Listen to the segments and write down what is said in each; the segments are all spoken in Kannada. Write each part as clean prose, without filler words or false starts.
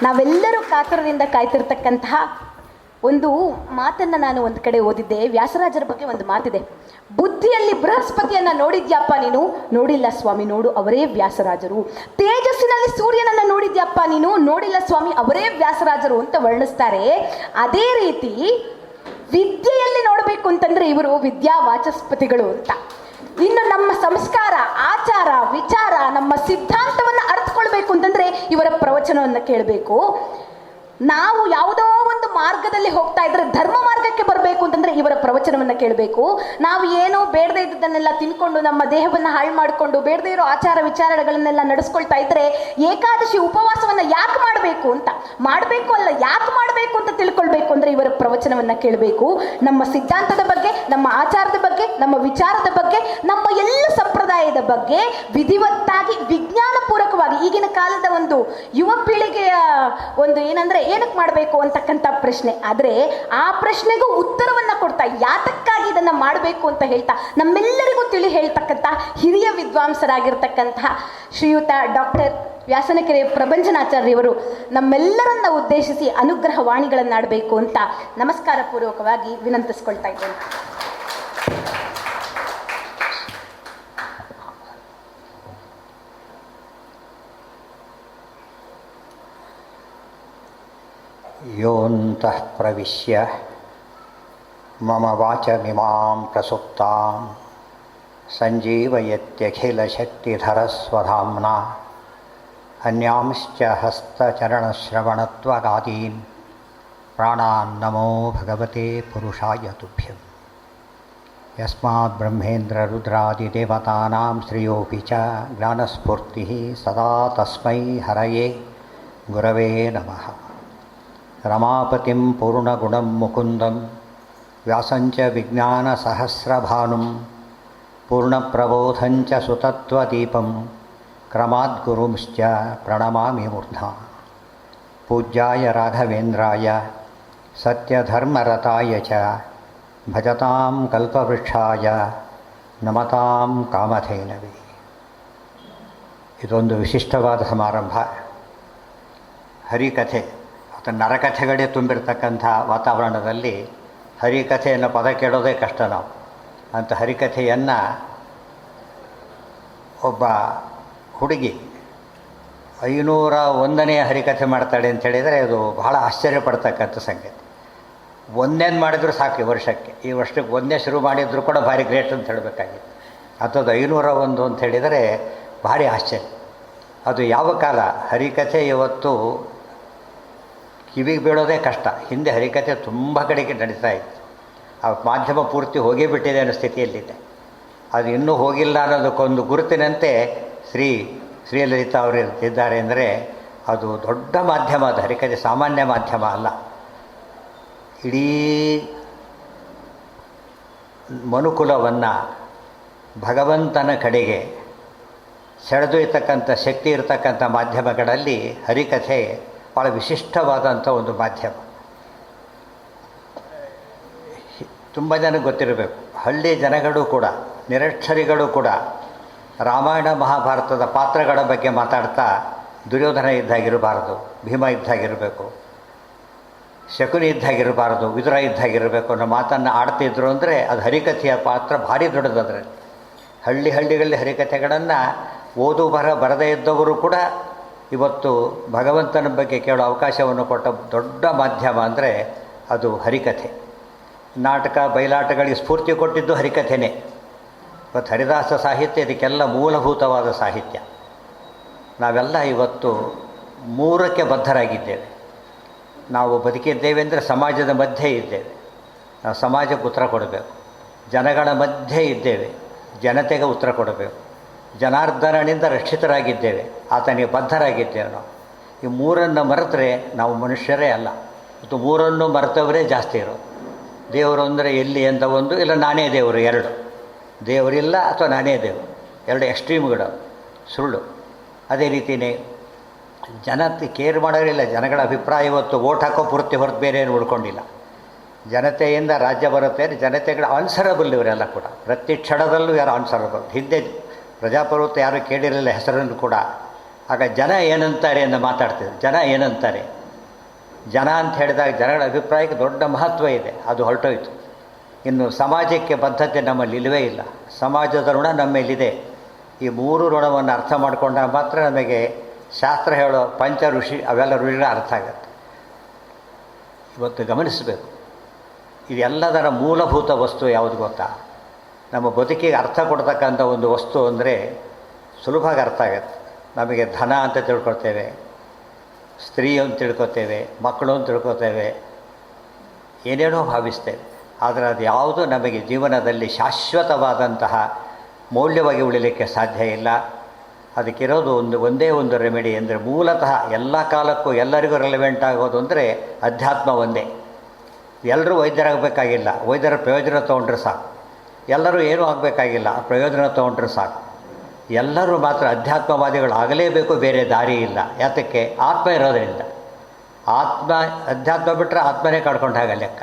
ನಾವೆಲ್ಲರೂ ಕಾತುರದಿಂದ ಕಾಯ್ತಿರ್ತಕ್ಕಂತಹ ಒಂದು ಮಾತನ್ನು ನಾನು ಒಂದು ಕಡೆ ಓದಿದ್ದೆ. ವ್ಯಾಸರಾಜರ ಬಗ್ಗೆ ಒಂದು ಮಾತಿದೆ. ಬುದ್ಧಿಯಲ್ಲಿ ಬೃಹಸ್ಪತಿಯನ್ನು ನೋಡಿದ್ಯಪ್ಪ ನೀನು? ನೋಡಿಲ್ಲ ಸ್ವಾಮಿ, ನೋಡು ಅವರೇ ವ್ಯಾಸರಾಜರು. ತೇಜಸ್ಸಿನಲ್ಲಿ ಸೂರ್ಯನನ್ನು ನೋಡಿದ್ಯಪ್ಪ ನೀನು? ನೋಡಿಲ್ಲ ಸ್ವಾಮಿ, ಅವರೇ ವ್ಯಾಸರಾಜರು ಅಂತ ವರ್ಣಿಸ್ತಾರೆ. ಅದೇ ರೀತಿ ವಿದ್ಯೆಯಲ್ಲಿ ನೋಡಬೇಕು ಅಂತಂದ್ರೆ ಇವರು ವಿದ್ಯಾ ವಾಚಸ್ಪತಿಗಳು ಅಂತ. ಇನ್ನು ನಮ್ಮ ಸಂಸ್ಕಾರ, ಆಚಾರ, ವಿಚಾರ, ನಮ್ಮ ಸಿದ್ಧಾಂತವನ್ನು ಅರ್ಥಕೊಳ್ಬೇಕು ಅಂತಂದ್ರೆ ಇವರ ಪ್ರವಚನವನ್ನು ಕೇಳಬೇಕು. ನಾವು ಯಾವುದೋ ಒಂದು ಮಾರ್ಗದಲ್ಲಿ ಹೋಗ್ತಾ ಇದ್ರೆ ಧರ್ಮ ಮಾರ್ಗಕ್ಕೆ ಬರಬೇಕು ಅಂತಂದ್ರೆ ಇವರ ಪ್ರವಚನವನ್ನು ಕೇಳಬೇಕು. ನಾವು ಏನೋ ಬೇಡದೇ ಇದ್ದದನ್ನೆಲ್ಲ ತಿನ್ಕೊಂಡು ನಮ್ಮ ದೇಹವನ್ನು ಹಾಳು ಮಾಡಿಕೊಂಡು ಬೇಡದೇ ಇರೋ ಆಚಾರ ವಿಚಾರಗಳನ್ನೆಲ್ಲ ನಡೆಸ್ಕೊಳ್ತಾ ಇದ್ರೆ ಏಕಾದಶಿ ಉಪವಾಸವನ್ನು ಯಾಕೆ ಮಾಡಬೇಕು ಅಂತ, ಮಾಡಬೇಕು ಅಲ್ಲ ಯಾಕೆ ಮಾಡಬೇಕು ಅಂತ ತಿಳ್ಕೊಳ್ಬೇಕು ಅಂದ್ರೆ ಇವರ ಪ್ರವಚನವನ್ನು ಕೇಳಬೇಕು. ನಮ್ಮ ಸಿದ್ಧಾಂತದ ಬಗ್ಗೆ, ನಮ್ಮ ಆಚಾರದ ಬಗ್ಗೆ, ನಮ್ಮ ವಿಚಾರದ ಬಗ್ಗೆ, ನಮ್ಮ ಎಲ್ಲ ಸಂಪ್ರದಾಯದ ಬಗ್ಗೆ ವಿಧಿವತ್ತಾಗಿ ವಿಜ್ಞಾನಪೂರ್ವಕವಾಗಿ ಈಗಿನ ಕಾಲದ ಒಂದು ಯುವ ಪೀಳಿಗೆಯ ಒಂದು ಏನಂದ್ರೆ ಏನಕ್ಕೆ ಮಾಡಬೇಕು ಅಂತಕ್ಕಂಥ ಪ್ರಶ್ನೆ. ಆದರೆ ಆ ಪ್ರಶ್ನೆಗೂ ಉತ್ತರವನ್ನು ಕೊಡ್ತಾ ಯಾತಕ್ಕಾಗಿ ಇದನ್ನು ಮಾಡಬೇಕು ಅಂತ ಹೇಳ್ತಾ ನಮ್ಮೆಲ್ಲರಿಗೂ ತಿಳಿ ಹೇಳ್ತಕ್ಕಂಥ ಹಿರಿಯ ವಿದ್ವಾಂಸರಾಗಿರ್ತಕ್ಕಂತಹ ಶ್ರೀಯುತ ಡಾಕ್ಟರ್ ವ್ಯಾಸನಕೆರೆ ಪ್ರಭಂಜನಾಚಾರ್ಯವರು ನಮ್ಮೆಲ್ಲರನ್ನ ಉದ್ದೇಶಿಸಿ ಅನುಗ್ರಹ ವಾಣಿಗಳನ್ನಾಡಬೇಕು ಅಂತ ನಮಸ್ಕಾರ ಪೂರ್ವಕವಾಗಿ ವಿನಂತಿಸ್ಕೊಳ್ತಾ ಇದ್ದೇನೆ. ಯೋಂತಃ ಪ್ರವಿಶ್ಯ ಮಮ ವಾಚಮಿಮಾಂ ಪ್ರಸುಪ್ತಾಂ ಸಂಜೀವಯತ್ಯಖಿಲಶಕ್ತಿಧರಸ್ವಧಾಮ್ನಾ ಅನ್ಯಾಂಶ್ಚ ಹಸ್ತಚರಣಶ್ರವಣತ್ವಗಾದೀನ್ ಪ್ರಾಣಾನ್ ನಮೋ ಭಗವತೆ ಪುರುಷಾಯ ತುಭ್ಯಂ. ಯಸ್ಮಾತ್ ಬ್ರಹ್ಮೇಂದ್ರ ರುದ್ರಾದಿದೇವತಾನಾಂ ಶ್ರೇಯೋಪಿ ಚ ಜ್ಞಾನಸ್ಫೂರ್ತಿಃ ಸದಾ ತಸ್ಮೈ ಹರಯೇ ಗುರವೇ ನಮಃ. ರಮಾಪತಿಂ ಪೂರ್ಣಗುಣಂ ಮುಕುಂದಂ ವ್ಯಾಸಂಚ ವಿಜ್ಞಾನಸಹಸ್ರಭಾನುಂ ಪೂರ್ಣಪ್ರಬೋಧಂಚ ಸುತತ್ವದೀಪಂ ಕ್ರಮಾದ್ಗುರುಂಶ್ಚ ಪ್ರಣಮಾಮಿ ಮೂರ್ಧ್ನಾ. ಪೂಜ್ಯಾಯ ರಾಘವೇಂದ್ರಾಯ ಸತ್ಯಧರ್ಮರತಾಯ ಚ ಭಜತಾಂ ಕಲ್ಪವೃಕ್ಷಾಯ ನಮತಾಂ ಕಾಮಧೇನವೇ. ಇದೊಂದು ವಿಶಿಷ್ಟವಾದ ಸಮಾರಂಭ. ಹರಿಕಥೆ ಅಥವಾ ನರಕಥೆಗಳೇ ತುಂಬಿರ್ತಕ್ಕಂಥ ವಾತಾವರಣದಲ್ಲಿ ಹರಿಕಥೆಯನ್ನು ಪದ ಕೇಳೋದೇ ಕಷ್ಟ ನಾವು. ಅಂಥ ಹರಿಕಥೆಯನ್ನು ಒಬ್ಬ ಹುಡುಗಿ 501ನೇ ಹರಿಕಥೆ ಮಾಡ್ತಾಳೆ ಅಂತೇಳಿದರೆ ಅದು ಬಹಳ ಆಶ್ಚರ್ಯಪಡ್ತಕ್ಕಂಥ ಸಂಗತಿ. ಒಂದೇನು ಮಾಡಿದರೂ ಸಾಕು ಈ ವರ್ಷಕ್ಕೆ. ಈ ವರ್ಷಕ್ಕೆ ಒಂದೇ ಶುರು ಮಾಡಿದರೂ ಕೂಡ ಭಾರಿ ಗ್ರೇಟ್ ಅಂತ ಹೇಳಬೇಕಾಗಿತ್ತು. ಅಂಥದ್ದು 501 ಅಂತ ಹೇಳಿದರೆ ಭಾರಿ ಆಶ್ಚರ್ಯ. ಅದು ಯಾವ ಕಾಲ ಹರಿಕಥೆ ಇವತ್ತು ಕಿವಿಗೆ ಬೀಳೋದೇ ಕಷ್ಟ. ಹಿಂದೆ ಹರಿಕಥೆ ತುಂಬ ಕಡೆಗೆ ನಡೀತಾ ಇತ್ತು. ಆ ಮಾಧ್ಯಮ ಪೂರ್ತಿ ಹೋಗೇ ಬಿಟ್ಟಿದೆ ಅನ್ನೋ ಸ್ಥಿತಿಯಲ್ಲಿದೆ. ಅದು ಇನ್ನೂ ಹೋಗಿಲ್ಲ ಅನ್ನೋದಕ್ಕೊಂದು ಗುರುತಿನಂತೆ ಶ್ರೀಲಲಿತಾ ಅವರು ಇದ್ದಾರೆ ಅಂದರೆ ಅದು ದೊಡ್ಡ ಮಾಧ್ಯಮ. ಅದು ಹರಿಕಥೆ ಸಾಮಾನ್ಯ ಮಾಧ್ಯಮ ಅಲ್ಲ. ಇಡೀ ಮನುಕುಲವನ್ನು ಭಗವಂತನ ಕಡೆಗೆ ಸೆಳೆದೊಯ್ತಕ್ಕಂಥ ಶಕ್ತಿ ಇರತಕ್ಕಂಥ ಮಾಧ್ಯಮಗಳಲ್ಲಿ ಹರಿಕಥೆ ಭಾಳ ವಿಶಿಷ್ಟವಾದಂಥ ಒಂದು ಮಾಧ್ಯಮ. ತುಂಬ ಜನಕ್ಕೆ ಗೊತ್ತಿರಬೇಕು. ಹಳ್ಳಿ ಜನಗಳು ಕೂಡ, ನಿರಕ್ಷರಿಗಳು ಕೂಡ ರಾಮಾಯಣ ಮಹಾಭಾರತದ ಪಾತ್ರಗಳ ಬಗ್ಗೆ ಮಾತಾಡ್ತಾ ದುರ್ಯೋಧನ ಇದ್ದಾಗಿರಬಾರ್ದು, ಭೀಮ ಇದ್ದಾಗಿರಬೇಕು, ಶಕುನಿ ಇದ್ದಾಗಿರಬಾರ್ದು, ವಿದುರ ಇದ್ದಾಗಿರಬೇಕು ಅನ್ನೋ ಮಾತನ್ನು ಆಡ್ತಿದ್ರು ಅಂದರೆ ಅದು ಹರಿಕಥೆಯ ಪಾತ್ರ ಭಾರಿ ದೊಡ್ಡದದ್ರಲ್ಲಿ. ಹಳ್ಳಿಗಳಲ್ಲಿ ಹರಿಕಥೆಗಳನ್ನು ಓದು ಬರದೇ ಇದ್ದವರು ಕೂಡ ಇವತ್ತು ಭಗವಂತನ ಬಗ್ಗೆ ಕೇಳೋ ಅವಕಾಶವನ್ನು ಕೊಟ್ಟ ದೊಡ್ಡ ಮಾಧ್ಯಮ ಅಂದರೆ ಅದು ಹರಿಕಥೆ. ನಾಟಕ ಬಯಲಾಟಗಳಿಗೆ ಸ್ಫೂರ್ತಿ ಕೊಟ್ಟಿದ್ದು ಹರಿಕಥೆನೇ. ಇವತ್ತು ಹರಿದಾಸ ಸಾಹಿತ್ಯ ಇದಕ್ಕೆಲ್ಲ ಮೂಲಭೂತವಾದ ಸಾಹಿತ್ಯ. ನಾವೆಲ್ಲ ಇವತ್ತು 3ಕ್ಕೆ ಬದ್ಧರಾಗಿದ್ದೇವೆ. ನಾವು ಬದುಕಿದ್ದೇವೆ ಅಂದರೆ ಸಮಾಜದ ಮಧ್ಯೆ ಇದ್ದೇವೆ, ನಾವು ಸಮಾಜಕ್ಕೆ ಉತ್ತರ ಕೊಡಬೇಕು. ಜನಗಳ ಮಧ್ಯೆ ಇದ್ದೇವೆ, ಜನತೆಗೆ ಉತ್ತರ ಕೊಡಬೇಕು. ಜನಾರ್ದನನಿಂದ ರಕ್ಷಿತರಾಗಿದ್ದೇವೆ, ಆತನಿಗೆ ಬದ್ಧರಾಗಿದ್ದೇವೆ. ನಾವು ಈ 3ನ್ನು ಮರೆತರೆ ನಾವು ಮನುಷ್ಯರೇ ಅಲ್ಲ. ಮತ್ತು 3ನ್ನು ಮರೆತವರೇ ಜಾಸ್ತಿ ಇರೋದು. ದೇವರು ಅಂದರೆ ಎಲ್ಲಿ ಅಂತ ಒಂದು, ಇಲ್ಲ ನಾನೇ ದೇವರು 2. ದೇವರಿಲ್ಲ ಅಥವಾ ನಾನೇ ದೇವರು, 2 ಎಕ್ಸ್ಟ್ರೀಮ್ಗಳು, ಸುಳ್ಳು. ಅದೇ ರೀತಿಯೇ ಕೇರ್ ಮಾಡೋರಿಲ್ಲ. ಜನಗಳ ಅಭಿಪ್ರಾಯ ಇವತ್ತು ಓಟ್ ಹಾಕೋ ಪೂರ್ತಿ ಹೊರತು ಬೇರೆ ಏನು ಉಳ್ಕೊಂಡಿಲ್ಲ. ಜನತೆಯಿಂದ ರಾಜ್ಯ ಬರುತ್ತೆ, ಜನತೆಗಳ ಆನ್ಸರಬಲ್ ಇವರೆಲ್ಲ ಕೂಡ. ಪ್ರತಿ ಕ್ಷಣದಲ್ಲೂ ಯಾರು ಆನ್ಸರಬಲ್. ಹಿಂದೆ ಪ್ರಜಾಪ್ರಭುತ್ವ ಯಾರು ಕೇಳಿರಲಿಲ್ಲ ಹೆಸರನ್ನು ಕೂಡ. ಆಗ ಜನ ಏನಂತಾರೆ ಅಂತ ಮಾತಾಡ್ತಿದ್ರು. ಜನ ಏನಂತಾರೆ, ಜನ ಅಂತ ಹೇಳಿದಾಗ ಜನಗಳ ಅಭಿಪ್ರಾಯಕ್ಕೆ ದೊಡ್ಡ ಮಹತ್ವ ಇದೆ, ಅದು ಹೊರಟೋಯ್ತು. ಇನ್ನು ಸಮಾಜಕ್ಕೆ ಬದ್ಧತೆ ನಮ್ಮಲ್ಲಿ ಇಲ್ಲವೇ ಇಲ್ಲ. ಸಮಾಜದ ಋಣ ನಮ್ಮಲ್ಲಿದೆ. ಈ ಮೂರು ಋಣವನ್ನು ಅರ್ಥ ಮಾಡಿಕೊಂಡಾಗ ಮಾತ್ರ ನಮಗೆ ಶಾಸ್ತ್ರ ಹೇಳೋ ಪಂಚ ಋಷಿ ಅವೆಲ್ಲ ಋಷಿಗಳ ಅರ್ಥ ಆಗತ್ತೆ. ಇವತ್ತು ಗಮನಿಸಬೇಕು, ಇದೆಲ್ಲದರ ಮೂಲಭೂತ ವಸ್ತು ಯಾವುದು ಗೊತ್ತಾ? ನಮ್ಮ ಬದುಕಿಗೆ ಅರ್ಥ ಕೊಡ್ತಕ್ಕಂಥ ಒಂದು ವಸ್ತು ಅಂದರೆ ಸುಲಭವಾಗಿ ಅರ್ಥ ಆಗತ್ತೆ. ನಮಗೆ ಧನ ಅಂತ ತಿಳ್ಕೊಳ್ತೇವೆ, ಸ್ತ್ರೀ ಅಂತ ತಿಳ್ಕೊತೇವೆ, ಮಕ್ಕಳು ಅಂತ ತಿಳ್ಕೊತೇವೆ, ಏನೇನೋ ಭಾವಿಸ್ತೇವೆ. ಆದರೆ ಅದು ಯಾವುದು ನಮಗೆ ಜೀವನದಲ್ಲಿ ಶಾಶ್ವತವಾದಂತಹ ಮೌಲ್ಯವಾಗಿ ಉಳಿಲಿಕ್ಕೆ ಸಾಧ್ಯ ಇಲ್ಲ. ಅದಕ್ಕಿರೋದು ಒಂದೇ ಒಂದು ರೆಮಿಡಿ ಅಂದರೆ ಮೂಲತಃ ಎಲ್ಲ ಕಾಲಕ್ಕೂ ಎಲ್ಲರಿಗೂ ರೆಲೆವೆಂಟ್ ಆಗೋದು ಅಂದರೆ ಅಧ್ಯಾತ್ಮ ಒಂದೇ. ಎಲ್ಲರೂ ವೈದ್ಯರಾಗಬೇಕಾಗಿಲ್ಲ, ವೈದ್ಯರ ಪ್ರಯೋಜನ ತೊಗೊಂಡ್ರೆ ಸಾಕು. ಎಲ್ಲರೂ ಏನೂ ಆಗಬೇಕಾಗಿಲ್ಲ, ಪ್ರಯೋಜನ ತೊಗೊಂಡ್ರೆ ಸಾಕು. ಎಲ್ಲರೂ ಮಾತ್ರ ಅಧ್ಯಾತ್ಮವಾದಿಗಳು ಆಗಲೇಬೇಕು, ಬೇರೆ ದಾರಿ ಇಲ್ಲ. ಯಾತಕ್ಕೆ? ಆತ್ಮ ಇರೋದರಿಂದ. ಅಧ್ಯಾತ್ಮ ಬಿಟ್ಟರೆ ಆತ್ಮನೇ ಕಳ್ಕೊಂಡು ಹಾಗೆ ಲೆಕ್ಕ.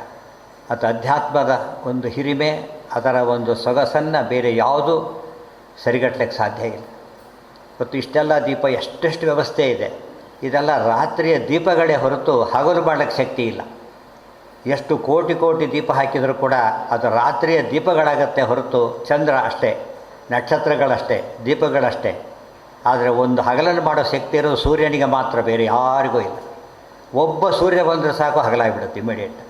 ಮತ್ತು ಅಧ್ಯಾತ್ಮದ ಒಂದು ಹಿರಿಮೆ, ಅದರ ಒಂದು ಸೊಗಸನ್ನು ಬೇರೆ ಯಾವುದೂ ಸರಿಗಟ್ಟಲಿಕ್ಕೆ ಸಾಧ್ಯ ಇಲ್ಲ. ಮತ್ತು ಇಷ್ಟೆಲ್ಲ ದೀಪ, ಎಷ್ಟೆಷ್ಟು ವ್ಯವಸ್ಥೆ ಇದೆ, ಇದೆಲ್ಲ ರಾತ್ರಿಯ ದೀಪಗಳೇ ಹೊರತು ಹಗಲು ಮಾಡಲಿಕ್ಕೆ ಶಕ್ತಿ ಇಲ್ಲ. ಎಷ್ಟು ಕೋಟಿ ಕೋಟಿ ದೀಪ ಹಾಕಿದರೂ ಕೂಡ ಅದು ರಾತ್ರಿಯ ದೀಪಗಳಾಗತ್ತೆ ಹೊರತು ಚಂದ್ರ ಅಷ್ಟೇ, ನಕ್ಷತ್ರಗಳಷ್ಟೇ, ದೀಪಗಳಷ್ಟೇ. ಆದರೆ ಒಂದು ಹಗಲನ್ನು ಮಾಡೋ ಶಕ್ತಿ ಇರೋದು ಸೂರ್ಯನಿಗೆ ಮಾತ್ರ, ಬೇರೆ ಯಾರಿಗೂ ಇಲ್ಲ. ಒಬ್ಬ ಸೂರ್ಯ ಬಂದರೆ ಸಾಕು, ಹಗಲಾಗಿಬಿಡುತ್ತೆ ಇಮಿಡಿಯೇಟ್.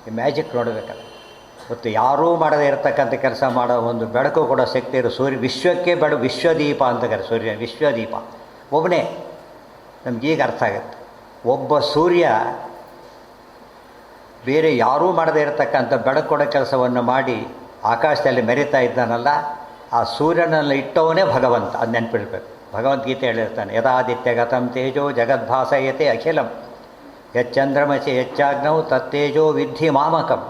ಈ ಮ್ಯಾಜಿಕ್ ನೋಡಬೇಕಲ್ಲ. ಮತ್ತು ಯಾರೂ ಮಾಡದೇ ಇರತಕ್ಕಂಥ ಕೆಲಸ ಮಾಡೋ ಒಂದು ಬೆಳಕು ಕೊಡೋ ಶಕ್ತಿ ಇರೋ ಸೂರ್ಯ, ವಿಶ್ವಕ್ಕೆ ವಿಶ್ವದೀಪ ಅಂತ ಕರೆ ಸೂರ್ಯ, ವಿಶ್ವದೀಪ ಒಬ್ಬನೇ. ನಮಗೀಗ ಅರ್ಥ ಆಗುತ್ತೆ, ಒಬ್ಬ ಸೂರ್ಯ ಬೇರೆ ಯಾರೂ ಮಾಡದೇ ಇರತಕ್ಕಂಥ ಬೆಳಕು ಕೊಡೋ ಕೆಲಸವನ್ನು ಮಾಡಿ ಆಕಾಶದಲ್ಲಿ ಮೆರೀತಾ ಇದ್ದಾನಲ್ಲ, ಆ ಸೂರ್ಯನಲ್ಲಿ ಇಟ್ಟವನೇ ಭಗವಂತ. ಅದು ನೆನಪಿಡಬೇಕು. ಭಗವದ್ಗೀತೆ ಹೇಳಿರ್ತಾನೆ, ಯದಾದಿತ್ಯ ಗತಂ ತೇಜೋ ಜಗದ್ಭಾಸಯತೆ ಅಖಿಲಂ ಯಚ್ಚಂದ್ರಮಸಿ ಹೆಚ್ಚಾಗ್ನವು ತತ್ತೇಜೋ ವಿದ್ಧಿ ಮಾಮಕಂ.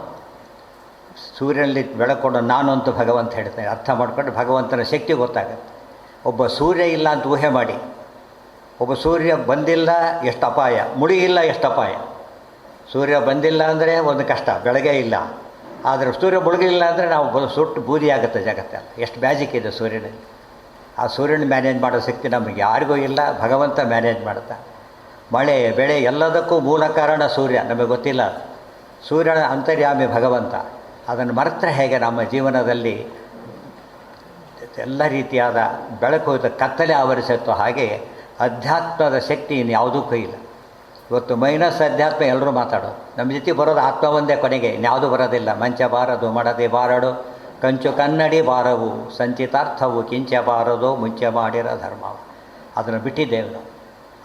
ಸೂರ್ಯನಲ್ಲಿ ಬೆಳಕೊಂಡು ನಾನು ಅಂತ ಭಗವಂತ ಹೇಳ್ತಾನೆ. ಅರ್ಥ ಮಾಡಿಕೊಂಡು ಭಗವಂತನ ಶಕ್ತಿ ಗೊತ್ತಾಗುತ್ತೆ. ಒಬ್ಬ ಸೂರ್ಯ ಇಲ್ಲ ಅಂತ ಊಹೆ ಮಾಡಿ, ಒಬ್ಬ ಸೂರ್ಯ ಬಂದಿಲ್ಲ ಎಷ್ಟು ಅಪಾಯ, ಮುಳುಗಿಲ್ಲ ಎಷ್ಟು ಅಪಾಯ. ಸೂರ್ಯ ಬಂದಿಲ್ಲ ಅಂದರೆ ಒಂದು ಕಷ್ಟ, ಬೆಳಗ್ಗೆ ಇಲ್ಲ. ಆದರೆ ಸೂರ್ಯ ಮುಳುಗಿಲ್ಲ ಅಂದರೆ ನಾವು ಸುಟ್ಟು ಬೂದಿ ಆಗುತ್ತೆ ಜಗತ್ತೆಲ್ಲ. ಎಷ್ಟು ಮ್ಯಾಜಿಕ್ ಇದೆ ಸೂರ್ಯನಲ್ಲಿ. ಆ ಸೂರ್ಯನ ಮ್ಯಾನೇಜ್ ಮಾಡೋ ಶಕ್ತಿ ನಮಗೆ ಯಾರಿಗೂ ಇಲ್ಲ, ಭಗವಂತ ಮ್ಯಾನೇಜ್ ಮಾಡುತ್ತಾ. ಮಳೆ ಬೆಳೆ ಎಲ್ಲದಕ್ಕೂ ಮೂಲ ಕಾರಣ ಸೂರ್ಯ, ನಮಗೆ ಗೊತ್ತಿಲ್ಲ. ಸೂರ್ಯನ ಅಂತರ್ಯಾಮಿ ಭಗವಂತ. ಅದನ್ನು ಮರೆತರೆ ಹೇಗೆ ನಮ್ಮ ಜೀವನದಲ್ಲಿ ಎಲ್ಲ ರೀತಿಯಾದ ಬೆಳಕು ಕತ್ತಲೆ ಆವರಿಸುತ್ತೋ ಹಾಗೆ ಅಧ್ಯಾತ್ಮದ ಶಕ್ತಿ ಇನ್ನು ಯಾವುದಕ್ಕೂ ಇಲ್ಲ. ಇವತ್ತು ಮೈನಸ್ ಅಧ್ಯಾತ್ಮ ಎಲ್ಲರೂ ಮಾತಾಡೋದು. ನಮ್ಮ ಜೊತೆ ಬರೋದು ಆತ್ಮ ಒಂದೇ, ಕೊನೆಗೆ ಇನ್ಯಾವುದೂ ಬರೋದಿಲ್ಲ. ಮಂಚ ಬಾರದು ಮಡದೆ ಬಾರಡು, ಕಂಚು ಕನ್ನಡಿ ಬಾರವು, ಸಂಚಿತಾರ್ಥವು ಕಿಂಚ ಬಾರದು, ಮುಂಚೆ ಮಾಡಿರೋ ಧರ್ಮ. ಅದನ್ನು ಬಿಟ್ಟಿದ್ದೇವೆ ನಾವು.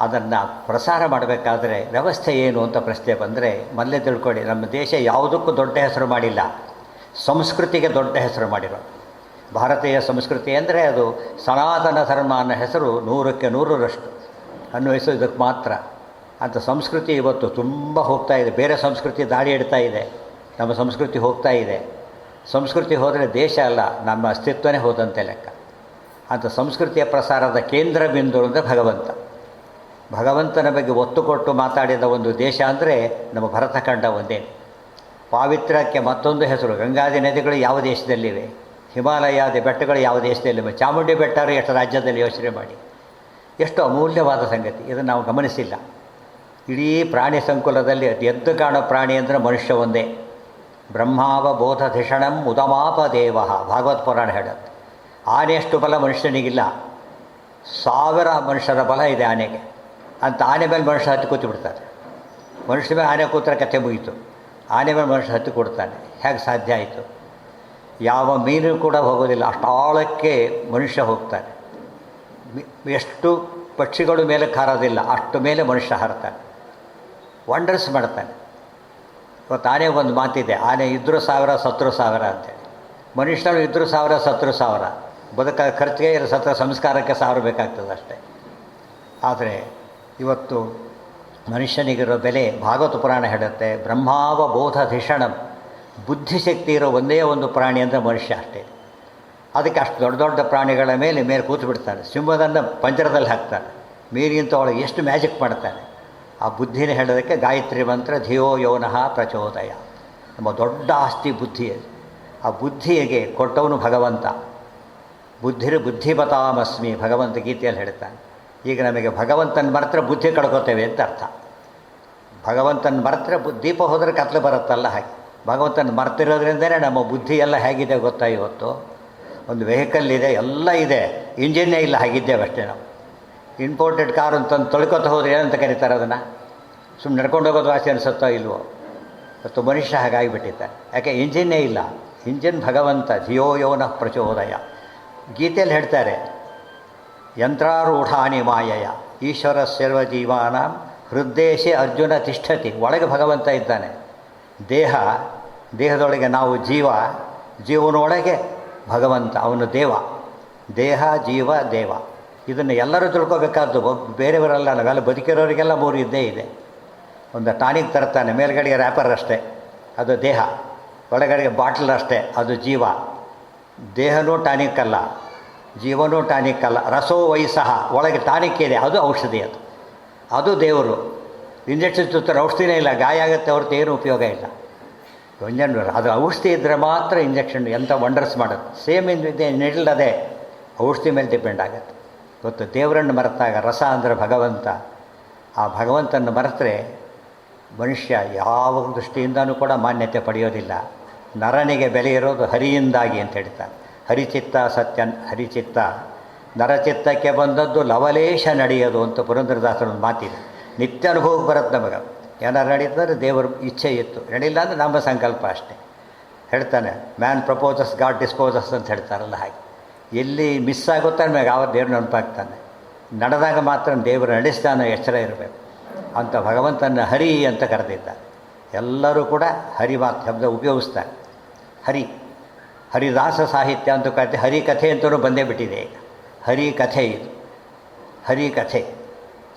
ಅದನ್ನು ಪ್ರಸಾರ ಮಾಡಬೇಕಾದ್ರೆ ವ್ಯವಸ್ಥೆ ಏನು ಅಂತ ಪ್ರಶ್ನೆ ಬಂದರೆ ಮೊದಲೇ ತಿಳ್ಕೊಳ್ಳಿ, ನಮ್ಮ ದೇಶ ಯಾವುದಕ್ಕೂ ದೊಡ್ಡ ಹೆಸರು ಮಾಡಿಲ್ಲ, ಸಂಸ್ಕೃತಿಗೆ ದೊಡ್ಡ ಹೆಸರು ಮಾಡಿರೋ. ಭಾರತೀಯ ಸಂಸ್ಕೃತಿ ಅಂದರೆ ಅದು ಸನಾತನ ಧರ್ಮ ಅನ್ನೋ ಹೆಸರು 100ಕ್ಕೆ 100ರಷ್ಟು ಅನ್ವಯಿಸೋದಕ್ಕೆ ಮಾತ್ರ. ಅಂಥ ಸಂಸ್ಕೃತಿ ಇವತ್ತು ತುಂಬ ಹೋಗ್ತಾ ಇದೆ. ಬೇರೆ ಸಂಸ್ಕೃತಿ ದಾಳಿ ಇಡ್ತಾ ಇದೆ, ನಮ್ಮ ಸಂಸ್ಕೃತಿ ಹೋಗ್ತಾ ಇದೆ. ಸಂಸ್ಕೃತಿ ಹೋದರೆ ದೇಶ ಅಲ್ಲ, ನಮ್ಮ ಅಸ್ತಿತ್ವನೇ ಹೋದಂತೆ ಲೆಕ್ಕ. ಅಂಥ ಸಂಸ್ಕೃತಿಯ ಪ್ರಸಾರದ ಕೇಂದ್ರ ಬಿಂದು ಅಂದರೆ ಭಗವಂತ. ಭಗವಂತನ ಬಗ್ಗೆ ಒತ್ತು ಕೊಟ್ಟು ಮಾತಾಡಿದ ಒಂದು ದೇಶ ಅಂದರೆ ನಮ್ಮ ಭರತಖಂಡ ಒಂದೇ. ಪಾವಿತ್ರ್ಯಕ್ಕೆ ಮತ್ತೊಂದು ಹೆಸರು. ಗಂಗಾದಿ ನದಿಗಳು ಯಾವ ದೇಶದಲ್ಲಿವೆ, ಹಿಮಾಲಯಾದಿ ಬೆಟ್ಟಗಳು ಯಾವ ದೇಶದಲ್ಲಿವೆ, ಚಾಮುಂಡಿ ಬೆಟ್ಟ ಎಷ್ಟು ರಾಜ್ಯದಲ್ಲಿ ಯೋಚನೆ ಮಾಡಿ. ಎಷ್ಟು ಅಮೂಲ್ಯವಾದ ಸಂಗತಿ, ಇದನ್ನು ನಾವು ಗಮನಿಸಿಲ್ಲ. ಇಡೀ ಪ್ರಾಣಿ ಸಂಕುಲದಲ್ಲಿ ಅತಿ ಎದ್ದು ಕಾಣೋ ಪ್ರಾಣಿ ಅಂದರೆ ಮನುಷ್ಯ ಒಂದೇ. ಬ್ರಹ್ಮಾವಬೋಧಧಿಷಣಂ ಉದಮಾಪ ದೇವ, ಭಾಗವತ್ ಪುರಾಣ ಹೇಳುತ್ತೆ. ಆನೆಯಷ್ಟು ಬಲ ಮನುಷ್ಯನಿಗಿಲ್ಲ, 1000 ಮನುಷ್ಯರ ಬಲ ಇದೆ ಆನೆಗೆ. ಅಂತ ಆನೆ ಮೇಲೆ ಮನುಷ್ಯ ಹತ್ತಿ ಕೂತು ಬಿಡ್ತಾರೆ. ಮನುಷ್ಯ ಮೇಲೆ ಆನೆ ಕೂತ್ರೆ ಕಥೆ ಮುಗೀತು. ಆನೆ ಮೇಲೆ ಮನುಷ್ಯ ಹತ್ತಿ ಕೊಡ್ತಾನೆ. ಹೇಗೆ ಸಾಧ್ಯ ಆಯಿತು? ಯಾವ ಮೀನು ಕೂಡ ಹೋಗೋದಿಲ್ಲ, ಅಷ್ಟು ಆಳಕ್ಕೆ ಮನುಷ್ಯ ಹೋಗ್ತಾನೆ. ಎಷ್ಟು ಪಕ್ಷಿಗಳು ಮೇಲೆ ಹಾರೋದಿಲ್ಲ, ಅಷ್ಟು ಮೇಲೆ ಮನುಷ್ಯ ಹಾರ್ತಾನೆ. ವಂಡರ್ಸ್ ಮಾಡ್ತಾನೆ. ಇವತ್ತು ಆನೆ ಒಂದು ಮಾತಿದೆ, ಆನೆ ಇದ್ದರೂ 1000 ಸತ್ರು 1000 ಅಂತೇಳಿ. ಮನುಷ್ಯರು ಇದ್ದರೂ 1000 ಸತ್ರು 1000. ಬದುಕ ಖರ್ಚಿಗೆ ಸತ್ರ ಸಂಸ್ಕಾರಕ್ಕೆ 1000 ಬೇಕಾಗ್ತದೆ ಅಷ್ಟೇ. ಆದರೆ ಇವತ್ತು ಮನುಷ್ಯನಿಗಿರೋ ಬೆಲೆ ಭಾಗವತ ಪುರಾಣ ಹೇಳುತ್ತೆ. ಬ್ರಹ್ಮಾವಬೋಧಧಿಷಣಂ, ಬುದ್ಧಿಶಕ್ತಿ ಇರೋ ಒಂದೇ ಒಂದು ಪ್ರಾಣಿ ಅಂದರೆ ಮನುಷ್ಯ ಅಷ್ಟೇ. ಅದಕ್ಕೆ ಅಷ್ಟು ದೊಡ್ಡ ದೊಡ್ಡ ಪ್ರಾಣಿಗಳ ಮೇಲೆ ಕೂತು ಬಿಡ್ತಾನೆ. ಸಿಂಹದನ್ನು ಪಂಜರದಲ್ಲಿ ಹಾಕ್ತಾನೆ. ಮೀನಿಗಿಂತ ಒಳಗೆ ಎಷ್ಟು ಮ್ಯಾಜಿಕ್ ಮಾಡ್ತಾನೆ. ಆ ಬುದ್ಧಿನ ಹೇಳೋದಕ್ಕೆ ಗಾಯತ್ರಿ ಮಂತ್ರ ಧಿಯೋ ಯೋನಃ ಪ್ರಚೋದಯ. ನಮ್ಮ ದೊಡ್ಡ ಆಸ್ತಿ ಬುದ್ಧಿ. ಆ ಬುದ್ಧಿಗೆ ಕೊಟ್ಟವನು ಭಗವಂತ. ಬುದ್ಧಿಮತಾಮಸ್ಮಿ ಭಗವಂತ ಗೀತೆಯಲ್ಲಿ ಹೇಳ್ತಾನೆ. ಈಗ ನಮಗೆ ಭಗವಂತನ ಮರೆತರೆ ಬುದ್ಧಿ ಕಳ್ಕೊತೇವೆ ಅಂತ ಅರ್ಥ. ಭಗವಂತನ ಮರೆತರೆ ದೀಪ ಹೋದರೆ ಕತ್ಲೆ ಬರುತ್ತಲ್ಲ ಹಾಗೆ. ಭಗವಂತನ ಮರ್ತಿರೋದ್ರಿಂದಲೇ ನಮ್ಮ ಬುದ್ಧಿ ಎಲ್ಲ ಹೇಗಿದೆ ಗೊತ್ತಾ? ಇವತ್ತು ಒಂದು ವೆಹಿಕಲ್ ಇದೆ, ಎಲ್ಲ ಇದೆ, ಇಂಜಿನ್ನೇ ಇಲ್ಲ, ಹಾಗಿದ್ದೇವೆ ಅಷ್ಟೇ ನಾವು. ಇಂಪೋರ್ಟೆಡ್ ಕಾರು ಅಂತಂದು ತೊಳ್ಕೊತ ಹೋದ್ರೆ ಏನಂತ ಕರೀತಾರೆ ಅದನ್ನು? ಸುಮ್ಮನೆ ನಡ್ಕೊಂಡು ಹೋಗೋದು ವಾಸಿ ಅನಿಸುತ್ತೋ ಇಲ್ವೋ? ಇವತ್ತು ಮನುಷ್ಯ ಹಾಗಾಗಿಬಿಟ್ಟಿದ್ದಾರೆ. ಯಾಕೆ? ಇಂಜಿನ್ನೇ ಇಲ್ಲ. ಇಂಜಿನ್ ಭಗವಂತ, ಧಿಯೋ ಯೋನ ಪ್ರಚೋದಯ. ಗೀತೆಯಲ್ಲಿ ಹೇಳ್ತಾರೆ, ಯಂತ್ರಾರೂಢಾನಿ ಮಾಯಯ ಈಶ್ವರ ಸರ್ವಜೀವಾನ ಹೃದ್ದೇಶೆ ಅರ್ಜುನ ತಿಷ್ಠತಿ. ಒಳಗೆ ಭಗವಂತ ಇದ್ದಾನೆ. ದೇಹದೊಳಗೆ ನಾವು ಜೀವ, ಜೀವನೊಳಗೆ ಭಗವಂತ, ಅವನು ದೇವ. ದೇಹ, ಜೀವ, ದೇವ. ಇದನ್ನು ಎಲ್ಲರೂ ತಿಳ್ಕೊಬೇಕಾದ್ದು. ಬೇರೆಯವರೆಲ್ಲ, ನಾವೆಲ್ಲ ಬದುಕಿರೋರಿಗೆಲ್ಲ 3 ಇದ್ದೇ ಇದೆ. ಒಂದು ಟಾನಿಕ್ ತರ್ತಾನೆ, ಮೇಲ್ಗಡೆಗೆ ರ್ಯಾಪರ್ ಅಷ್ಟೇ, ಅದು ದೇಹ. ಒಳಗಡೆಗೆ ಬಾಟ್ಲ್ ಅಷ್ಟೇ, ಅದು ಜೀವ. ದೇಹನೂ ಟಾನಿಕ್ ಅಲ್ಲ, ಜೀವನೂ ಟಾನಿಕ್ ಅಲ್ಲ. ರಸೋ ವಯಸ್ಸಹ, ಒಳಗೆ ಟಾನಿಕ್ ಇದೆ, ಅದು ಔಷಧಿ. ಅದು ದೇವರು. ಇಂಜೆಕ್ಷನ್ ಚುತ್ತಾರೆ, ಔಷಧಿನೇ ಇಲ್ಲ, ಗಾಯ ಆಗುತ್ತೆ ಹೊರತು ಏನು ಉಪಯೋಗ ಇಲ್ಲ. ಅದು ಔಷಧಿ ಇದ್ದರೆ ಮಾತ್ರ ಇಂಜೆಕ್ಷನ್ ಎಂಥ ವಂಡರ್ಸ್ ಮಾಡೋದು. ಸೇಮ್ ಇದೆ, ನಿಲ್ಲದೆ ಔಷಧಿ ಮೇಲೆ ಡಿಪೆಂಡ್ ಆಗುತ್ತೆ. ಇವತ್ತು ದೇವರನ್ನು ಮರೆತಾಗ, ರಸ ಅಂದರೆ ಭಗವಂತ, ಆ ಭಗವಂತನ ಮರೆತರೆ ಮನುಷ್ಯ ಯಾವ ದೃಷ್ಟಿಯಿಂದನೂ ಕೂಡ ಮಾನ್ಯತೆ ಪಡೆಯೋದಿಲ್ಲ. ನರನಿಗೆ ಬೆಲೆ ಇರೋದು ಹರಿಯಿಂದಾಗಿ ಅಂತ ಹೇಳ್ತಾರೆ. ಹರಿಚಿತ್ತ ಸತ್ಯ, ಹರಿಚಿತ್ತ ನರಚಿತ್ತಕ್ಕೆ ಬಂದದ್ದು ಲವಲೇಶ ನಡೆಯೋದು ಅಂತ ಪುರಂದರದಾಸರ ಒಂದು ಮಾತಿದೆ. ನಿತ್ಯ ಅನುಭವಕ್ಕೆ ಬರುತ್ತೆ ನಮಗೆ. ಏನಾರು ನಡೀತಂದರೆ ದೇವರ ಇಚ್ಛೆ ಇತ್ತು, ನಡೀಲ್ಲ ಅಂದರೆ ನಮ್ಮ ಸಂಕಲ್ಪ ಅಷ್ಟೇ. ಹೇಳ್ತಾನೆ, ಮ್ಯಾನ್ ಪ್ರಪೋಸಸ್ ಗಾಡ್ ಡಿಸ್ಪೋಸಸ್ ಅಂತ ಹೇಳ್ತಾರಲ್ಲ ಹಾಗೆ. ಎಲ್ಲಿ ಮಿಸ್ ಆಗುತ್ತಾ ನಮಗೆ ಆವ ದೇವ್ರ ನೆನಪಾಗ್ತಾನೆ. ನಡೆದಾಗ ಮಾತ್ರ ದೇವರು ನಡೆಸ್ತಾನೆ, ಎಚ್ಚರ ಇರಬೇಕು ಅಂತ ಭಗವಂತನ ಹರಿ ಅಂತ ಕರೆದಿದ್ದಾರೆ. ಎಲ್ಲರೂ ಕೂಡ ಹರಿ ಮಾತು ಶಬ್ದ ಉಪಯೋಗಿಸ್ತಾರೆ. ಹರಿದಾಸ ಸಾಹಿತ್ಯ ಅಂತ ಕತೆ, ಹರಿಕಥೆ ಅಂತಲೂ ಬಂದೇ ಬಿಟ್ಟಿದೆ ಈಗ. ಹರಿಕಥೆ ಇದು, ಹರಿಕಥೆ.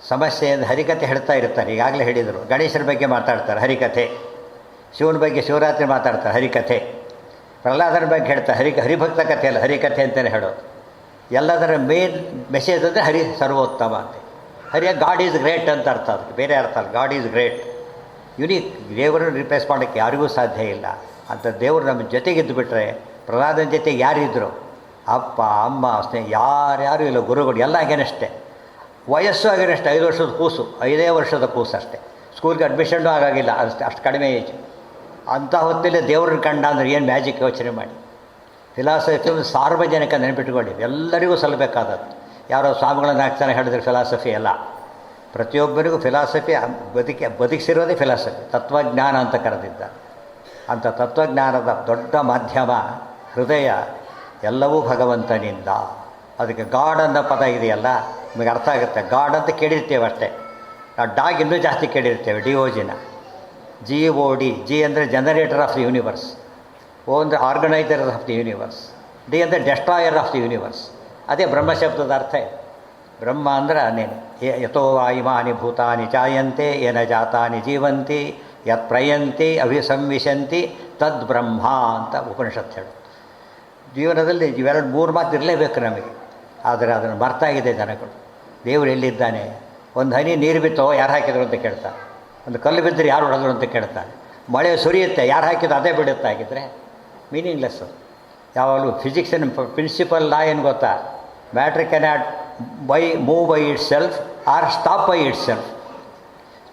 ಸಮಸ್ಯೆ ಅಂದರೆ ಹರಿಕಥೆ ಹೇಳ್ತಾ ಇರ್ತಾರೆ. ಈಗಾಗಲೇ ಹೇಳಿದರು, ಗಣೇಶನ ಬಗ್ಗೆ ಮಾತಾಡ್ತಾರೆ ಹರಿಕಥೆ, ಶಿವನ ಬಗ್ಗೆ ಶಿವರಾತ್ರಿ ಮಾತಾಡ್ತಾರೆ ಹರಿಕಥೆ, ಪ್ರಹ್ಲಾದನ ಬಗ್ಗೆ ಹೇಳ್ತಾರೆ ಹರಿಭಕ್ತ ಕಥೆ ಅಲ್ಲ, ಹರಿಕಥೆ ಅಂತಲೇ ಹೇಳೋದು. ಎಲ್ಲದರ ಮೇನ್ ಮೆಸೇಜ್ ಅಂದರೆ ಹರಿ ಸರ್ವೋತ್ತಮ ಅಂತ. ಹರಿಯ ಗಾಡ್ ಈಸ್ ಗ್ರೇಟ್ ಅಂತ ಅರ್ಥ, ಅದಕ್ಕೆ ಬೇರೆ ಅರ್ಥ ಅಲ್ಲ. God is great, unique. ದೇವರನ್ನು ರಿಪ್ಲೇಸ್ ಮಾಡೋಕ್ಕೆ ಯಾರಿಗೂ ಸಾಧ್ಯ ಇಲ್ಲ ಅಂತ. ದೇವರು ನಮ್ಮ ಜೊತೆಗಿದ್ದು ಬಿಟ್ಟರೆ, ಪ್ರಹ್ಲಾದನ ಜೊತೆಗೆ ಯಾರಿದ್ದರು? ಅಪ್ಪ, ಅಮ್ಮ, ಸ್ನೇಹ, ಯಾರ್ಯಾರು ಇಲ್ಲ. ಗುರುಗಳು ಎಲ್ಲ ಆಗೇನಷ್ಟೇ. ವಯಸ್ಸು ಆಗೇನಷ್ಟೇ, 5 ವರ್ಷದ ಕೂಸು, 5 ವರ್ಷದ ಕೂಸು ಅಷ್ಟೇ. ಸ್ಕೂಲ್ಗೆ ಅಡ್ಮಿಷನ್ನು ಆಗಾಗಿಲ್ಲ, ಅಷ್ಟು ಕಡಿಮೆ ಏಜ್. ಅಂಥ ಹೊತ್ತಲ್ಲಿ ದೇವ್ರನ್ನ ಕಂಡ ಅಂದರೆ ಏನು ಮ್ಯಾಜಿಕ್ ಯೋಚನೆ ಮಾಡಿ. ಫಿಲಾಸಫಿ ಒಂದು ಸಾರ್ವಜನಿಕ ನೆನಪಿಟ್ಕೊಳ್ಳಿ, ಎಲ್ಲರಿಗೂ ಸಲ್ಲಬೇಕಾದದ್ದು. ಯಾರೋ ಸ್ವಾಮಿಗಳನ್ನು ಹಾಕ್ತಾನೆ ಹೇಳಿದ್ರೆ ಫಿಲಾಸಫಿ ಅಲ್ಲ. ಪ್ರತಿಯೊಬ್ಬರಿಗೂ ಫಿಲಾಸಫಿ ಬದುಕಿಸಿರೋದೇ ಫಿಲಾಸಫಿ, ತತ್ವಜ್ಞಾನ ಅಂತ ಕರೆದಿದ್ದ. ಅಂಥ ತತ್ವಜ್ಞಾನದ ದೊಡ್ಡ ಮಾಧ್ಯಮ ಹೃದಯ, ಎಲ್ಲವೂ ಭಗವಂತನಿಂದ. ಅದಕ್ಕೆ ಗಾಡ್ ಅನ್ನೋ ಪದ ಇದೆಯಲ್ಲ, ನಿಮಗೆ ಅರ್ಥ ಆಗುತ್ತೆ. ಗಾಡ್ ಅಂತ ಕೇಳಿರ್ತೇವೆ ಅಷ್ಟೇ. ಆ ಡಾಗ್ ಇನ್ನೂ ಜಾಸ್ತಿ ಕೇಳಿರ್ತೇವೆ, DOGನ. GOD, G ಅಂದರೆ generator of the universe, O ಅಂದರೆ organiser of the universe, D ಅಂದರೆ ಡೆಸ್ಟ್ರಾಯರ್ ಆಫ್ ದಿ ಯೂನಿವರ್ಸ್. ಅದೇ ಬ್ರಹ್ಮಶಬ್ದದ ಅರ್ಥ. ಬ್ರಹ್ಮ ಅಂದರೆ ಅನೇನು. ಯಥೋ ಇಮಾನಿ ಭೂತಾನಿ ಜಾಯಂತೆ ಏನ ಜಾತಾನಿ ಜೀವಂತಿ ಯತ್ ಪ್ರಯಂತಿ ಅಭಿಸಂವಿಶಂತಿ ತದ್ ಬ್ರಹ್ಮ ಅಂತ ಉಪನಿಷತ್ತು ಹೇಳು. ಜೀವನದಲ್ಲಿ ಇವೆರಡು 3 ಮಾತು ಇರಲೇಬೇಕು ನಮಗೆ. ಆದರೆ ಅದನ್ನು ಮರ್ತಾಗಿದೆ ಜನಗಳು. ದೇವರು ಎಲ್ಲಿದ್ದಾನೆ? ಒಂದು ಹನಿ ನೀರು ಬಿತ್ತೋ ಯಾರು ಹಾಕಿದ್ರು ಅಂತ ಕೇಳ್ತಾರೆ. ಒಂದು ಕಲ್ಲು ಬಿದ್ದರೆ ಯಾರು ಹೊಡೆದ್ರು ಅಂತ ಕೇಳ್ತಾರೆ. ಮಳೆ ಸುರಿಯುತ್ತೆ, ಯಾರು ಹಾಕಿದ್ರು ಅದೇ ಬಿಡುತ್ತೆ. ಆಗಿದ್ದರೆ ಮೀನಿಂಗ್ಲೆಸ್ಸು. ಯಾವಾಗಲೂ ಫಿಸಿಕ್ಸಿನ ಪ್ರಿನ್ಸಿಪಲ್ ಲಾ ಏನು ಗೊತ್ತಾ? Matter cannot move by itself or stop by itself.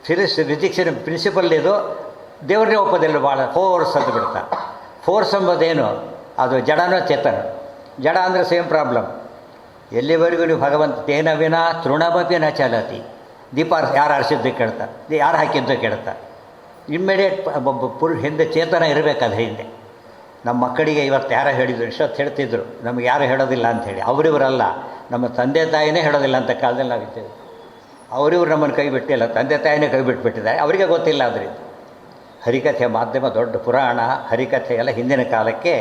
ಫಿಸಿಕ್ಸಿನ ಪ್ರಿನ್ಸಿಪಲ್ ಇದು. ದೇವರನ್ನೇ ಒಪ್ಪೋದಿಲ್ಲ, ಭಾಳ ಫೋರ್ಸ್ ಅಂತ ಬಿಡ್ತಾರೆ. ಫೋರ್ಸ್ ಎಂಬುದೇನು? ಅದು ಜಡನೋ ಚೇತನ. ಜಡ ಅಂದರೆ ಸೇಮ್ ಪ್ರಾಬ್ಲಮ್. ಎಲ್ಲಿವರೆಗೂ ನೀವು ಭಗವಂತ ತೇನ ವಿನ ತೃಣಮಪಿ ನ ಚಲತಿ. ದೀಪ ಯಾರು ಆರಿಸಿದ್ದು ಕೇಳ್ತಾರೆ, ಯಾರು ಹಾಕಿದ್ದು ಕೇಳ್ತಾರೆ. ಇಮ್ಮಿಡಿಯೇಟ್ ಹಿಂದೆ ಚೇತನ ಇರಬೇಕಾದ್ರೆ ಹಿಂದೆ. ನಮ್ಮ ಮಕ್ಕಳಿಗೆ ಇವತ್ತು ಯಾರೋ ಹೇಳಿದರು, ಇಷ್ಟೊತ್ತು ಹೇಳ್ತಿದ್ರು, ನಮಗೆ ಯಾರು ಹೇಳೋದಿಲ್ಲ ಅಂಥೇಳಿ. ಅವರಿವರಲ್ಲ, ನಮ್ಮ ತಂದೆ ತಾಯಿನೇ ಹೇಳೋದಿಲ್ಲ ಅಂತ ಕಾಲದಲ್ಲಿ ನಾವಿದ್ದೇವೆ. ಅವರಿವರು ನಮ್ಮನ್ನು ಕೈ ಬಿಟ್ಟಿಲ್ಲ, ತಂದೆ ತಾಯಿನೇ ಕೈ ಬಿಟ್ಬಿಟ್ಟಿದ್ದಾರೆ, ಅವರಿಗೆ ಗೊತ್ತಿಲ್ಲ. ಅದರಿಂದ ಹರಿಕಥೆ ಮಾಧ್ಯಮ ದೊಡ್ಡ ಪುರಾಣ. ಹರಿಕಥೆ ಎಲ್ಲ ಹಿಂದಿನ ಕಾಲಕ್ಕೆ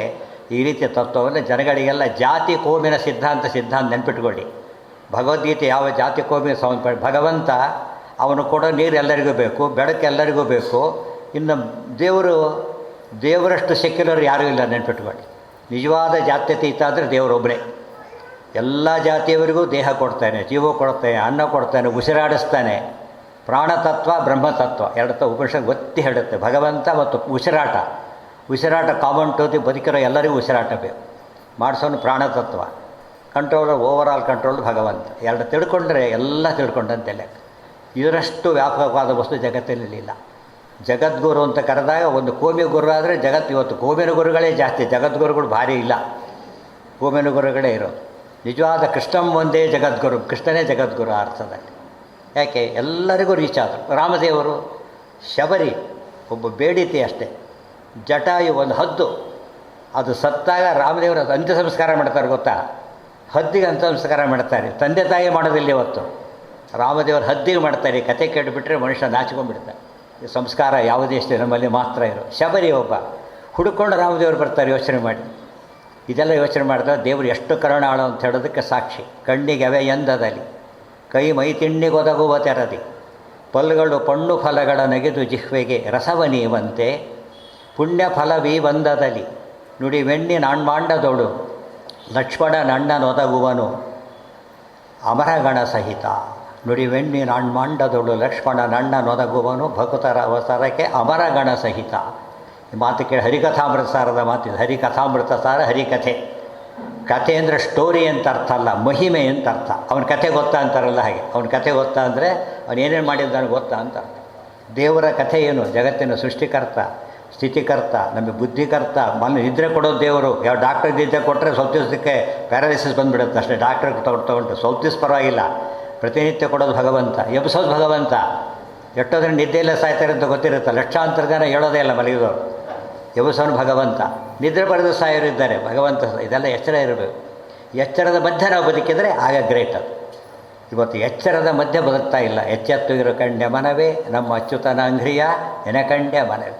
ಈ ರೀತಿಯ ತತ್ವವನ್ನು ಜನಗಳಿಗೆಲ್ಲ ಜಾತಿ ಕೋಮಿನ ಸಿದ್ಧಾಂತ ನೆನ್ಪಿಟ್ಕೊಳ್ಳಿ. ಭಗವದ್ಗೀತೆ ಯಾವ ಜಾತಿ ಕೋಮಿಗೆ ಸಂಬಂಧಪಟ್ಟ ಭಗವಂತ, ಅವನು ಕೊಡೋ ನೀರು ಎಲ್ಲರಿಗೂ ಬೇಕು, ಬೆಳಕು ಎಲ್ಲರಿಗೂ ಬೇಕು. ಇನ್ನು ದೇವರಷ್ಟು ಸೆಕ್ಯುಲರ್ ಯಾರೂ ಇಲ್ಲ, ನೆನ್ಪಿಟ್ಕೊಳ್ಳಿ. ನಿಜವಾದ ಜಾತ್ಯತೀತ ಅಂದರೆ ದೇವರೊಬ್ಬರೇ. ಎಲ್ಲ ಜಾತಿಯವರಿಗೂ ದೇಹ ಕೊಡ್ತಾನೆ, ಜೀವ ಕೊಡ್ತಾನೆ, ಅನ್ನ ಕೊಡ್ತಾನೆ, ಉಸಿರಾಡಿಸ್ತಾನೆ. ಪ್ರಾಣತತ್ವ, ಬ್ರಹ್ಮತತ್ವ ಎರಡು ಉಪನಿಷತ್ ಒತ್ತಿ ಹೇಳುತ್ತೆ. ಭಗವಂತ ಮತ್ತು ಉಸಿರಾಟ ಕಾಮನ್ ಟು ದಿ ಬದುಕಿರೋ ಎಲ್ಲರಿಗೂ ಉಸಿರಾಟ ಬೇಕು. ಮಾಡಿಸೋನು ಪ್ರಾಣತತ್ವ. ಕಂಟ್ರೋಲರ್, ಓವರಾಲ್ ಕಂಟ್ರೋಲ್ ಭಗವಂತ. ಎರಡು ತಿಳ್ಕೊಂಡ್ರೆ ಎಲ್ಲ ತಿಳ್ಕೊಂಡಂತೆ ಲೆಕ್ಕ. ಇದರಷ್ಟು ವ್ಯಾಪಕವಾದ ವಸ್ತು ಜಗತ್ತಿನಲ್ಲಿಲ್ಲ. ಜಗದ್ಗುರು ಅಂತ ಕರೆದಾಗ ಒಂದು ಕೋಮಿ ಗುರು ಆದರೆ ಜಗತ್ತು, ಇವತ್ತು ಕೋಮಿನ ಗುರುಗಳೇ ಜಾಸ್ತಿ, ಜಗದ್ಗುರುಗಳು ಭಾರಿ ಇಲ್ಲ, ಕೋಮಿನ ಗುರುಗಳೇ ಇರೋದು. ನಿಜವಾದ ಕೃಷ್ಣಂ ಒಂದೇ ಜಗದ್ಗುರು, ಕೃಷ್ಣನೇ ಜಗದ್ಗುರು ಆ ಅರ್ಥದಲ್ಲಿ. ಯಾಕೆ ಎಲ್ಲರಿಗೂ ರೀಚ್ ಆದರು. ರಾಮದೇವರು ಶಬರಿ ಒಬ್ಬ ಬೇಡಿತಿ ಅಷ್ಟೇ, ಜಟಾಯು ಒಂದು ಹದ್ದು, ಅದು ಸತ್ತಾಗ ರಾಮದೇವರು ಅದು ಅಂತ್ಯ ಸಂಸ್ಕಾರ ಮಾಡ್ತಾರೆ ಗೊತ್ತಾ? ಹದ್ದಿಗೆ ಅಂತ್ಯ ಸಂಸ್ಕಾರ ಮಾಡ್ತಾರೆ, ತಂದೆ ತಾಯಿ ಮಾಡೋದಿಲ್ಲ ಇವತ್ತು. ರಾಮದೇವರು ಹದ್ದಿಗೆ ಮಾಡ್ತಾರೆ. ಕತೆ ಕೇಳಿಬಿಟ್ರೆ ಮನುಷ್ಯ ನಾಚಿಕೊಂಡ್ಬಿಡ್ತಾರೆ. ಈ ಸಂಸ್ಕಾರ ಯಾವುದೇ ಅಷ್ಟೇ ನಮ್ಮಲ್ಲಿ ಮಾತ್ರ ಇರೋ. ಶಬರಿ ಒಬ್ಬ ಹುಡುಕೊಂಡು ರಾಮದೇವರು ಬರ್ತಾರೆ. ಯೋಚನೆ ಮಾಡಿ, ಇದೆಲ್ಲ ಯೋಚನೆ ಮಾಡಿದ್ರೆ ದೇವರು ಎಷ್ಟು ಕರುಣಾಳು ಅಂತ ಹೇಳೋದಕ್ಕೆ ಸಾಕ್ಷಿ. ಕಣ್ಣಿಗೆ ಅವೆ ಎಂದದಲ್ಲಿ, ಕೈ ಮೈ ತಿಣ್ಣಿಗೊದಗುವ ತೆರದಿ, ಪಲ್ಗಳು ಪಣ್ಣು ಫಲಗಳ ನೆಗೆದು ಜಿಹ್ವೆಗೆ ರಸವನೀವಂತೆ, ಪುಣ್ಯ ಫಲವೀ ಬಂದದಲ್ಲಿ ನುಡಿ ವೆಣ್ಣಿ ನಾಣ್ಮಾಂಡದೊಡು ಲಕ್ಷ್ಮಣ ನಣ್ಣನೊದಗುವನು ಅಮರಗಣ ಸಹಿತ. ನುಡಿವೆಣ್ಣಿ ನಾಣ್ಮಾಂಡದೊಳು ಲಕ್ಷ್ಮಣ ನಣ್ಣನೊದಗುವನು ಭಕ್ತರ ಅವಸರಕ್ಕೆ ಅಮರಗಣ ಸಹಿತ. ಈ ಮಾತು ಕೇಳಿ ಹರಿಕಥಾಮೃತ ಸಾರದ ಮಾತಿದೆ. ಹರಿಕಥಾಮೃತ ಸಾರ ಹರಿಕಥೆ. ಕಥೆ ಅಂದರೆ ಸ್ಟೋರಿ ಅಂತ ಅರ್ಥ ಅಲ್ಲ, ಮಹಿಮೆ ಅಂತ ಅರ್ಥ. ಅವನ ಕಥೆ ಗೊತ್ತಾ ಅಂತಾರಲ್ಲ ಹಾಗೆ. ಅವನ ಕಥೆ ಗೊತ್ತಾ ಅಂದರೆ ಅವನೇನೇನು ಮಾಡಿದ್ದಾನೆ ಗೊತ್ತಾ ಅಂತ ಅರ್ಥ. ದೇವರ ಕಥೆ ಏನು? ಜಗತ್ತಿನ ಸೃಷ್ಟಿಕರ್ತ, ಸ್ಥಿತಿಕರ್ತ, ನಮಗೆ ಬುದ್ಧಿಕರ್ತ. ನಿದ್ರೆ ಕೊಡೋದು ದೇವರು. ಯಾವ ಡಾಕ್ಟ್ರ್ ನಿದ್ರೆ ಕೊಟ್ಟರೆ ಸ್ವಲ್ಪ ದಿವಸಕ್ಕೆ ಪ್ಯಾರಾಲಿಸಿಸ್ ಬಂದುಬಿಡುತ್ತೆ ಅಷ್ಟೇ. ಡಾಕ್ಟ್ರಿಗೆ ತೊಗೊಂಡು ಸ್ವಲ್ಪ ದಿವಸ ಪರವಾಗಿಲ್ಲ. ಪ್ರತಿನಿತ್ಯ ಕೊಡೋದು ಭಗವಂತ, ಎಬ್ಸೋದು ಭಗವಂತ. ಎಷ್ಟೋದ್ರೆ ನಿದ್ದೆಯಲ್ಲೇ ಸಾಯ್ತಾರೆ ಅಂತ ಗೊತ್ತಿರುತ್ತೆ. ಲಕ್ಷಾಂತರ ಜನ ಹೇಳೋದೇ ಇಲ್ಲ ಮಲಗಿದವರು. ಎಬ್ಸೋನು ಭಗವಂತ. ನಿದ್ರೆ ಬರೆದು ಸಾಯೋರಿದ್ದಾರೆ, ಭಗವಂತ. ಇದೆಲ್ಲ ಎಚ್ಚರ ಇರಬೇಕು. ಎಚ್ಚರದ ಮಧ್ಯೆ ನಾವು ಬದುಕಿದರೆ ಆಗ ಗ್ರೇಟ್ ಅದು. ಇವತ್ತು ಎಚ್ಚರದ ಮಧ್ಯೆ ಬದುಕ್ತಾ ಇಲ್ಲ. ಎಚ್ಚೆತ್ತು ಇರೋ ಕಂಡ್ಯ ಮನವೇ ನಮ್ಮ ಅಚ್ಯುತನ ಅಂಗ್ರಿಯ ಎನಕಂಡ್ಯ ಮನವೇ.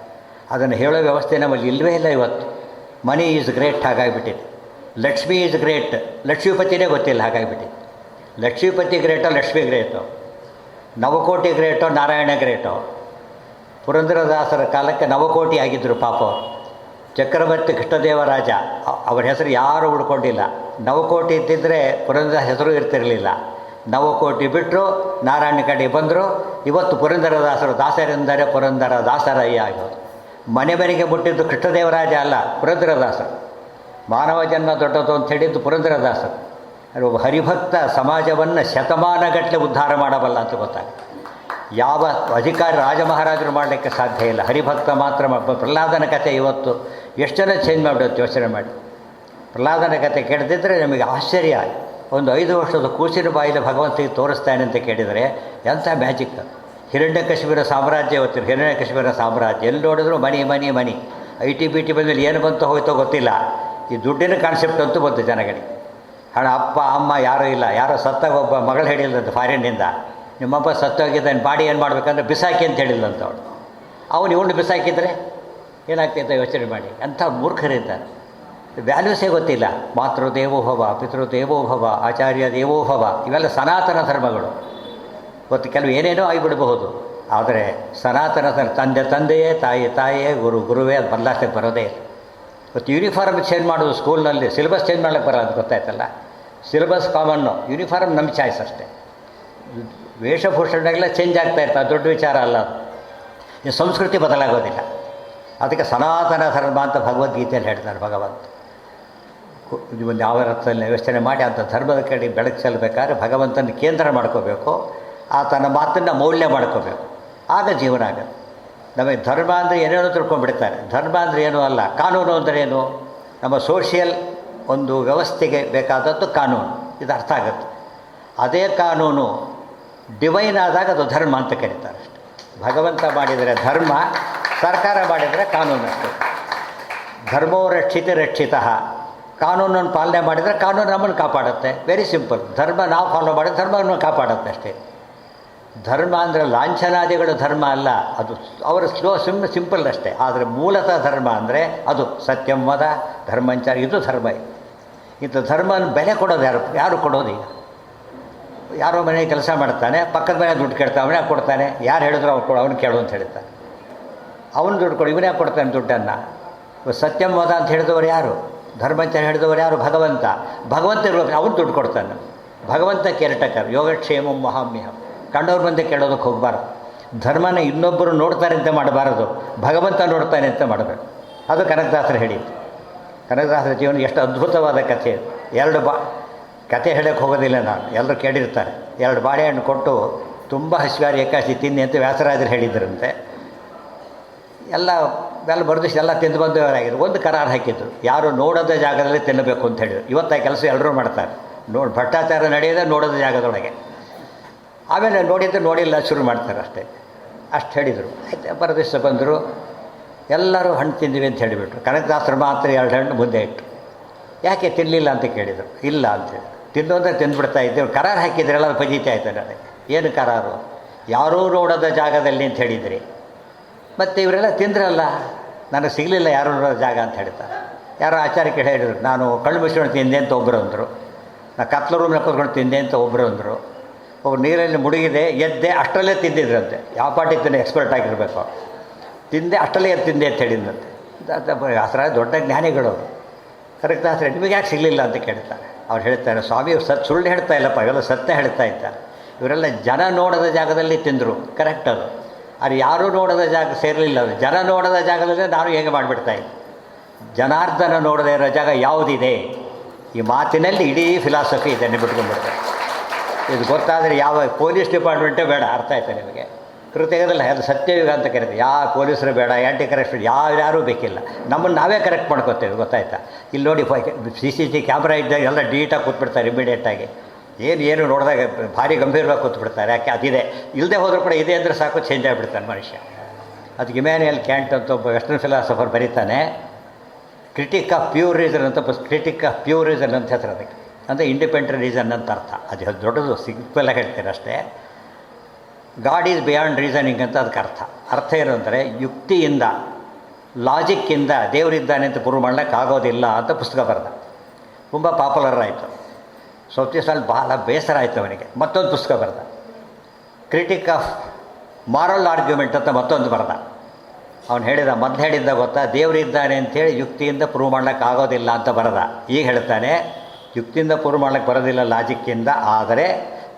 ಅದನ್ನು ಹೇಳೋ ವ್ಯವಸ್ಥೆ ನಮ್ಮಲ್ಲಿ ಇಲ್ಲವೇ ಇಲ್ಲ ಇವತ್ತು. ಮನಿ ಈಸ್ ಗ್ರೇಟ್ ಹಾಗಾಗಿಬಿಟ್ಟಿದೆ. ಲಕ್ಷ್ಮಿ ಈಸ್ ಗ್ರೇಟ್, ಲಕ್ಷ್ಮೀಪತಿನೇ ಗೊತ್ತಿಲ್ಲ ಹಾಗಾಗಿಬಿಟ್ಟಿದೆ. ಲಕ್ಷ್ಮೀಪತಿ ಗ್ರೇಟೋ ಲಕ್ಷ್ಮಿ ಗ್ರೇಟೋ, ನವಕೋಟಿ ಗ್ರೇಟೋ ನಾರಾಯಣ ಗ್ರೇಟೋ. ಪುರಂದರದಾಸರ ಕಾಲಕ್ಕೆ ನವಕೋಟಿ ಆಗಿದ್ದರು ಪಾಪ ಅವರು. ಚಕ್ರವರ್ತಿ ಕೃಷ್ಣದೇವರಾಜ ಅವರ ಹೆಸರು ಯಾರೂ ಉಳ್ಕೊಂಡಿಲ್ಲ. ನವಕೋಟಿ ಇದ್ದಿದ್ದರೆ ಪುರಂದರ ಹೆಸರು ಇರ್ತಿರಲಿಲ್ಲ. ನವಕೋಟಿ ಬಿಟ್ಟರು, ನಾರಾಯಣ ಕಡೆ ಬಂದರು. ಇವತ್ತು ಪುರಂದರದಾಸರು ದಾಸರೆಂದರೆ ಪುರಂದರ ದಾಸರಯ್ಯ ಆಗೋದು. ಮನೆ ಮನೆಗೆ ಮುಟ್ಟಿದ್ದು ಕೃಷ್ಣದೇವರಾಜ ಅಲ್ಲ, ಪುರಂದರದಾಸರು. ಮಾನವ ಜನ್ಮ ದೊಡ್ಡದು ಅಂತ ಹೇಳಿದ್ದು ಪುರಂದರದಾಸರು. ಒಬ್ಬ ಹರಿಭಕ್ತ ಸಮಾಜವನ್ನು ಶತಮಾನಗಟ್ಟಲೆ ಉದ್ಧಾರ ಮಾಡಬಲ್ಲ ಅಂತ ಗೊತ್ತಾಗುತ್ತೆ. ಯಾವ ಅಧಿಕಾರಿ ರಾಜಮಹಾರಾಜರು ಮಾಡಲಿಕ್ಕೆ ಸಾಧ್ಯ ಇಲ್ಲ, ಹರಿಭಕ್ತ ಮಾತ್ರ. ಪ್ರಹ್ಲಾದನ ಕಥೆ ಇವತ್ತು ಎಷ್ಟು ಜನ ಚೇಂಜ್ ಮಾಡಿಬಿಡುತ್ತೆ ಯೋಚನೆ ಮಾಡಿ. ಪ್ರಹ್ಲಾದನ ಕಥೆ ಕೇಳ್ತಿದ್ರೆ ನಮಗೆ ಆಶ್ಚರ್ಯ. ಒಂದು 5 ವರ್ಷದ ಕೂಸಿನ ಬಾಯಿಲೆ ಭಗವಂತಿಗೆ ತೋರಿಸ್ತಾನೆ ಅಂತ ಕೇಳಿದರೆ ಎಂಥ ಮ್ಯಾಜಿಕ್. ಹಿರಣ್ಯಕಶಿಪುರ ಸಾಮ್ರಾಜ್ಯ ಇವತ್ತು, ಹಿರಣ್ಯಕಶಿಪುರ ಸಾಮ್ರಾಜ್ಯ ಎಲ್ಲಿ ನೋಡಿದ್ರು ಮನಿ ಮನಿ ಮನಿ. IT BT ಬಂದಮೇಲೆ ಏನು ಬಂತೋ ಹೋಯ್ತೋ ಗೊತ್ತಿಲ್ಲ. ಈ ದುಡ್ಡಿನ ಕಾನ್ಸೆಪ್ಟ್ ಅಂತೂ ಬಂತು ಜನಗಳಿಗೆ. ಹಣ ಅಪ್ಪ ಅಮ್ಮ ಯಾರೂ ಇಲ್ಲ. ಯಾರೋ ಸತ್ತಾಗ ಒಬ್ಬ ಮಗಳು ಹೇಳಿಲ್ಲಂತ ಫಾರಿನ್ನಿಂದ, ನಿಮ್ಮಪ್ಪ ಸತ್ತೋಗಿದ್ದಾನೆ, ಬಾಡಿ ಏನು ಮಾಡಬೇಕಂದ್ರೆ ಬಿಸಾಕಿ ಅಂತ ಹೇಳಿಲ್ಲಂತ ಅವಳು. ಅವನು ಇವನು ಬಿಸಾಕಿದರೆ ಏನಾಗ್ತೈತೆ ಯೋಚನೆ ಮಾಡಿ. ಅಂಥ ಮೂರ್ಖರಿದ್ದಾರೆ. ವ್ಯಾಲ್ಯೂಸೇ ಗೊತ್ತಿಲ್ಲ. ಮಾತೃ ದೇವೋಭವ, ಪಿತೃ ದೇವೋಭವ, ಆಚಾರ್ಯ ದೇವೋಭವ, ಇವೆಲ್ಲ ಸನಾತನ ಧರ್ಮಗಳು. ಇವತ್ತು ಕೆಲವು ಏನೇನೋ ಆಗಿಬಿಡಬಹುದು, ಆದರೆ ಸನಾತನ ತಂದೆಯೇ, ತಾಯಿಯೇ, ಗುರುವೇ ಅದು ಬದಲಾಗ್ತಕ್ಕೆ ಬರೋದೇ ಇಲ್ಲ. ಇವತ್ತು ಯೂನಿಫಾರ್ಮ್ ಚೇಂಜ್ ಮಾಡೋದು ಸ್ಕೂಲ್ನಲ್ಲಿ, ಸಿಲೆಬಸ್ ಚೇಂಜ್ ಮಾಡೋಕ್ಕೆ ಬರೋದು ಅಂತ ಗೊತ್ತಾಯ್ತಲ್ಲ. ಸಿಲೆಬಸ್ ಕಾಮನ್ನು, ಯೂನಿಫಾರ್ಮ್ ನಮ್ಮ ಚಾಯ್ಸ್ ಅಷ್ಟೇ. ವೇಷಭೂಷಣೆಲ್ಲ ಚೇಂಜ್ ಆಗ್ತಾ ಇರ್ತದೆ, ದೊಡ್ಡ ವಿಚಾರ ಅಲ್ಲ ಅದು. ಈ ಸಂಸ್ಕೃತಿ ಬದಲಾಗೋದಿಲ್ಲ. ಅದಕ್ಕೆ ಸನಾತನ ಧರ್ಮ ಅಂತ ಭಗವದ್ಗೀತೆಯಲ್ಲಿ ಹೇಳ್ತಾರೆ ಭಗವಂತ. ಒಂದು ಯಾವ ಅರ್ಥದಲ್ಲಿ ಯೋಚನೆ ಮಾಡಿ ಅಂಥ ಧರ್ಮದ ಕಡೆ ಬೆಳಕು ಚೆಲ್ಲಬೇಕಾದ್ರೆ ಭಗವಂತನ ಕೇಂದ್ರ ಮಾಡ್ಕೋಬೇಕು, ಆತನ ಮಾತನ್ನು ಮೌಲ್ಯ ಮಾಡ್ಕೋಬೇಕು, ಆಗ ಜೀವನ ಆಗುತ್ತೆ. ನಮಗೆ ಧರ್ಮ ಅಂದರೆ ಏನೇನೋ ತಿಳ್ಕೊಂಡ್ಬಿಡ್ತಾರೆ. ಧರ್ಮ ಅಂದರೆ ಏನೂ ಅಲ್ಲ. ಕಾನೂನು ಅಂದರೆ ಏನು? ನಮ್ಮ ಸೋಷಿಯಲ್ ಒಂದು ವ್ಯವಸ್ಥೆಗೆ ಬೇಕಾದದ್ದು ಕಾನೂನು. ಇದು ಅರ್ಥ ಆಗುತ್ತೆ. ಅದೇ ಕಾನೂನು ಡಿವೈನ್ ಆದಾಗ ಅದು ಧರ್ಮ ಅಂತ ಕರೀತಾರೆ ಅಷ್ಟೆ. ಭಗವಂತ ಮಾಡಿದರೆ ಧರ್ಮ, ಸರ್ಕಾರ ಮಾಡಿದರೆ ಕಾನೂನು ಅಷ್ಟೇ. ಧರ್ಮೋ ರಕ್ಷಿತ ರಕ್ಷಿತ. ಕಾನೂನನ್ನು ಪಾಲನೆ ಮಾಡಿದರೆ ಕಾನೂನು ನಮ್ಮನ್ನು ಕಾಪಾಡುತ್ತೆ. Very simple. ಧರ್ಮ ನಾವು ಫಾಲೋ ಮಾಡಿದ್ರೆ ಧರ್ಮವನ್ನು ಕಾಪಾಡುತ್ತೆ ಅಷ್ಟೇ. ಧರ್ಮ ಅಂದರೆ ಲಾಂಛನಾದಿಗಳು ಧರ್ಮ ಅಲ್ಲ, ಅದು ಅವರ ಸಿಂಪಲ್ ಅಷ್ಟೇ. ಆದರೆ ಮೂಲತಃ ಧರ್ಮ ಅಂದರೆ ಅದು ಸತ್ಯಂ ವದ ಧರ್ಮಂಚಾರ, ಇದು ಧರ್ಮ. ಇಂಥ ಧರ್ಮನ ಬೆಲೆ ಕೊಡೋದು ಯಾರು ಕೊಡೋದು? ಈಗ ಯಾರೋ ಮನೆಗೆ ಕೆಲಸ ಮಾಡ್ತಾನೆ, ಪಕ್ಕದ ಮನೆ ದುಡ್ಡು ಕೇಳ್ತಾನೆ, ಅವನೇ ಕೊಡ್ತಾನೆ. ಯಾರು ಹೇಳಿದ್ರು ಅವ್ನು ಕೇಳು ಅಂತ ಹೇಳ್ತಾನೆ. ಅವನು ದುಡ್ಡು ಕೊಡು, ಇವನೇ ಕೊಡ್ತಾನೆ ದುಡ್ಡನ್ನು. ಸತ್ಯಂ ವದ ಅಂತ ಹೇಳಿದವರು ಯಾರು? ಧರ್ಮಂಚಾರ ಹೇಳಿದವರು ಯಾರು? ಭಗವಂತ. ಭಗವಂತ ಅವನು ದುಡ್ಡು ಕೊಡ್ತಾನೆ. ಭಗವಂತ ಕೇರ್ಟಕರ್. ಯೋಗಕ್ಷೇಮಂ ಮಹಾಮ್ಯಹಂ. ಕಂಡವ್ರ ಮುಂದೆ ಕೇಳೋದಕ್ಕೆ ಹೋಗಬಾರ್ದು. ಧರ್ಮನ ಇನ್ನೊಬ್ಬರು ನೋಡ್ತಾರೆ ಅಂತ ಮಾಡಬಾರದು, ಭಗವಂತ ನೋಡ್ತಾನೆ ಅಂತ ಮಾಡಬೇಕು. ಅದು ಕನಕದಾಸರು ಹೇಳಿದ್ದು. ಕನಕದಾಸರ ಜೀವನ ಎಷ್ಟು ಅದ್ಭುತವಾದ ಕಥೆ. ಕತೆ ಹೇಳೋಕ್ಕೆ ಹೋಗೋದಿಲ್ಲ ನಾನು, ಎಲ್ಲರೂ ಕೇಳಿರ್ತಾರೆ. 2 ಬಾಳೆಹಣ್ಣು ಕೊಟ್ಟು ತುಂಬ ಹಸಿವಾರಿ ಏಕಾಶಿ ತಿನ್ನಿ ಅಂತ ವ್ಯಾಸರಾಜರು ಹೇಳಿದ್ರಂತೆ. ಎಲ್ಲ ಬರೆದಿಷ್ಟು ಎಲ್ಲ ತಿಂದು ಬಂದವರಾಗಿದ್ರು. ಒಂದು ಕರಾರು ಹಾಕಿದ್ರು, ಯಾರು ನೋಡೋದ ಜಾಗದಲ್ಲಿ ತಿನ್ನಬೇಕು ಅಂತ ಹೇಳಿದ್ರು. ಇವತ್ತು ಆ ಕೆಲಸ ಎಲ್ಲರೂ ಮಾಡ್ತಾರೆ. ಭಟ್ಟಾಚಾರ ನಡೆಯೋದೇ ನೋಡೋದ ಜಾಗದೊಳಗೆ. ಆಮೇಲೆ ನೋಡಿಲ್ಲ ಶುರು ಮಾಡ್ತಾರೆ ಅಷ್ಟೇ. ಅಷ್ಟು ಹೇಳಿದರು. ಆಯ್ತು, ಬರೆದಿಷ್ಟು ಬಂದರು. ಎಲ್ಲರೂ ಹಣ್ಣು ತಿಂದಿವಿ ಅಂತ ಹೇಳಿಬಿಟ್ರು. ಕನಕದಾಸರು ಮಾತ್ರ 2 ಹಣ್ಣು ಮುಂದೆ ಇಟ್ಟು. ಯಾಕೆ ತಿನ್ನಲಿಲ್ಲ ಅಂತ ಕೇಳಿದರು. ಇಲ್ಲ ಅಂತೇಳಿ, ತಿಂದು ಅಂದರೆ ತಿಂದುಬಿಡ್ತಾ ಇದ್ದೇವೆ. ಕರಾರು ಹಾಕಿದ್ರೆಲ್ಲ ಅದು ಫಜೀತಿ ಆಯ್ತು ನನಗೆ. ಏನು ಕರಾರು? ಯಾರೂ ನೋಡೋದ ಜಾಗದಲ್ಲಿ ಅಂತ ಹೇಳಿದ್ರಿ, ಮತ್ತು ಇವರೆಲ್ಲ ತಿಂದ್ರಲ್ಲ, ನನಗೆ ಸಿಗಲಿಲ್ಲ ಯಾರು ನೋಡೋದ ಜಾಗ ಅಂತ ಹೇಳ್ತಾರೆ. ಯಾರೋ ಆಚಾರ್ಯಕ್ಕೆ ಹೇಳಿದರು, ನಾನು ಕಳ್ಳು ಮುಚ್ಕೊಂಡು ತಿಂದೆ ಅಂತ ಒಬ್ಬರು ಅಂದರು. ನಾನು ಕತ್ಲು ರೂಮ್ನ ಕೂತ್ಕೊಂಡು ತಿಂದೆ ಅಂತ ಒಬ್ಬರು ಅಂದರು. ಒಬ್ಬರು ನೀರಲ್ಲಿ ಮುಳುಗಿದೆ, ಎದ್ದೆ, ಅಷ್ಟರಲ್ಲೇ ತಿಂದಿದ್ರಂತೆ. ಯಾವ ಪಾಟಿ ತಿಂದು ಎಕ್ಸ್ಪರ್ಟ್ ಆಗಿರಬೇಕು. ತಿಂದೆ ಅಷ್ಟರಲ್ಲೇ ತಿಂದೆ ಅಂತ ಹೇಳಿದಂತೆ. ಆ ದೊಡ್ಡ ಜ್ಞಾನಿಗಳು ಅವರು. ಕನಕದಾಸರು ನಿಮಗೆ ಯಾಕೆ ಸಿಗಲಿಲ್ಲ ಅಂತ ಕೇಳ್ತಾರೆ. ಅವ್ರು ಹೇಳ್ತಾರೆ, ಸ್ವಾಮಿ ಇವ್ರು ಸುಳ್ಳು ಹೇಳ್ತಾ ಇಲ್ಲಪ್ಪ, ಇವೆಲ್ಲ ಸತ್ಯ ಹೇಳ್ತಾ ಇದ್ದಾರೆ. ಇವರೆಲ್ಲ ಜನ ನೋಡದ ಜಾಗದಲ್ಲಿ ತಿಂದರು, ಕರೆಕ್ಟ್ ಅದು. ಅದು ಯಾರೂ ನೋಡದ ಜಾಗ ಸೇರಲಿಲ್ಲ. ಅದು ಜನ ನೋಡದ ಜಾಗದಲ್ಲೇ ನಾನು ಹೇಗೆ ಮಾಡಿಬಿಡ್ತಾಯಿದ್ದೆ. ಜನಾರ್ದನ ನೋಡದೇ ಇರೋ ಜಾಗ ಯಾವುದಿದೆ? ಈ ಮಾತಿನಲ್ಲಿ ಇಡೀ ಫಿಲಾಸಫಿ ಇದೆ, ಬಿಟ್ಕೊಂಡ್ಬಿಡ್ತಾರೆ. ಇದು ಗೊತ್ತಾದರೆ ಯಾವ ಪೊಲೀಸ್ ಡಿಪಾರ್ಟ್ಮೆಂಟೇ ಬೇಡ, ಅರ್ಥ ಆಯ್ತಾ ನಿಮಗೆ? ಕೃತ್ಯದಲ್ಲಿ ಅದು ಸತ್ಯಯುಗ ಅಂತ ಕರೀತೀವಿ. ಯಾವ ಪೊಲೀಸರು ಬೇಡ, ಆ್ಯಂಟಿ ಕರೆಕ್ಷನ್ ಯಾರು ಬೇಕಿಲ್ಲ. ನಮ್ಮನ್ನು ನಾವೇ ಕರೆಕ್ಟ್ ಮಾಡ್ಕೊತೇವೆ, ಗೊತ್ತಾಯ್ತಾ? ಇಲ್ಲಿ ನೋಡಿ, CCTV ಕ್ಯಾಮ್ರಾ ಇದ್ದಾಗ ಎಲ್ಲ ಡೀಟಾಗಿ ಕೂತ್ಬಿಡ್ತಾರೆ ಇಮಿಡಿಯೇಟಾಗಿ. ಏನು ನೋಡಿದಾಗ ಭಾರಿ ಗಂಭೀರವಾಗಿ ಕೂತ್ಬಿಡ್ತಾರೆ. ಯಾಕೆ ಅದಿದೆ, ಇಲ್ಲದೆ ಹೋದರೂ ಕೂಡ ಇದೆ ಅಂದರೆ ಸಾಕು, ಚೇಂಜ್ ಆಗಿಬಿಡ್ತಾನೆ ಮನುಷ್ಯ. ಅದಕ್ಕೆ ಇಮ್ಯಾನ್ಯುಯಲ್ ಕ್ಯಾಂಟ್ ಅಂತ ಒಬ್ಬ ವೆಸ್ಟರ್ನ್ ಫಿಲಾಸಫರ್ ಬರೀತಾನೆ, ಕ್ರಿಟಿಕ್ ಆಫ್ ಪ್ಯೂರ್ ರೀಸನ್ ಅಂತ. ಕ್ರಿಟಿಕ್ ಆಫ್ ಪ್ಯೂರ್ ರೀಸನ್ ಅಂತ ಹೆಸರು ಅದಕ್ಕೆ. ಅಂದರೆ ಇಂಡಿಪೆಂಡೆಂಟ್ ರೀಸನ್ ಅಂತ ಅರ್ಥ. ಅದು ದೊಡ್ಡದು, ಸಿಂಪಲಾಗಿ ಹೇಳ್ತಾರೆ ಅಷ್ಟೇ. ಗಾಡ್ ಈಸ್ ಬಿಯಾಂಡ್ ರೀಸನಿಂಗ್ ಅಂತ ಅದಕ್ಕೆ ಅರ್ಥ ಏನು ಅಂದರೆ, ಯುಕ್ತಿಯಿಂದ, ಲಾಜಿಕ್ಕಿಂದ ದೇವರಿದ್ದಾನೆ ಅಂತ ಪ್ರೂವ್ ಮಾಡಲಿಕ್ಕಾಗೋದಿಲ್ಲ ಅಂತ ಪುಸ್ತಕ ಬರೆದ. ತುಂಬ ಪಾಪ್ಯುಲರ್ ಆಯಿತು. ಸ್ವಲ್ಪ ದಿವಸ ಬಹಳ ಬೇಸರ ಆಯಿತು ಅವನಿಗೆ. ಮತ್ತೊಂದು ಪುಸ್ತಕ ಬರೆದ, ಕ್ರಿಟಿಕ್ ಆಫ್ ಮಾರಲ್ ಆರ್ಗ್ಯುಮೆಂಟ್ ಅಂತ ಮತ್ತೊಂದು ಬರೆದ. ಅವನು ಮೊದಲು ಹೇಳಿದ್ದ ಗೊತ್ತಾ, ದೇವರಿದ್ದಾನೆ ಅಂಥೇಳಿ ಯುಕ್ತಿಯಿಂದ ಪ್ರೂವ್ ಮಾಡಲಿಕ್ಕಾಗೋದಿಲ್ಲ ಅಂತ ಬರೆದ. ಈಗ ಹೇಳ್ತಾನೆ, ಯುಕ್ತಿಯಿಂದ ಪ್ರೂವ್ ಮಾಡಲಿಕ್ಕೆ ಬರೋದಿಲ್ಲ ಲಾಜಿಕ್ಕಿಂದ, ಆದರೆ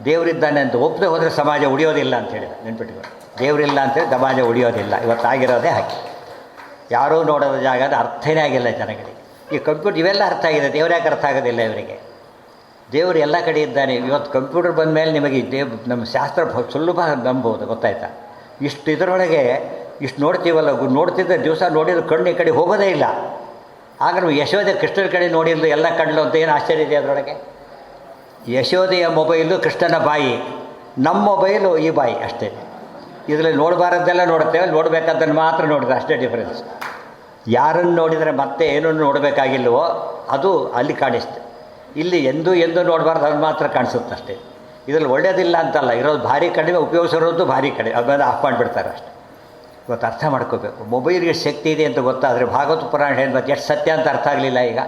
ದೇವರಿದ್ದಾನೆ ಅಂತ ಒಪ್ಪದೆ ಹೋದರೆ ಸಮಾಜ ಉಳಿಯೋದಿಲ್ಲ ಅಂತ ಹೇಳಿದ. ನೆನ್ಪಿಟ್ಕೊಂಡು, ದೇವರಿಲ್ಲ ಅಂತೇಳಿ ಸಮಾಜ ಉಳಿಯೋದಿಲ್ಲ. ಇವತ್ತಾಗಿರೋದೇ ಹಾಗೆ. ಯಾರೂ ನೋಡೋದ ಜಾಗ ಅದು ಅರ್ಥನೇ ಆಗಿಲ್ಲ ಜನಗಳಿಗೆ. ಈ ಕಂಪ್ಯೂಟರ್ ಇವೆಲ್ಲ ಅರ್ಥ ಆಗಿದೆ, ದೇವ್ರ್ಯಾಕೆ ಅರ್ಥ ಆಗೋದಿಲ್ಲ ಇವರಿಗೆ? ದೇವರು ಎಲ್ಲ ಕಡೆ ಇದ್ದಾನೆ. ಇವತ್ತು ಕಂಪ್ಯೂಟರ್ ಬಂದ ಮೇಲೆ ನಿಮಗೆ ನಮ್ಮ ಶಾಸ್ತ್ರ ಸುಲಭ ನಂಬೋದು, ಗೊತ್ತಾಯ್ತಾ? ಇದರೊಳಗೆ ಇಷ್ಟು ನೋಡ್ತೀವಲ್ಲ, ನೋಡ್ತಿದ್ದ ದಿವಸ ನೋಡಿದ್ರೆ ಕಣ್ಣು ಈ ಕಡೆ ಹೋಗೋದೇ ಇಲ್ಲ. ಆಗ ನಾವು ಯಶೋದೆ ಕೃಷ್ಣನ ಕಡೆ ನೋಡಿದ್ದು ಎಲ್ಲ ಕಣ್ಣು ಅಂತ ಏನು ಆಶ್ಚರ್ಯ ಇದೆ ಅದರೊಳಗೆ? ಯಶೋದೆಯ ಮೊಬೈಲು ಕೃಷ್ಣನ ಬಾಯಿ, ನಮ್ಮ ಮೊಬೈಲು ಈ ಬಾಯಿ ಅಷ್ಟೇ. ಇದರಲ್ಲಿ ನೋಡಬಾರದ್ದೆಲ್ಲ ನೋಡ್ತೇವೆ, ನೋಡಬೇಕಾದ್ದನ್ನು ಮಾತ್ರ ನೋಡಿದ್ರೆ ಅಷ್ಟೇ ಡಿಫ್ರೆನ್ಸ್. ಯಾರನ್ನು ನೋಡಿದರೆ ಮತ್ತೆ ಏನನ್ನು ನೋಡಬೇಕಾಗಿಲ್ವೋ ಅದು ಅಲ್ಲಿ ಕಾಣಿಸುತ್ತೆ. ಇಲ್ಲಿ ಎಂದೂ ನೋಡಬಾರ್ದು, ಅದು ಮಾತ್ರ ಕಾಣಿಸುತ್ತೆ ಅಷ್ಟೇ. ಇದರಲ್ಲಿ ಒಳ್ಳೆಯದಿಲ್ಲ ಅಂತಲ್ಲ, ಇರೋದು ಭಾರಿ ಕಡಿಮೆ, ಉಪಯೋಗಿಸಿರೋದು ಭಾರಿ ಕಡಿಮೆ. ಅದನ್ನು ಆಫ್ ಮಾಡಿಬಿಡ್ತಾರೆ ಅಷ್ಟೇ. ಇವತ್ತು ಅರ್ಥ ಮಾಡ್ಕೋಬೇಕು, ಮೊಬೈಲ್ಗೆ ಶಕ್ತಿ ಇದೆ ಅಂತ ಗೊತ್ತಾದರೆ ಭಾಗವತ ಪುರಾಣ ಹೇಳಿದ ಎಷ್ಟು ಸತ್ಯ ಅಂತ ಅರ್ಥ ಆಗಲಿಲ್ಲ. ಈಗ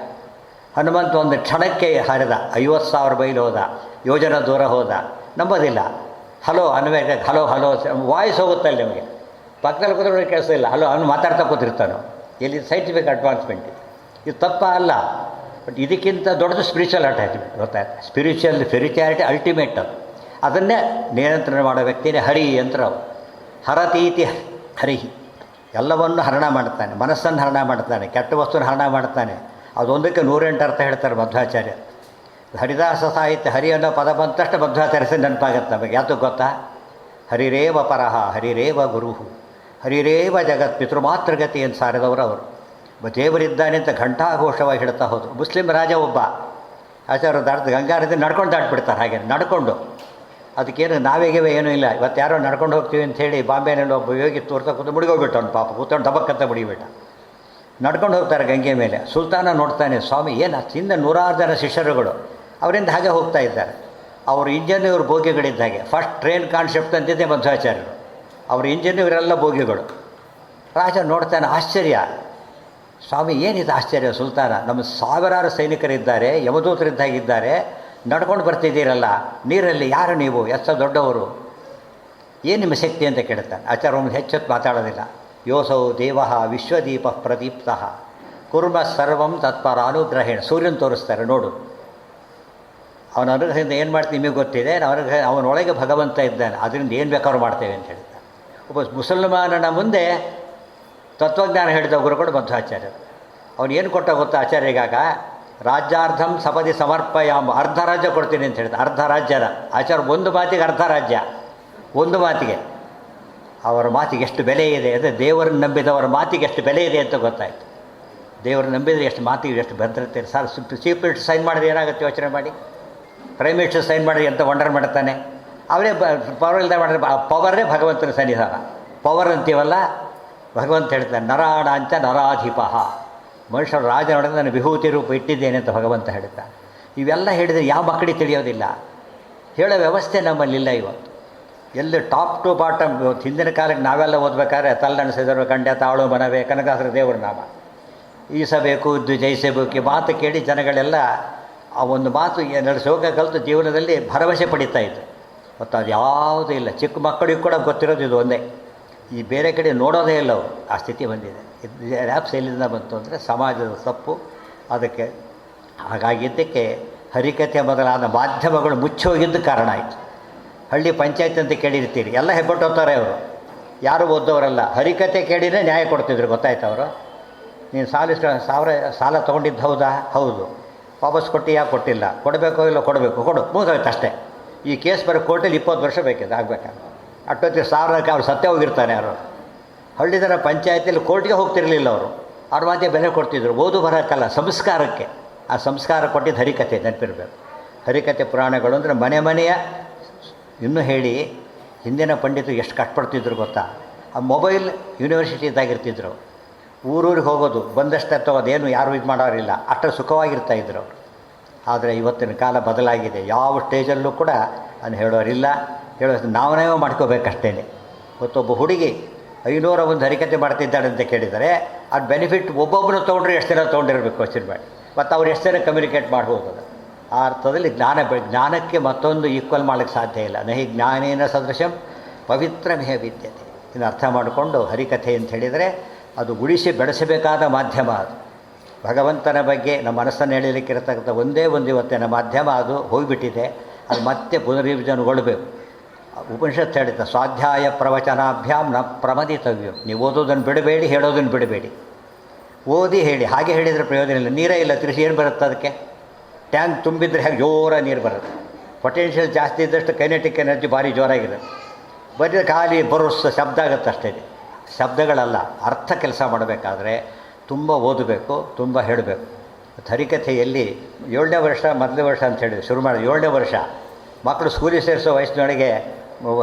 ಹನುಮಂತ ಒಂದು ಕ್ಷಣಕ್ಕೆ ಹರಿದ, 50,000 ಮೈಲು ಹೋದ, ಯೋಜನ ದೂರ ಹೋದ, ನಂಬೋದಿಲ್ಲ. ಹಲೋ ಅನ್ಬೇಕು, ಹಲೋ ವಾಯ್ಸ್ ಹೋಗುತ್ತಲ್ಲ ನಿಮಗೆ, ಪಕ್ಕದಲ್ಲಿ ಕೂತ್ಕೊಂಡು ಕೆಲಸ ಇಲ್ಲ, ಹಲೋ ಅವನು ಮಾತಾಡ್ತಾ ಕೂತಿರ್ತಾನೋ. ಎಲ್ಲಿ ಸೈಂಟಿಫಿಕ್ ಅಡ್ವಾನ್ಸ್ಮೆಂಟ್ ಇದು ತಪ್ಪ ಅಲ್ಲ, ಬಟ್ ಇದಕ್ಕಿಂತ ದೊಡ್ಡದು ಸ್ಪಿರಿಚುವಲ್ ಅಟ್ಯಾಚ್ಮೆಂಟ್, ಗೊತ್ತಾಯ್ತು? ಸ್ಪಿರಿಚುಯಾಲಿಟಿ ಅಲ್ಟಿಮೇಟ್ ಅದು. ಅದನ್ನೇ ನಿಯಂತ್ರಣ ಮಾಡೋ ವ್ಯಕ್ತಿನೇ ಹರಿ ಯಂತ್ರವು. ಹರತೀತಿ ಹರಿಹಿ, ಎಲ್ಲವನ್ನು ಹರಣ ಮಾಡ್ತಾನೆ, ಮನಸ್ಸನ್ನು ಹರಣ ಮಾಡ್ತಾನೆ, ಕೆಟ್ಟ ವಸ್ತುನ ಹರಣ ಮಾಡ್ತಾನೆ. ಅದೊಂದಕ್ಕೆ 108 ಅರ್ಥ ಹೇಳ್ತಾರೆ ಮಧ್ವಾಚಾರ್ಯ. ಹರಿದಾಸ ಸಾಹಿತ್ಯ, ಹರಿ ಅನ್ನೋ ಪದ ಬಂದ ತಕ್ಷಣ ಮಧ್ವಾಚಾರ್ಯ ನೆನಪಾಗತ್ತೆ ನಮಗೆ. ಯಾತಕ್ಕೆ ಗೊತ್ತಾ? ಹರಿರೇವ ಪರಹ ಹರಿರೇವ ಗುರುಹು ಹರಿರೇವ ಜಗತ್ ಪಿತೃಮಾತೃಗತಿ ಅಂತ ಸಾರಿದವರು ಅವರು. ದೇವರಿದ್ದಾನೆ ಅಂತ ಘಂಟಾಘೋಷವಾಗಿ ಹೇಳ್ತಾ ಹೋದರು. ಮುಸ್ಲಿಂ ರಾಜ ಒಬ್ಬ ಆಚಾರ್ಯ ಗಂಗಾ ನದಿ ನಡ್ಕೊಂಡು ದಾಟ್ಬಿಡ್ತಾರೆ. ಹಾಗೆ ನಡ್ಕೊಂಡು, ಅದಕ್ಕೇನು ನಾವೇಗಿವೆ ಏನೂ ಇಲ್ಲ. ಇವತ್ತು ಯಾರೋ ನಡ್ಕೊಂಡು ಹೋಗ್ತೀವಿ ಅಂಥೇಳಿ ಬಾಂಬೆನಲ್ಲಿ ಒಬ್ಬ ಯೋಗಿ ತೋರ್ತಾ ಕೂತು ಮುಡಿಗೋಗ್ಬಿಟ್ಟು ಅವ್ನು ಪಾಪ ಕೂತ್ಕೊಂಡು ಡಬಕ್ಕಂತ ಮುಡಿಬಿಟ್ಟ. ನಡ್ಕೊಂಡು ಹೋಗ್ತಾರೆ ಗಂಗೆ ಮೇಲೆ. ಸುಲ್ತಾನ ನೋಡ್ತಾನೆ, ಸ್ವಾಮಿ ಏನು ಹಿಂದೆ 106 ಜನ ಶಿಷ್ಯರುಗಳು ಅವರಿಂದ ಹಾಗೆ ಹೋಗ್ತಾ ಇದ್ದಾರೆ. ಅವ್ರ ಇಂಜನ್ ಇವರು ಬೋಗಿಗಳಿದ್ದ ಹಾಗೆ. ಫಸ್ಟ್ ಟ್ರೈನ್ ಕಾನ್ಸೆಪ್ಟ್ ಅಂತಿದ್ದೆ ಮಧ್ವಾಚಾರ್ಯರು. ಅವ್ರ ಇಂಜನ್ ಇವರೆಲ್ಲ ಬೋಗಿಗಳು. ರಾಜ ನೋಡ್ತಾನೆ, ಆಶ್ಚರ್ಯ. ಸ್ವಾಮಿ ಏನಿದೆ ಆಶ್ಚರ್ಯ? ಸುಲ್ತಾನ, ನಮ್ಮ 1000 ಸೈನಿಕರಿದ್ದಾರೆ, ಯಮದೂತರಿದ್ದಾಗಿದ್ದಾರೆ, ನಡ್ಕೊಂಡು ಬರ್ತಿದ್ದೀರಲ್ಲ ನೀರಲ್ಲಿ, ಯಾರು ನೀವು? ಎಷ್ಟು ದೊಡ್ಡವರು, ಏನು ನಿಮ್ಮ ಶಕ್ತಿ ಅಂತ ಕೇಳ್ತಾನೆ. ಆಚಾರ್ಯ ಒಂದು ಹೆಚ್ಚೊತ್ತು ಮಾತಾಡೋದಿಲ್ಲ. ಯೋಸೌ ದೇವ ವಿಶ್ವದೀಪ ಪ್ರದೀಪ್ತ ಕುರ್ಮ ಸರ್ವಂ ತತ್ಪರ ಅನುಗ್ರಹೇಣ. ಸೂರ್ಯನ ತೋರಿಸ್ತಾರೆ, ನೋಡು ಅವನ ಅನುಗ್ರಹದಿಂದ ಏನು ಮಾಡ್ತೀವಿ ನಿಮಗೆ ಗೊತ್ತಿದೆ. ಅವನೊಳಗೆ ಭಗವಂತ ಇದ್ದಾನೆ, ಅದರಿಂದ ಏನು ಬೇಕಾದ್ರೂ ಮಾಡ್ತೇವೆ ಅಂತ ಹೇಳ್ತಾರೆ. ಒಬ್ಬ ಮುಸಲ್ಮಾನನ ಮುಂದೆ ತತ್ವಜ್ಞಾನ ಹೇಳಿದ ಗುರುಗಳು ಮಧ್ವಾಚಾರ್ಯರು. ಅವನು ಏನು ಕೊಟ್ಟ ಗೊತ್ತಾ ಆಚಾರ್ಯಗಾಗ? ರಾಜ್ಯಾರ್ಧಂ ಸಪದಿ ಸಮರ್ಪಯಾಮ, ಅರ್ಧ ರಾಜ್ಯ ಕೊಡ್ತೀನಿ ಅಂತ ಹೇಳಿದ. ಅರ್ಧ ರಾಜ್ಯನ ಆಚಾರ ಒಂದು ಮಾತಿಗೆ ಅರ್ಧ ರಾಜ್ಯ, ಒಂದು ಮಾತಿಗೆ. ಅವರ ಮಾತಿಗೆ ಎಷ್ಟು ಬೆಲೆ ಇದೆ ಅಂದರೆ ದೇವರನ್ನು ನಂಬಿದವರ ಮಾತಿಗೆ ಎಷ್ಟು ಬೆಲೆ ಇದೆ ಅಂತ ಗೊತ್ತಾಯಿತು. ದೇವರನ್ನು ನಂಬಿದರೆ ಎಷ್ಟು ಮಾತಿಗೆ ಎಷ್ಟು ಭದ್ರತೆ. ಸರ್ ಚೀಫ್ ಮಿನಿಸ್ಟರ್ ಸೈನ್ ಮಾಡಿದ್ರೆ ಏನಾಗುತ್ತೆ ಯೋಚನೆ ಮಾಡಿ. ಪ್ರೈಮ್ ಮಿನಿಸ್ಟರ್ ಸೈನ್ ಮಾಡಿ ಎಂತ ವಂಡರ್ ಮಾಡ್ತಾನೆ. ಅವರೇ ಪವರ್ ಇಲ್ಲದೆ ಮಾಡಿದ್ರೆ ಪವರೇ ಭಗವಂತನ ಸನ್ನಿಧಾನ. ಪವರ್ ಅಂತೀವಲ್ಲ, ಭಗವಂತ ಹೇಳ್ತಾನೆ ನರಾಣಾಂಚ ನರಾಧಿಪ, ಮನುಷ್ಯರು ರಾಜ ನೋಡಿದ್ರೆ ನಾನು ವಿಭೂತಿ ರೂಪ ಇಟ್ಟಿದ್ದೇನೆ ಅಂತ ಭಗವಂತ ಹೇಳ್ತಾನೆ. ಇವೆಲ್ಲ ಹೇಳಿದರೆ ಯಾವ ಮಕ್ಕಳಿಗೆ ತಿಳಿಯೋದಿಲ್ಲ. ಹೇಳೋ ವ್ಯವಸ್ಥೆ ನಮ್ಮಲ್ಲಿಲ್ಲ ಇವತ್ತು. ಎಲ್ಲಿ ಟಾಪ್ ಟು ಬಾಟಮ್. ಇವತ್ತು ಹಿಂದಿನ ಕಾಲಕ್ಕೆ ನಾವೆಲ್ಲ ಓದ್ಬೇಕಾದ್ರೆ ತಲ್ಲಣಿಸಿದರು ಕಂಡ್ಯ ತಾಳು ಮನವೇ ಕನಕಾಸುರ ದೇವರ ನಾಮ ಈಸಬೇಕು ಜಯಿಸಬೇಕು ಮಾತು ಕೇಳಿ ಜನಗಳೆಲ್ಲ ಆ ಒಂದು ಮಾತು ನಡೆಸೋಕೆ ಕಲಿತು ಜೀವನದಲ್ಲಿ ಭರವಸೆ ಪಡಿತಾ ಇತ್ತು. ಮತ್ತು ಅದು ಯಾವುದೂ ಇಲ್ಲ. ಚಿಕ್ಕ ಮಕ್ಕಳಿಗೂ ಕೂಡ ಗೊತ್ತಿರೋದು ಇದು ಒಂದೇ. ಈ ಬೇರೆ ಕಡೆ ನೋಡೋದೇ ಇಲ್ಲ ಅವರು. ಆ ಸ್ಥಿತಿ ಬಂದಿದೆ. ಇದು ರ್ಯಾಪ್ಸ್ ಎಲ್ಲಿಂದ ಬಂತು ಅಂದರೆ ಸಮಾಜದ ತಪ್ಪು. ಅದಕ್ಕೆ ಹಾಗಾಗಿದ್ದಕ್ಕೆ ಹರಿಕಥೆ ಮೊದಲಾದ ಮಾಧ್ಯಮಗಳು ಮುಚ್ಚೋಗಿದ್ದು ಕಾರಣ ಆಯಿತು. ಹಳ್ಳಿ ಪಂಚಾಯತ್ ಅಂತ ಕೇಳಿರ್ತೀರಿ, ಎಲ್ಲ ಹೆಬ್ಬಟ್ಟು ಹೋಗ್ತಾರೆ ಅವರು, ಯಾರು ಓದೋರಲ್ಲ. ಹರಿಕಥೆ ಕೇಳಿದರೆ ನ್ಯಾಯ ಕೊಡ್ತಿದ್ರು, ಗೊತ್ತಾಯ್ತು ಅವರು. ನೀನು ಸಾಲ ತೊಗೊಂಡಿದ್ದು ಹೌದಾ? ಹೌದು. ವಾಪಸ್ ಕೊಟ್ಟು ಯಾಕೆ ಕೊಟ್ಟಿಲ್ಲ? ಕೊಡಬೇಕೋ ಇಲ್ಲ? ಕೊಡಬೇಕು, ಕೊಡು, ಮುಗಿದೋಯ್ತು ಅಷ್ಟೇ. ಈ ಕೇಸ್ ಬರೋ ಕೋರ್ಟಲ್ಲಿ 20 ವರ್ಷ ಬೇಕಿದೆ ಆಗಬೇಕಾದ್ರೆ. ಅಷ್ಟೊತ್ತಿಗೆ ಸಾವಿರಕ್ಕೆ ಅವ್ರು ಸತ್ಯ ಹೋಗಿರ್ತಾನೆ ಅವರು. ಹಳ್ಳಿದರ ಪಂಚಾಯತಿಯಲ್ಲಿ ಕೋರ್ಟ್ಗೆ ಹೋಗ್ತಿರಲಿಲ್ಲ ಅವರು. ಅವ್ರ ಮಾತೆ ಬೆಲೆ ಕೊಡ್ತಿದ್ರು. ಓದು ಬರೋಕ್ಕಲ್ಲ, ಸಂಸ್ಕಾರಕ್ಕೆ. ಆ ಸಂಸ್ಕಾರ ಕೊಟ್ಟಿದ್ದು ಹರಿಕಥೆ, ನೆನಪಿರಬೇಕು. ಹರಿಕಥೆ ಪುರಾಣಗಳು ಅಂದರೆ ಮನೆ ಮನೆಯ ಇನ್ನೂ ಹೇಳಿ ಹಿಂದಿನ ಪಂಡಿತರು ಎಷ್ಟು ಕಷ್ಟಪಡ್ತಿದ್ರು ಗೊತ್ತಾ. ಆ ಮೊಬೈಲ್ ಯೂನಿವರ್ಸಿಟಿ ಇದ್ದಾಗಿರ್ತಿದ್ರು. ಊರೂರಿಗೆ ಹೋಗೋದು, ಬಂದಷ್ಟೇ ತಗೋದೇನು ಯಾರು ಇದು ಮಾಡೋರಿಲ್ಲ, ಅಷ್ಟು ಸುಖವಾಗಿರ್ತಾಯಿದ್ರು ಅವರು. ಆದರೆ ಇವತ್ತಿನ ಕಾಲ ಬದಲಾಗಿದೆ. ಯಾವ ಸ್ಟೇಜಲ್ಲೂ ಕೂಡ ಅದನ್ನು ಹೇಳೋರಿಲ್ಲ. ಹೇಳೋದು ನಾವೇ ಮಾಡ್ಕೋಬೇಕಷ್ಟೇ. ಇವತ್ತೊಬ್ಬ ಹುಡುಗಿ 500 ಒಂದು ಹರಿಕಥೆ ಮಾಡ್ತಿದ್ದಾಳೆ ಅಂತ ಕೇಳಿದರೆ ಅದು ಬೆನಿಫಿಟ್ ಒಬ್ಬೊಬ್ಬರು ತೊಗೊಂಡ್ರೆ ಎಷ್ಟು ಜನ ತೊಗೊಂಡಿರಬೇಕು ಯೋಚನೆ ಮಾಡಿ. ಮತ್ತು ಅವ್ರು ಎಷ್ಟು ಜನ ಕಮ್ಯುನಿಕೇಟ್ ಮಾಡ್ಬೋದು. ಅದು ಆ ಅರ್ಥದಲ್ಲಿ ಜ್ಞಾನಕ್ಕೆ ಮತ್ತೊಂದು ಈಕ್ವಲ್ ಮಾಡೋಕ್ಕೆ ಸಾಧ್ಯ ಇಲ್ಲ. ನಹಿ ಜ್ಞಾನೇನ ಸದೃಶಂ ಪವಿತ್ರಮೇಹ ವಿದ್ಯತೆ. ಇದನ್ನು ಅರ್ಥ ಮಾಡಿಕೊಂಡು ಹರಿಕಥೆ ಅಂತ ಹೇಳಿದರೆ ಅದು ಉಳಿಸಿ ಬೆಳೆಸಬೇಕಾದ ಮಾಧ್ಯಮ. ಅದು ಭಗವಂತನ ಬಗ್ಗೆ ನಮ್ಮ ಮನಸ್ಸನ್ನು ಎಳೀಲಿಕ್ಕಿರತಕ್ಕಂಥ ಒಂದೇ ಒಂದು ಇವತ್ತಿನ ಮಾಧ್ಯಮ. ಅದು ಹೋಗಿಬಿಟ್ಟಿದೆ. ಅದು ಮತ್ತೆ ಪುನರ್ವಿಭಜನೆಗೊಳ್ಳಬೇಕು. ಉಪನಿಷತ್ತು ಹೇಳಿದ ಸ್ವಾಧ್ಯಾಯ ಪ್ರವಚನಾಭ್ಯಾಂ ನ ಪ್ರಮದಿತವ್ಯ. ನೀವು ಓದೋದನ್ನು ಬಿಡಬೇಡಿ, ಹೇಳೋದನ್ನು ಬಿಡಬೇಡಿ. ಓದಿ ಹೇಳಿ. ಹಾಗೆ ಹೇಳಿದರೆ ಪ್ರಯೋಜನ ಇಲ್ಲ. ನೀರೇ ಇಲ್ಲ, ತಿರ್ಸಿ ಏನು ಬರುತ್ತೆ ಅದಕ್ಕೆ? ಟ್ಯಾಂಕ್ ತುಂಬಿದ್ರೆ ಹೇಗೆ ಜೋರ ನೀರು ಬರುತ್ತೆ. ಪೊಟೆನ್ಷಿಯಲ್ ಜಾಸ್ತಿ ಇದ್ದಷ್ಟು ಕೈನೆಟಿಕ್ ಎನರ್ಜಿ ಭಾರಿ ಜೋರಾಗಿರುತ್ತೆ. ಬರೀ ಖಾಲಿ ಬರೋಸ್ ಶಬ್ದ ಆಗುತ್ತೆ ಅಷ್ಟೇ. ಶಬ್ದಗಳಲ್ಲ, ಅರ್ಥ ಕೆಲಸ ಮಾಡಬೇಕಾದ್ರೆ ತುಂಬ ಓದಬೇಕು, ತುಂಬ ಹೇಳಬೇಕು. ಹರಿಕಥೆಯಲ್ಲಿ 7ನೇ ವರ್ಷ ಮೊದಲನೇ ವರ್ಷ ಅಂತ ಹೇಳಿ ಶುರು ಮಾಡಿ 7ನೇ ವರ್ಷ ಮಕ್ಕಳು ಸ್ಕೂಲಿಗೆ ಸೇರಿಸೋ ವಯಸ್ಸಿನೊಳಗೆ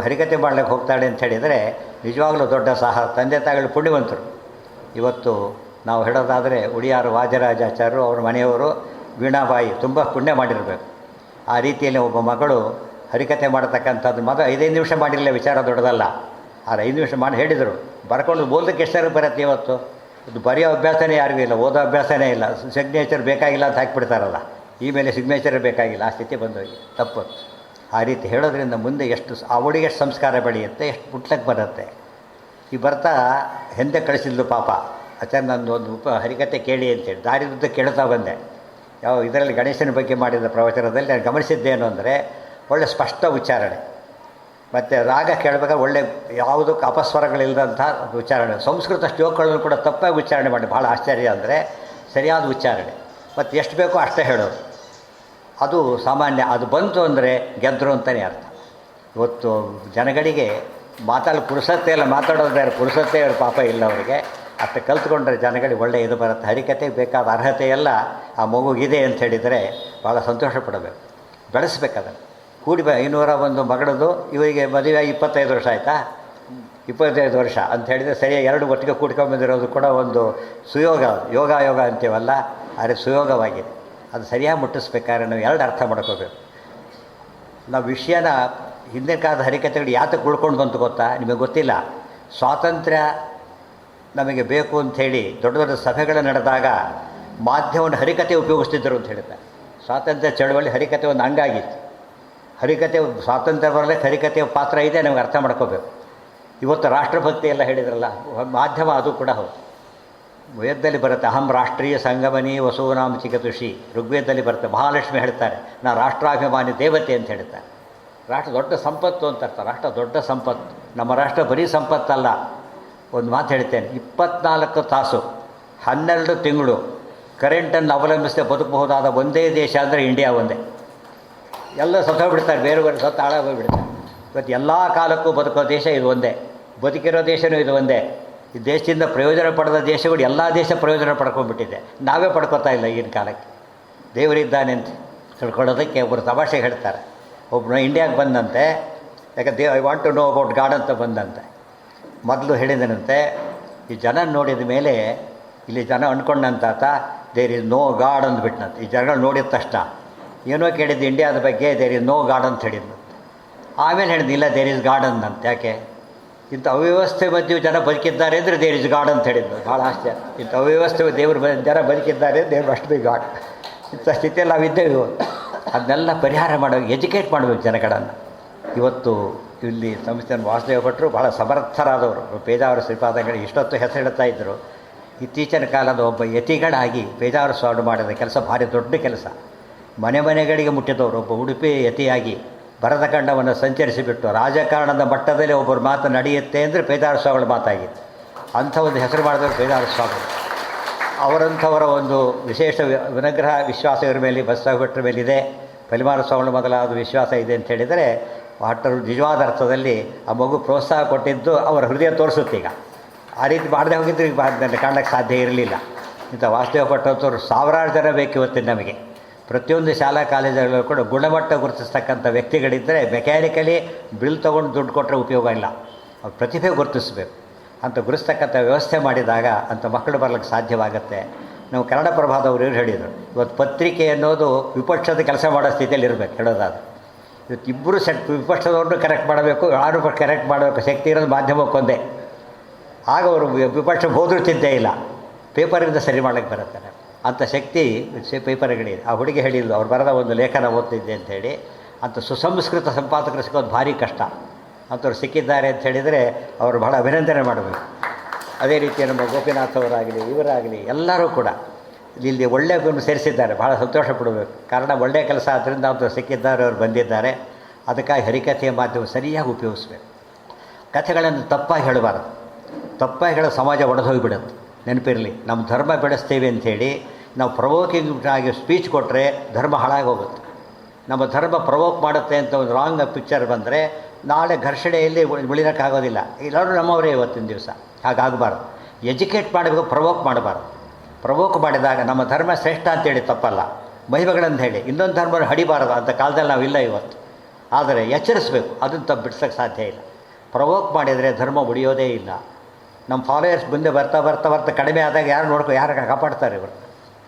ಹರಿಕಥೆ ಮಾಡ್ಲಿಕ್ಕೆ ಹೋಗ್ತಾಳೆ ಅಂತ ಹೇಳಿದರೆ ನಿಜವಾಗ್ಲೂ ದೊಡ್ಡ ತಂದೆ ತಾಯಿಗಳು ಪುಣ್ಯವಂತರು. ಇವತ್ತು ನಾವು ಹೇಳೋದಾದರೆ ಉಡಿಯಾರು ವಾಜರಾಜಾಚಾರ್ಯರು ಅವ್ರ ಮನೆಯವರು ವೀಣಾಬಾಯಿ ತುಂಬ ಪುಣ್ಯ ಮಾಡಿರಬೇಕು. ಆ ರೀತಿಯಲ್ಲಿ ಒಬ್ಬ ಮಗಳು ಹರಿಕಥೆ ಮಾಡತಕ್ಕಂಥದ್ದು 5 ನಿಮಿಷ ಮಾಡಿರಲಿಲ್ಲ, ವಿಚಾರ ದೊಡ್ಡದಲ್ಲ. ಆದರೆ 5 ನಿಮಿಷ ಮಾಡಿ ಹೇಳಿದರು. ಬರ್ಕೊಂಡು ಓದೋಕ್ಕೆ ಎಷ್ಟಾರು ಬರುತ್ತೆ ಇವತ್ತು. ಇದು ಬರೆಯೋ ಅಭ್ಯಾಸನೇ ಯಾರಿಗೂ ಇಲ್ಲ, ಓದೋ ಅಭ್ಯಾಸನೇ ಇಲ್ಲ. ಸಿಗ್ನೇಚರ್ ಬೇಕಾಗಿಲ್ಲ ಅಂತ ಹಾಕಿಬಿಡ್ತಾರಲ್ಲ, ಈ ಮೇಲೆ ಸಿಗ್ನೇಚರ್ ಬೇಕಾಗಿಲ್ಲ. ಆ ಸ್ಥಿತಿ ಬಂದೋಗಿ ತಪ್ಪು. ಆ ರೀತಿ ಹೇಳೋದ್ರಿಂದ ಮುಂದೆ ಎಷ್ಟು ಅವಳಿಗೆ ಎಷ್ಟು ಸಂಸ್ಕಾರ ಬೆಳೆಯುತ್ತೆ, ಎಷ್ಟು ಮುಟ್ಲಕ್ಕೆ ಬರುತ್ತೆ. ಈ ಬರ್ತಾ ಹಿಂದೆ ಕಳಿಸಿದ್ಲು ಪಾಪ ಆಚಾರ್ಯ. ನಂದು ಒಂದು ಹರಿಕಥೆ ಕೇಳಿ ಅಂತೇಳಿ ದಾರಿದುದ್ದ ಕೇಳ್ತಾ ಬಂದೆ. ಯಾವ ಇದರಲ್ಲಿ ಗಣೇಶನ ಬಗ್ಗೆ ಮಾಡಿದ ಪ್ರವಚನದಲ್ಲಿ ನಾನು ಗಮನಿಸಿದ್ದೇನು ಅಂದರೆ ಒಳ್ಳೆ ಸ್ಪಷ್ಟ ಉಚ್ಚಾರಣೆ. ಮತ್ತು ರಾಗ ಕೇಳಬೇಕಾದ್ರೆ ಒಳ್ಳೆ ಯಾವುದಕ್ಕೆ ಅಪಸ್ವರಗಳಿಲ್ಲದಂಥ ಉಚ್ಚಾರಣೆ. ಸಂಸ್ಕೃತ ಶ್ಲೋಕಗಳನ್ನು ಕೂಡ ತಪ್ಪಾಗಿ ಉಚ್ಚಾರಣೆ ಮಾಡಿ. ಭಾಳ ಆಶ್ಚರ್ಯ ಅಂದರೆ ಸರಿಯಾದ ಉಚ್ಚಾರಣೆ. ಮತ್ತು ಎಷ್ಟು ಬೇಕೋ ಅಷ್ಟೇ ಹೇಳೋದು. ಅದು ಸಾಮಾನ್ಯ. ಅದು ಬಂತು ಅಂದರೆ ಗೆದ್ದರು ಅಂತಲೇ ಅರ್ಥ. ಇವತ್ತು ಜನಗಳಿಗೆ ಪುರುಸತ್ತೆ ಇಲ್ಲ, ಮಾತಾಡೋದ್ರೆ ಪುರುಸತ್ತೆ ಅವ್ರ ಪಾಪ ಇಲ್ಲ ಅವರಿಗೆ. ಅಷ್ಟು ಕಲ್ತ್ಕೊಂಡ್ರೆ ಜನಗಳಿಗೆ ಒಳ್ಳೆಯ ಇದು ಬರುತ್ತೆ. ಹರಿಕಥೆಗೆ ಬೇಕಾದ ಅರ್ಹತೆ ಎಲ್ಲ ಆ ಮಗುಗಿದೆ ಅಂತ ಹೇಳಿದರೆ ಭಾಳ ಸಂತೋಷ ಪಡಬೇಕು, ಬೆಳೆಸ್ಬೇಕದನ್ನು. ಕೂಡಿ 501 ಮಗಳದು ಇವರಿಗೆ ಮದುವೆ 25 ವರ್ಷ ಆಯಿತಾ? 25 ವರ್ಷ ಅಂತ ಹೇಳಿದರೆ ಸರಿಯಾಗಿ 2 ಒಟ್ಟಿಗೆ ಕೂಡ್ಕೊಂಬಂದಿರೋದು ಕೂಡ ಒಂದು ಸುಯೋಗ. ಯೋಗ ಅಂತೀವಲ್ಲ, ಆದರೆ ಸುಯೋಗವಾಗಿದೆ. ಅದು ಸರಿಯಾಗಿ ಮುಟ್ಟಿಸ್ಬೇಕಾದ್ರೆ ನಾವು 2 ಅರ್ಥ ಮಾಡ್ಕೋಬೇಕು. ನಾವು ವಿಷಯನ ಹಿಂದಿನ ಕಾಲದ ಹರಿಕಥೆಗಳು ಯಾತಕ್ಕೆ ಉಳ್ಕೊಂಡು ಬಂತು ಗೊತ್ತಾ? ನಿಮಗೆ ಗೊತ್ತಿಲ್ಲ. ಸ್ವಾತಂತ್ರ್ಯ ನಮಗೆ ಬೇಕು ಅಂಥೇಳಿ ದೊಡ್ಡ ದೊಡ್ಡ ಸಭೆಗಳು ನಡೆದಾಗ ಮಾಧ್ಯಮವನ್ನು ಹರಿಕಥೆ ಉಪಯೋಗಿಸ್ತಿದ್ದರು ಅಂತ ಹೇಳ್ತಾರೆ. ಸ್ವಾತಂತ್ರ್ಯ ಚಳವಳಿ ಹರಿಕಥೆ ಒಂದು ಅಂಗಾಗಿತ್ತು. ಹರಿಕಥೆ ಸ್ವಾತಂತ್ರ್ಯ ಬರಲಿಕ್ಕೆ ಹರಿಕಥೆಯ ಪಾತ್ರ ಇದೆ, ನಮಗೆ ಅರ್ಥ ಮಾಡ್ಕೋಬೇಕು. ಇವತ್ತು ರಾಷ್ಟ್ರಭಕ್ತಿ ಎಲ್ಲ ಹೇಳಿದ್ರಲ್ಲ, ಮಾಧ್ಯಮ ಅದು ಕೂಡ ಹೌದು. ವೇದದಲ್ಲಿ ಬರುತ್ತೆ ಅಹಂ ರಾಷ್ಟ್ರೀಯ ಸಂಗಮನಿ ವಸೂನಾಂ ಚಿಕತುಷಿ. ಋಗ್ವೇದದಲ್ಲಿ ಬರುತ್ತೆ. ಮಹಾಲಕ್ಷ್ಮಿ ಹೇಳ್ತಾರೆ ನಾ ರಾಷ್ಟ್ರಾಭಿಮಾನಿ ದೇವತೆ ಅಂತ ಹೇಳ್ತಾರೆ. ರಾಷ್ಟ್ರ ದೊಡ್ಡ ಸಂಪತ್ತು ಅಂತ ಅರ್ಥ. ರಾಷ್ಟ್ರ ದೊಡ್ಡ ಸಂಪತ್ತು. ನಮ್ಮ ರಾಷ್ಟ್ರ ಬರೀ ಸಂಪತ್ತಲ್ಲ. ಒಂದು ಮಾತು ಹೇಳ್ತೇನೆ, 24 ತಾಸು 12 ತಿಂಗಳು ಕರೆಂಟನ್ನು ಅವಲಂಬಿಸದೆ ಬದುಕಬಹುದಾದ ಒಂದೇ ದೇಶ ಅಂದರೆ ಇಂಡಿಯಾ ಒಂದೇ. ಎಲ್ಲ ಸತ್ತೋಗ್ಬಿಡ್ತಾರೆ, ಬೇರೆ ಬೇರೆ ಸತ್ತು ಹಾಳಾಗೋಗ್ಬಿಡ್ತಾರೆ. ಇವತ್ತು ಎಲ್ಲ ಕಾಲಕ್ಕೂ ಬದುಕೋ ದೇಶ ಇದು ಒಂದೇ, ಬದುಕಿರೋ ದೇಶವೂ ಇದು ಒಂದೇ. ಈ ದೇಶದಿಂದ ಪ್ರಯೋಜನ ಪಡೆದ ದೇಶಗಳು ಎಲ್ಲ ದೇಶ ಪ್ರಯೋಜನ ಪಡ್ಕೊಂಡ್ಬಿಟ್ಟಿದೆ, ನಾವೇ ಪಡ್ಕೊತಾ ಇಲ್ಲ ಈಗಿನ ಕಾಲಕ್ಕೆ. ದೇವರಿದ್ದಾನೆ ಅಂತ ತಿಳ್ಕೊಳ್ಳೋದಕ್ಕೆ ಒಬ್ಬರು ತಮಾಷೆ ಹೇಳ್ತಾರೆ. ಒಬ್ಬನು ಇಂಡಿಯಾಗೆ ಬಂದಂತೆ, ಯಾಕೆ I want to know about God ಅಂತ ಬಂದಂತೆ. ಮೊದಲು ಹೇಳಿದನಂತೆ, ಈ ಜನ ನೋಡಿದ ಮೇಲೆ ಇಲ್ಲಿ ಜನ ಅಂದ್ಕೊಂಡಂತಾತ ದೇರ್ ಇಸ್ ನೋ ಗಾಡ್ ಅಂದ್ಬಿಟ್ನಂತೆ. ಈ ಜನಗಳು ನೋಡಿದ ತಕ್ಷಣ ಏನೋ ಕೇಳಿದ್ದು ಇಂಡಿಯಾದ ಬಗ್ಗೆ, ದೇರ್ ಇಸ್ ನೋ ಗಾಡ್ ಅಂತ ಹೇಳಿದ್ನಂತೆ. ಆಮೇಲೆ ಹೇಳಿದ್ದು ಇಲ್ಲ, ದೇರ್ ಇಸ್ ಗಾಡ್ ಅಂದಂತೆ. ಯಾಕೆ? ಇಂಥ ಅವ್ಯವಸ್ಥೆ ಮಧ್ಯೆ ಜನ ಬದುಕಿದ್ದಾರೆ ಅಂದರೆ ದೇರ್ ಇಸ್ ಗಾಡ್ ಅಂತ ಹೇಳಿದ್ದು. ಭಾಳ ಆಶ್ಚರ್ಯ. ಇಂಥ ಅವ್ಯವಸ್ಥೆ ದೇವರು ಜನ ಬದುಕಿದ್ದಾರೆ, ದೇವ್ರು ಅಷ್ಟು ಬಿ ಗಾಡ್. ಇಂಥ ಸ್ಥಿತಿಯಲ್ಲಿ ನಾವಿದ್ದೇವೆ. ಅದನ್ನೆಲ್ಲ ಪರಿಹಾರ ಮಾಡಬೇಕು, ಎಜುಕೇಟ್ ಮಾಡಬೇಕು ಜನಗಳನ್ನು. ಇವತ್ತು ಇಲ್ಲಿ ಸಂಸ್ಥೆಯನ್ನು ವಾಸುದೇವ ಭಟ್ರು ಭಾಳ ಸಮರ್ಥರಾದವರು. ಪೇಜಾವರ ಶ್ರೀಪಾದಂಗಳು ಇಷ್ಟೊತ್ತು ಹೆಸರಿಡ್ತಾ ಇದ್ದರು. ಇತ್ತೀಚಿನ ಕಾಲದ ಒಬ್ಬ ಯತಿಗಳಾಗಿ ಪೇಜಾವರ ಸ್ವಾಮಿ ಮಾಡಿದ ಕೆಲಸ ಭಾರಿ ದೊಡ್ಡ ಕೆಲಸ. ಮನೆ ಮನೆಗಳಿಗೆ ಮುಟ್ಟಿದವರು. ಒಬ್ಬ ಉಡುಪಿ ಯತಿಯಾಗಿ ಭರತ ಖಂಡವನ್ನು ಸಂಚರಿಸಿಬಿಟ್ಟು ರಾಜಕಾರಣದ ಮಟ್ಟದಲ್ಲಿ ಒಬ್ಬರು ಮಾತು ನಡೆಯುತ್ತೆ ಅಂದರೆ ಪೇಜಾವರ ಸ್ವಾಮಿಗಳ ಮಾತಾಗಿತ್ತು. ಅಂಥ ಒಂದು ಹೆಸರು ಮಾಡಿದವರು ಪೇಜಾವರ ಸ್ವಾಮಿಗಳು. ಅವರಂಥವರ ಒಂದು ವಿಶೇಷ ವಿನಗ್ರಹ ವಿಶ್ವಾಸ ಇವರ ಮೇಲೆ, ಬಸವ ಭಟ್ರ ಮೇಲಿದೆ, ಪರಿಮಾರ ಸ್ವಾಮಿಗಳ ಮೊದಲಾದ ವಿಶ್ವಾಸ ಇದೆ ಅಂತ ಹೇಳಿದರೆ ಭಟ್ಟರು ನಿಜವಾದ ಅರ್ಥದಲ್ಲಿ ಆ ಮಗು ಪ್ರೋತ್ಸಾಹ ಕೊಟ್ಟಿದ್ದು ಅವರ ಹೃದಯ ತೋರಿಸುತ್ತೀಗ. ಆ ರೀತಿ ಮಾಡದೆ ಹೋಗಿದ್ರೆ ಈಗ ಕಾಣಕ್ಕೆ ಸಾಧ್ಯ ಇರಲಿಲ್ಲ. ಇಂಥ ವಾಸುದೇವ ಭಟ್ಟರು ಸಾವಿರಾರು ಜನ ಬೇಕು ಇವತ್ತಿನ ನಮಗೆ. ಪ್ರತಿಯೊಂದು ಶಾಲಾ ಕಾಲೇಜುಗಳಲ್ಲೂ ಕೂಡ ಗುಣಮಟ್ಟ ಗುರುತಿಸ್ತಕ್ಕಂಥ ವ್ಯಕ್ತಿಗಳಿದ್ದರೆ ಮೆಕ್ಯಾನಿಕಲಿ ಬಿಲ್ ತೊಗೊಂಡು ದುಡ್ಡು ಕೊಟ್ಟರೆ ಉಪಯೋಗ ಇಲ್ಲ. ಅವ್ರ ಪ್ರತಿಭೆ ಗುರುತಿಸಬೇಕು. ಅಂತ ಗುರುಸ್ತಕ್ಕಂಥ ವ್ಯವಸ್ಥೆ ಮಾಡಿದಾಗ ಅಂಥ ಮಕ್ಕಳು ಬರಲಿಕ್ಕೆ ಸಾಧ್ಯವಾಗುತ್ತೆ. ನಾವು ಕನ್ನಡ ಪ್ರಭಾದವರು ಇವ್ರು ಹೇಳಿದರು, ಇವತ್ತು ಪತ್ರಿಕೆ ಅನ್ನೋದು ವಿಪಕ್ಷದ ಕೆಲಸ ಮಾಡೋ ಸ್ಥಿತಿಯಲ್ಲಿ ಇರಬೇಕು. ಹೇಳೋದಾದ್ರೆ ಇವತ್ತು ಇಬ್ಬರು ವಿಪಕ್ಷದವ್ರನ್ನೂ ಕರೆಕ್ಟ್ ಮಾಡಬೇಕು, ಯಾರು ಕರೆಕ್ಟ್ ಮಾಡಬೇಕು ಶಕ್ತಿ ಇರೋದು ಮಾಧ್ಯಮಕ್ಕೊಂದೇ. ಆಗ ಅವರು ವಿಪಕ್ಷ ಹೋದರೂ ಚಿಂತೆ ಇಲ್ಲ, ಪೇಪರಿಂದ ಸರಿ ಮಾಡೋಕ್ಕೆ ಬರುತ್ತಾರೆ. ಅಂಥ ಶಕ್ತಿ ಪೇಪರ್ಗಳಿದೆ. ಆ ಹುಡುಗಿ ಹೇಳಿದ್ಲು, ಅವ್ರು ಬರೆದ ಒಂದು ಲೇಖನ ಓದ್ತಿದ್ದೆ ಅಂಥೇಳಿ. ಅಂಥ ಸುಸಂಸ್ಕೃತ ಸಂಪಾದಕರು ಸಿಗೋದು ಭಾರಿ ಕಷ್ಟ. ಅಂಥವ್ರು ಸಿಕ್ಕಿದ್ದಾರೆ ಅಂತ ಹೇಳಿದರೆ ಅವರು ಬಹಳ ಅಭಿನಂದನೆ ಮಾಡಬೇಕು. ಅದೇ ರೀತಿ ನಮ್ಮ ಗೋಪಿನಾಥ್ ಅವರಾಗಲಿ, ಇವರಾಗಲಿ ಎಲ್ಲರೂ ಕೂಡ ಇಲ್ಲಿ ಒಳ್ಳೆಯ ಗುಣ ಸೇರಿಸಿದ್ದಾರೆ. ಭಾಳ ಸಂತೋಷ ಪಡಬೇಕು. ಕಾರಣ ಒಳ್ಳೆಯ ಕೆಲಸ ಆದ್ದರಿಂದ ಅವರು ಸಿಕ್ಕಿದ್ದಾರೆ, ಅವರು ಬಂದಿದ್ದಾರೆ. ಅದಕ್ಕಾಗಿ ಹರಿಕಥೆಯ ಮಾಧ್ಯಮ ಸರಿಯಾಗಿ ಉಪಯೋಗಿಸ್ಬೇಕು. ಕಥೆಗಳನ್ನು ತಪ್ಪಾಗಿ ಹೇಳಬಾರದು. ತಪ್ಪಾಗಿ ಹೇಳೋ ಸಮಾಜ ಒಡೆದೋಗಿಬಿಡುತ್ತೆ. ನೆನಪಿರಲಿ, ನಮ್ಮ ಧರ್ಮ ಬೆಳೆಸ್ತೀವಿ ಅಂಥೇಳಿ ನಾವು ಪ್ರವೋಕಿಂಗ್ ಆಗಿ ಸ್ಪೀಚ್ ಕೊಟ್ಟರೆ ಧರ್ಮ ಹಾಳಾಗೋಗುತ್ತೆ. ನಮ್ಮ ಧರ್ಮ ಪ್ರವೋಕ್ ಮಾಡುತ್ತೆ ಅಂತ ಒಂದು ರಾಂಗ್ ಪಿಕ್ಚರ್ ಬಂದರೆ ನಾಳೆ ಘರ್ಷಣೆಯಲ್ಲಿ ಉಳಿಯೋಕ್ಕಾಗೋದಿಲ್ಲ. ಎಲ್ಲರೂ ನಮ್ಮವರೇ ಇವತ್ತಿನ ದಿವಸ. ಹಾಗಾಗಬಾರ್ದು. ಎಜುಕೇಟ್ ಮಾಡಬೇಕು, ಪ್ರವೋಕ್ ಮಾಡಬಾರ್ದು. ಪ್ರವೋಕ್ ಮಾಡಿದಾಗ ನಮ್ಮ ಧರ್ಮ ಶ್ರೇಷ್ಠ ಅಂತೇಳಿ ತಪ್ಪಲ್ಲ, ಮಹಿಮೆಗಳಂತ ಹೇಳಿ ಇನ್ನೊಂದು ಧರ್ಮವನ್ನು ಹಡಿಬಾರದು ಅಂತ ಕಾಲದಲ್ಲಿ ನಾವಿಲ್ಲ ಇವತ್ತು. ಆದರೆ ಎಚ್ಚರಿಸಬೇಕು, ಅದನ್ನು ತಪ್ಪು ಬಿಡ್ಸೋಕ್ಕೆ ಸಾಧ್ಯ ಇಲ್ಲ. ಪ್ರವೋಕ್ ಮಾಡಿದರೆ ಧರ್ಮ ಉಳಿಯೋದೇ ಇಲ್ಲ. ನಮ್ಮ ಫಾಲೋಯರ್ಸ್ ಮುಂದೆ ಬರ್ತಾ ಬರ್ತಾ ಬರ್ತಾ ಕಡಿಮೆ ಆದಾಗ ಯಾರು ಕಾಪಾಡ್ತಾರೆ ಇವರು.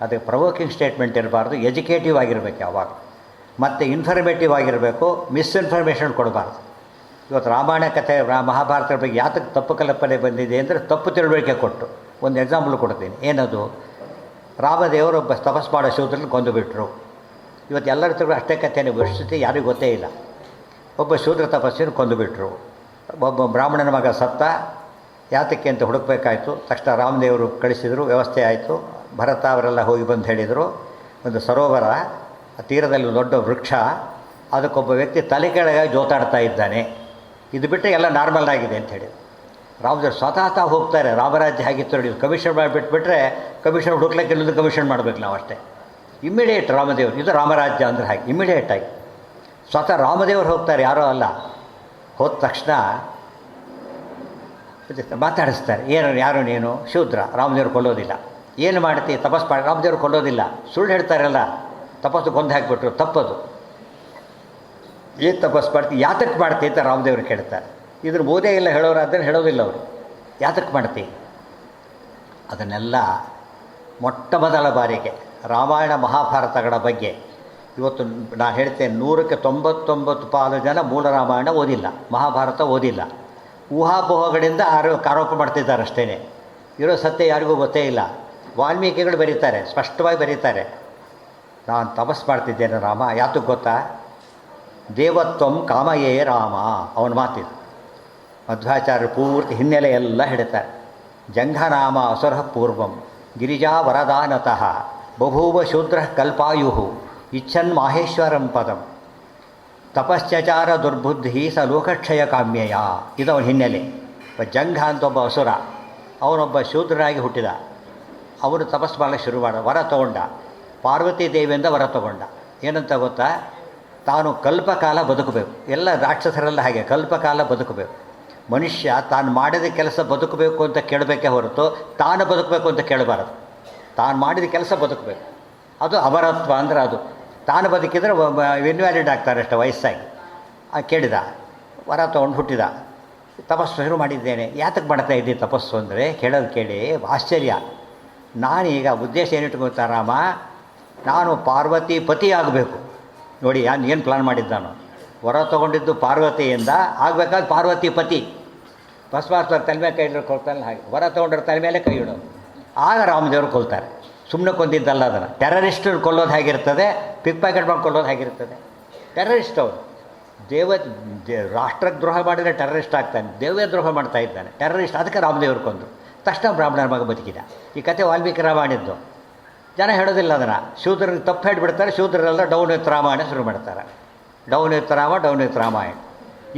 ಅದಕ್ಕೆ ಪ್ರವೋಕಿಂಗ್ ಸ್ಟೇಟ್ಮೆಂಟ್ ಇರಬಾರ್ದು, ಎಜುಕೇಟಿವ್ ಆಗಿರಬೇಕು ಯಾವಾಗ. ಮತ್ತು ಇನ್ಫಾರ್ಮೇಟಿವ್ ಆಗಿರಬೇಕು, ಮಿಸ್ಇನ್ಫಾರ್ಮೇಷನ್ ಕೊಡಬಾರ್ದು. ಇವತ್ತು ರಾಮಾಯಣ ಕಥೆ ಮಹಾಭಾರತದ ಬಗ್ಗೆ ಯಾತಕ್ಕೆ ತಪ್ಪು ಕಲ್ಪನೆ ಬಂದಿದೆ ಅಂದರೆ ತಪ್ಪು ತಿಳುವಳಿಕೆ ಕೊಟ್ಟು. ಒಂದು ಎಕ್ಸಾಂಪಲ್ ಕೊಡ್ತೀನಿ. ಏನದು? ರಾಮದೇವರು ಒಬ್ಬ ತಪಸ್ ಮಾಡೋ ಶೂದ್ರನ್ನು ಕೊಂದುಬಿಟ್ರು. ಇವತ್ತು ಎಲ್ಲರ ಹತ್ರ ಅಷ್ಟೇ ಕಥೆನೇ, ಪರಿಸ್ಥಿತಿ ಯಾರಿಗೂ ಗೊತ್ತೇ ಇಲ್ಲ. ಒಬ್ಬ ಶೂದ್ರ ತಪಸ್ಸಿನ ಕೊಂದುಬಿಟ್ರು. ಒಬ್ಬ ಬ್ರಾಹ್ಮಣನ ಮಗ ಸತ್ತ. ಯಾತಕ್ಕೆ ಅಂತ ಹುಡುಕಬೇಕಾಯ್ತು. ತಕ್ಷಣ ರಾಮದೇವರು ಕಳಿಸಿದರು, ವ್ಯವಸ್ಥೆ ಆಯಿತು. ಭರತ ಅವರೆಲ್ಲ ಹೋಗಿ ಬಂದು ಹೇಳಿದರು, ಒಂದು ಸರೋವರ ತೀರದಲ್ಲಿ ಒಂದು ದೊಡ್ಡ ವೃಕ್ಷ, ಅದಕ್ಕೊಬ್ಬ ವ್ಯಕ್ತಿ ತಲೆ ಕೆಳಗಾಗಿ ಜೋತಾಡ್ತಾ ಇದ್ದಾನೆ, ಇದು ಬಿಟ್ಟರೆ ಎಲ್ಲ ನಾರ್ಮಲ್ ಆಗಿದೆ ಅಂತ ಹೇಳಿದ್ರು. ರಾಮದೇವರು ಸ್ವತಃ ಹೋಗ್ತಾರೆ. ರಾಮರಾಜ್ಯ ಆಗಿತ್ತು ನೋಡಿ, ಕಮಿಷನ್ ಮಾಡಿಬಿಟ್ಬಿಟ್ರೆ ಕಮಿಷನ್ ಹುಡುಕ್ಲಿಕ್ಕೆ ಇನ್ನೊಂದು ಕಮಿಷನ್ ಮಾಡಬೇಕು ನಾವು ಅಷ್ಟೇ. ಇಮ್ಮಿಡಿಯೇಟ್ ರಾಮದೇವರು, ಇದು ರಾಮರಾಜ್ಯ ಅಂದರೆ ಹಾಗೆ ಇಮ್ಮಿಡಿಯೇಟಾಗಿ ಸ್ವತಃ ರಾಮದೇವರು ಹೋಗ್ತಾರೆ, ಯಾರೋ ಅಲ್ಲ. ಹೋದ ತಕ್ಷಣ ಮಾತಾಡಿಸ್ತಾರೆ. ಯಾರು ನೀನು? ಶೂದ್ರ. ರಾಮದೇವರು ಕೊಲ್ಲೋದಿಲ್ಲ. ಏನು ಮಾಡ್ತೀವಿ? ತಪಸ್ ಮಾಡಿ. ರಾಮದೇವರು ಕೊಲ್ಲೋದಿಲ್ಲ, ಸುಳ್ಳು ಹೇಳ್ತಾರಲ್ಲ, ತಪಸ್ಸು ಕೊಂದು ಹಾಕಿಬಿಟ್ರು, ತಪ್ಪದು. ಏನು ತಪಸ್ ಮಾಡ್ತೀವಿ, ಯಾತಕ್ಕೆ ಮಾಡ್ತೀವಿ ಅಂತ ರಾಮದೇವರು ಕೇಳ್ತಾರೆ. ಇದ್ರ ಬೋಧೆ ಇಲ್ಲ ಹೇಳೋರು, ಅದನ್ನು ಹೇಳೋದಿಲ್ಲ ಅವರು. ಯಾತಕ್ಕೆ ಮಾಡ್ತೀವಿ? ಅದನ್ನೆಲ್ಲ ಮೊಟ್ಟ ಮೊದಲ ಬಾರಿಗೆ ರಾಮಾಯಣ ಮಹಾಭಾರತಗಳ ಬಗ್ಗೆ ಇವತ್ತು ನಾನು ಹೇಳ್ತೇನೆ, 99% ಜನ ಮೂಲ ರಾಮಾಯಣ ಓದಿಲ್ಲ, ಮಹಾಭಾರತ ಓದಿಲ್ಲ. ಊಹಾಪೋಹಗಳಿಂದ ಆರೋಪ ಮಾಡ್ತಿದ್ದಾರೆ ಅಷ್ಟೇ. ಇರೋ ಸತ್ಯ ಯಾರಿಗೂ ಗೊತ್ತೇ ಇಲ್ಲ. ವಾಲ್ಮೀಕಿಗಳು ಬರೀತಾರೆ, ಸ್ಪಷ್ಟವಾಗಿ ಬರೀತಾರೆ, ನಾನು ತಪಸ್ ಮಾಡ್ತಿದ್ದೇನೆ ರಾಮ. ಯಾತಕ್ಕೆ ಗೊತ್ತಾ? ದೇವತ್ವಂ ಕಾಮಯೇ ರಾಮ, ಅವನ ಮಾತಿದು. ಮಧ್ವಾಚಾರ್ಯರು ಪೂರ್ತಿ ಹಿನ್ನೆಲೆ ಎಲ್ಲ ಹೇಳ್ತಾರೆ. ಜಂಘನಾಮ ಅಸುರ ಪೂರ್ವಂ ಗಿರಿಜಾ ವರದಾನತಃ ಬಭೂವ ಶೂದ್ರ ಕಲ್ಪಾಯು ಇಚ್ಛನ್ ಮಾಹೇಶ್ವರಂ ಪದಂ ತಪಶ್ಚಚಾರ ದುರ್ಬುದ್ಧಿ ಸ ಲೋಕಕ್ಷಯ ಕಾಮ್ಯಯ. ಇದು ಅವನ ಹಿನ್ನೆಲೆ. ಜಂಘ ಅಂತ ಒಬ್ಬ ಅಸುರ, ಅವನೊಬ್ಬ ಶೂದ್ರನಾಗಿ ಹುಟ್ಟಿದ. ಅವರು ತಪಸ್ಸು ಮಾಡಲಿಕ್ಕೆ ಶುರು ಮಾಡ ವರ ತೊಗೊಂಡ. ಪಾರ್ವತಿ ದೇವಿಯಿಂದ ವರ ತೊಗೊಂಡ. ಏನಂತ ಗೊತ್ತಾ? ತಾನು ಕಲ್ಪಕಾಲ ಬದುಕಬೇಕು. ಎಲ್ಲ ರಾಕ್ಷಸರೆಲ್ಲ ಹಾಗೆ ಕಲ್ಪಕಾಲ ಬದುಕಬೇಕು. ಮನುಷ್ಯ ತಾನು ಮಾಡಿದ ಕೆಲಸ ಬದುಕಬೇಕು ಅಂತ ಕೇಳಬೇಕೇ ಹೊರತು ತಾನು ಬದುಕಬೇಕು ಅಂತ ಕೇಳಬಾರದು. ತಾನು ಮಾಡಿದ ಕೆಲಸ ಬದುಕಬೇಕು. ಅದು ಅಮರತ್ವ ಅಂದರೆ ಅದು. ತಾನು ಬದುಕಿದರೆ ಇನ್ವ್ಯಾಲಿಡ್ ಆಗ್ತಾರೆ ಅಷ್ಟೇ ವಯಸ್ಸಾಗಿ. ಕೇಳಿದ, ವರ ತೊಗೊಂಡು ಹುಟ್ಟಿದ. ತಪಸ್ಸು ಶುರು ಮಾಡಿದ್ದೇನೆ. ಯಾತಕ್ಕೆ ಮಾಡ್ತಾ ಇದ್ದೀನಿ ತಪಸ್ಸು ಅಂದರೆ ಕೇಳೋದು ಕೇಳಿ ಆಶ್ಚರ್ಯ. ನಾನೀಗ ಉದ್ದೇಶ ಏನಿಟ್ಕೊಳ್ತಾ ರಾಮ, ನಾನು ಪಾರ್ವತಿ ಪತಿ ಆಗಬೇಕು. ನೋಡಿ ಏನು ಪ್ಲಾನ್ ಮಾಡಿದ್ದಾನು. ವರ ತೊಗೊಂಡಿದ್ದು ಪಾರ್ವತಿಯಿಂದ ಆಗಬೇಕಾದ ಪಾರ್ವತಿ ಪತಿ. ಭಸ್ಮಾಸುರ ತಲೆ ಮೇಲೆ ಕೈ ಇಡೋರು ಕೊಲ್ತಾನೆ ಹಾಗೆ ವರ ತೊಗೊಂಡ್ರೆ ತಲೆ ಮೇಲೆ ಕೈ ಇಡೋದು. ಆಗ ರಾಮದೇವರು ಕೊಲ್ತಾರೆ. ಸುಮ್ಮನೆ ಕೊಂದಿದ್ದಲ್ಲ ಅದನ್ನು. ಟೆರರಿಸ್ಟನ್ನು ಕೊಲ್ಲೋದು ಹೇಗಿರ್ತದೆ, ಪಿಕ್ ಪ್ಯಾಕೆಟ್ ಮಾಡಿ ಕೊಲ್ಲೋದು ಹೇಗಿರ್ತದೆ. ಟೆರರಿಸ್ಟ್ ಅವರು ರಾಷ್ಟ್ರಕ್ಕೆ ದ್ರೋಹ ಮಾಡಿದರೆ ಟೆರರಿಸ್ಟ್ ಆಗ್ತಾನೆ. ದೇವೇ ದ್ರೋಹ ಮಾಡ್ತಾ ಇದ್ದಾನೆ ಟೆರರಿಸ್ಟ್. ಅದಕ್ಕೆ ರಾಮದೇವರು ಕೊಂದರು. ತಕ್ಷಣ ಬ್ರಾಹ್ಮಣರ ಮಗ ಬದುಕಿದ. ಈ ಕತೆ ವಾಲ್ಮೀಕಿ ರಾಮಾಯಣದ್ದು. ಜನ ಹೇಳೋದಿಲ್ಲ ಅದನ್ನು. ಶೂದ್ರನಿಗೆ ತಪ್ಪು ಹೇಳಿಬಿಡ್ತಾರೆ. ಶೂದ್ರರೆಲ್ಲ ಡೌನ್ ವಿತ್ ರಾಮಾಯಣ ಶುರು ಮಾಡ್ತಾರೆ. Down with Rama, down with Ramayana.